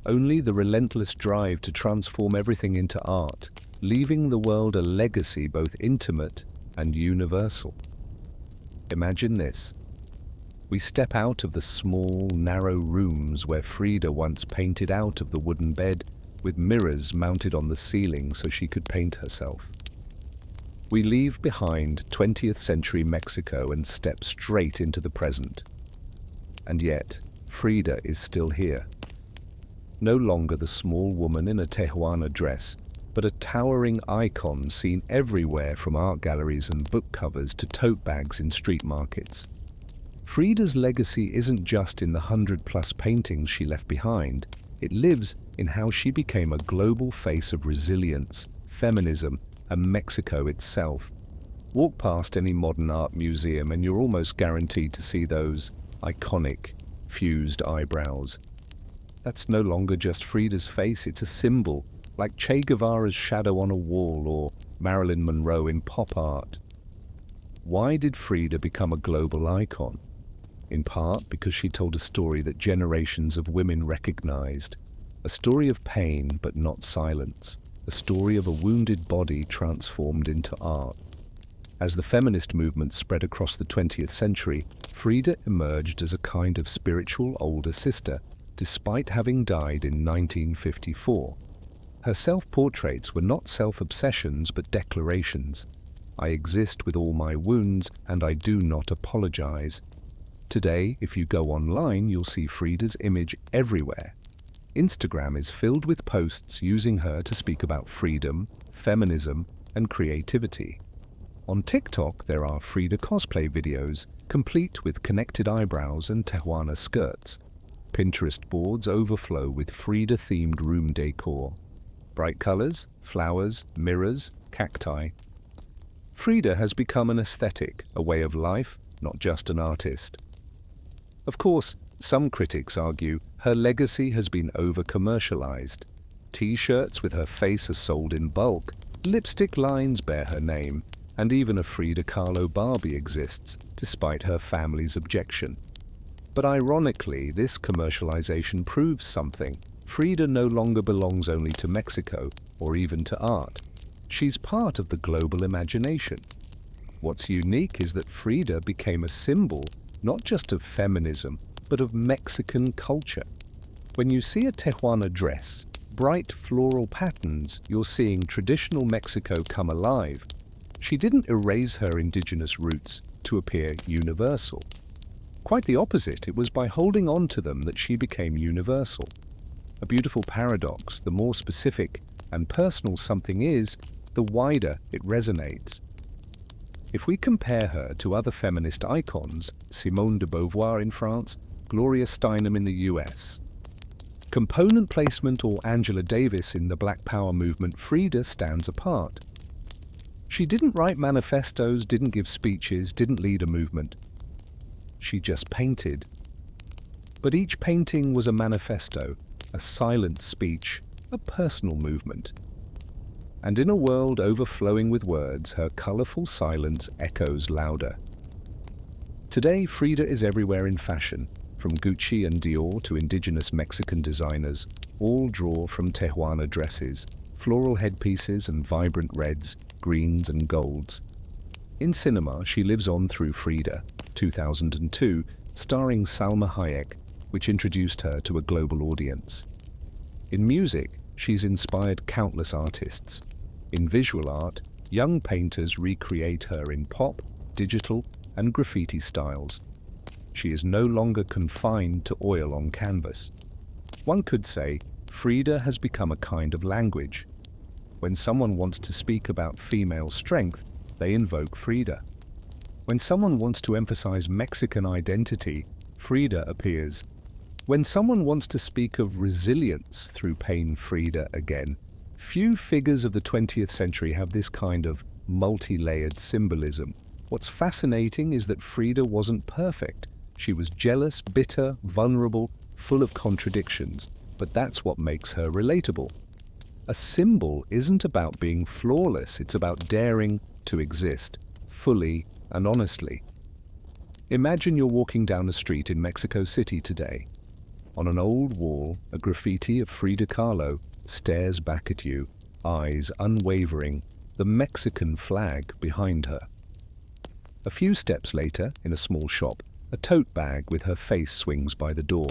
Only the relentless drive to transform everything into art, leaving the world a legacy both intimate and universal. Imagine this. We step out of the small, narrow rooms where Frida once painted out of the wooden bed with mirrors mounted on the ceiling so she could paint herself. We leave behind 20th century Mexico and step straight into the present. And yet, Frida is still here. No longer the small woman in a Tijuana dress, but a towering icon seen everywhere from art galleries and book covers to tote bags in street markets. Frida's legacy isn't just in the 100+ paintings she left behind, it lives in how she became a global face of resilience, feminism, and Mexico itself. Walk past any modern art museum and you're almost guaranteed to see those iconic, fused eyebrows. That's no longer just Frida's face, it's a symbol, like Che Guevara's shadow on a wall or Marilyn Monroe in pop art. Why did Frida become a global icon? In part because she told a story that generations of women recognized, a story of pain but not silence, a story of a wounded body transformed into art. As the feminist movement spread across the 20th century, Frida emerged as a kind of spiritual older sister, despite having died in 1954. Her self-portraits were not self-obsessions but declarations. I exist with all my wounds and I do not apologize. Today, if you go online, you'll see Frida's image everywhere. Instagram is filled with posts using her to speak about freedom, feminism, and creativity. On TikTok, there are Frida cosplay videos, complete with connected eyebrows and Tijuana skirts. Pinterest boards overflow with Frida-themed room decor. Bright colors, flowers, mirrors, cacti. Frida has become an aesthetic, a way of life, not just an artist. Of course, some critics argue her legacy has been over-commercialized. T-shirts with her face are sold in bulk, lipstick lines bear her name, and even a Frida Kahlo Barbie exists, despite her family's objection. But ironically, this commercialization proves something. Frida no longer belongs only to Mexico, or even to art. She's part of the global imagination. What's unique is that Frida became a symbol not just of feminism, but of Mexican culture. When you see a Tijuana dress, bright floral patterns, you're seeing traditional Mexico come alive. She didn't erase her indigenous roots to appear universal. Quite the opposite, it was by holding on to them that she became universal. A beautiful paradox, the more specific and personal something is, the wider it resonates. If we compare her to other feminist icons, Simone de Beauvoir in France, Gloria Steinem in the US, component placement or Angela Davis in the Black Power movement, Frida stands apart. She didn't write manifestos, didn't give speeches, didn't lead a movement. She just painted. But each painting was a manifesto, a silent speech, a personal movement. And in a world overflowing with words, her colorful silence echoes louder. Today, Frida is everywhere in fashion, from Gucci and Dior to indigenous Mexican designers, all draw from Tijuana dresses, floral headpieces and vibrant reds, greens and golds. In cinema, she lives on through Frida, 2002, starring Salma Hayek, which introduced her to a global audience. In music, she's inspired countless artists. In visual art, young painters recreate her in pop, digital, and graffiti styles. She is no longer confined to oil on canvas. One could say Frida has become a kind of language. When someone wants to speak about female strength, they invoke Frida. When someone wants to emphasize Mexican identity, Frida appears. When someone wants to speak of resilience through pain, Frida again. Few figures of the 20th century have this kind of multi-layered symbolism. What's fascinating is that Frida wasn't perfect. She was jealous, bitter, vulnerable, full of contradictions. But that's what makes her relatable. A symbol isn't about being flawless, it's about daring to exist, fully and honestly. Imagine you're walking down a street in Mexico City today. On an old wall, a graffiti of Frida Kahlo stares back at you, eyes unwavering, the Mexican flag behind her. A few steps later, in a small shop, a tote bag with her face swings by the door.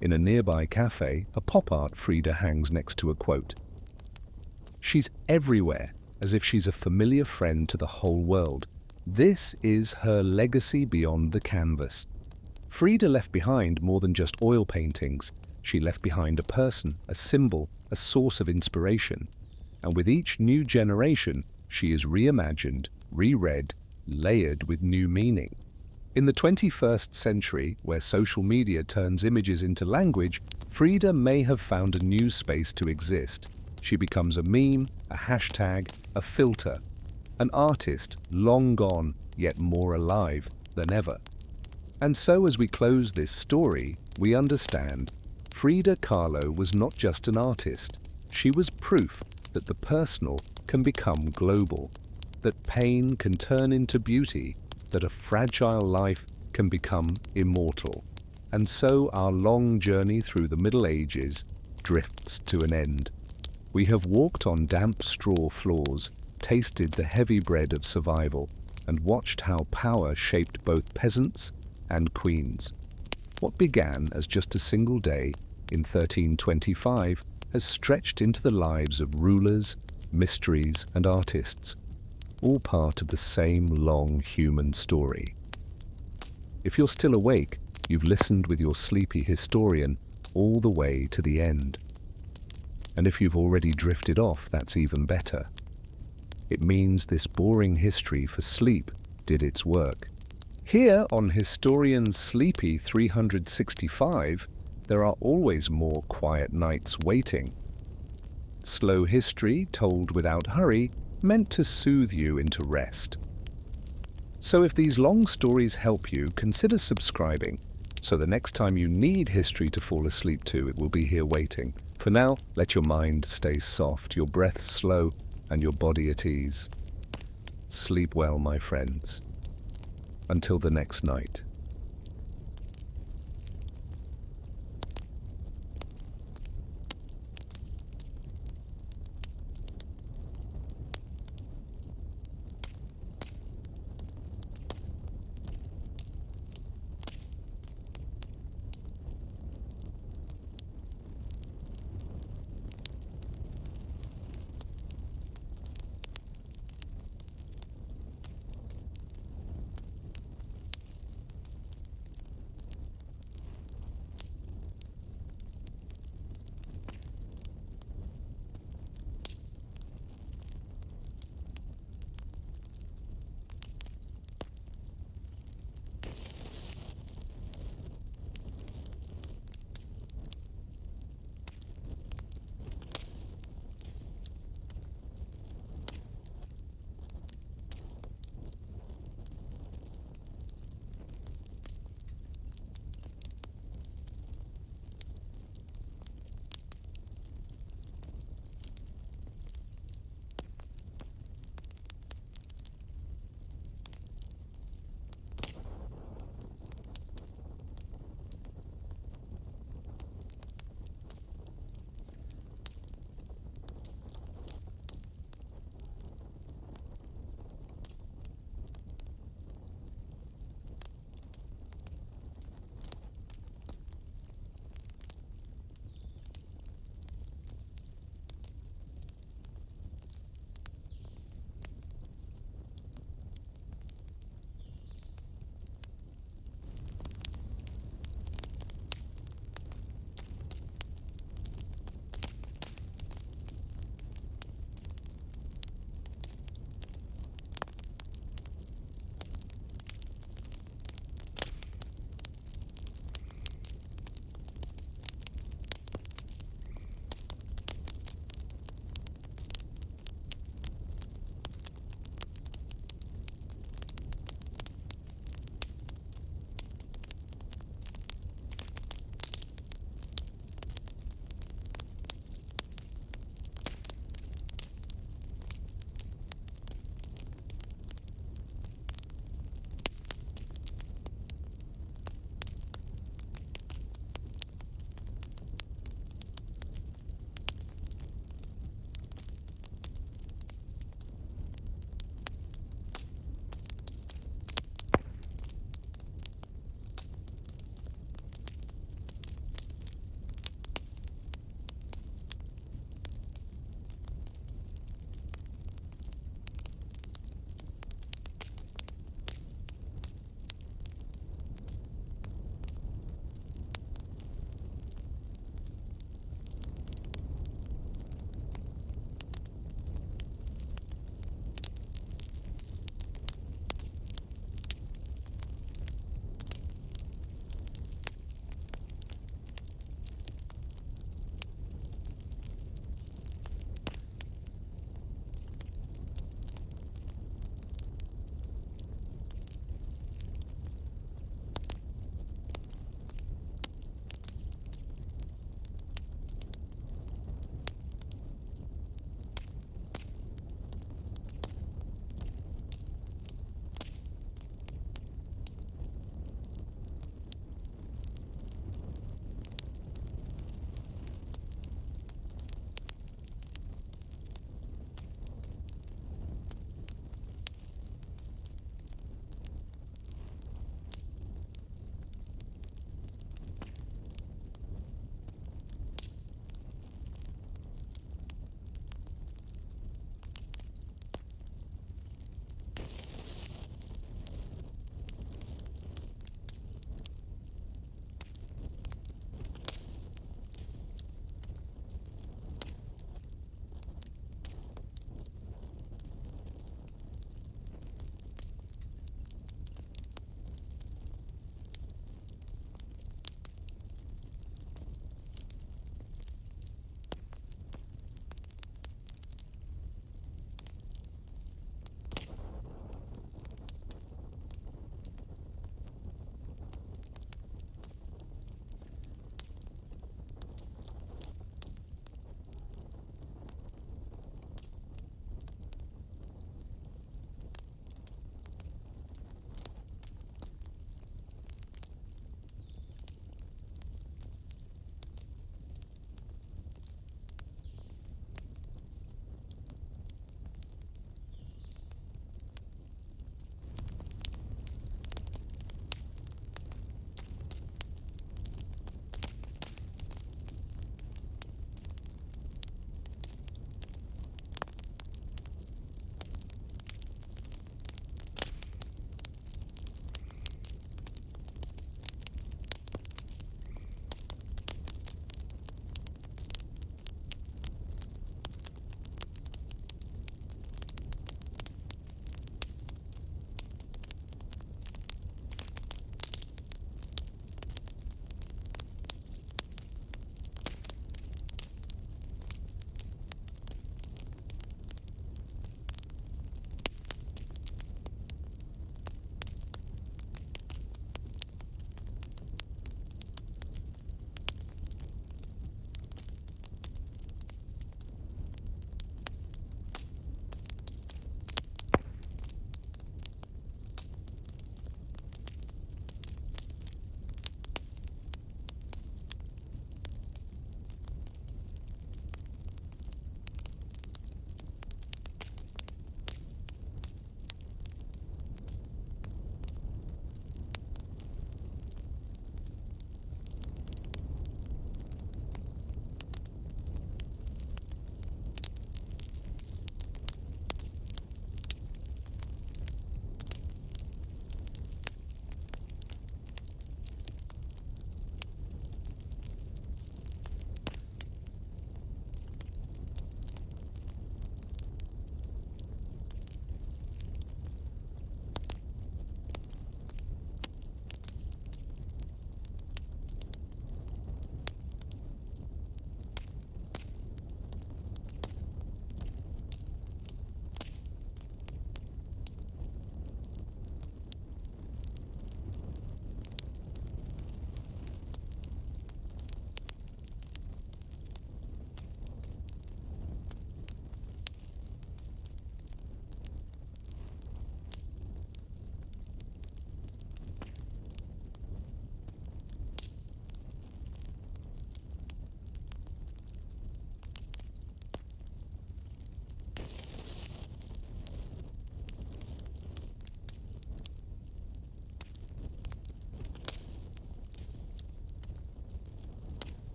In a nearby cafe, a pop art Frida hangs next to a quote. She's everywhere, as if she's a familiar friend to the whole world. This is her legacy beyond the canvas. Frida left behind more than just oil paintings. She left behind a person, a symbol, a source of inspiration. And with each new generation, she is reimagined, reread, layered with new meaning. In the 21st century, where social media turns images into language, Frida may have found a new space to exist. She becomes a meme, a hashtag, a filter. An artist long gone, yet more alive than ever. And so as we close this story, we understand Frida Kahlo was not just an artist. She was proof that the personal can become global, that pain can turn into beauty, that a fragile life can become immortal. And so our long journey through the Middle Ages drifts to an end. We have walked on damp straw floors, tasted the heavy bread of survival, and watched how power shaped both peasants and queens. What began as just a single day in 1325 has stretched into the lives of rulers, mysteries, and artists, all part of the same long human story. If you're still awake, you've listened with your sleepy historian all the way to the end. And if you've already drifted off, that's even better. It means this boring history for sleep did its work. Here on Historian's Sleepy 365, there are always more quiet nights waiting. Slow history told without hurry, meant to soothe you into rest. So if these long stories help you, consider subscribing, so the next time you need history to fall asleep to, it will be here waiting. For now, let your mind stay soft, your breath slow, and your body at ease. Sleep well, my friends. Until the next night.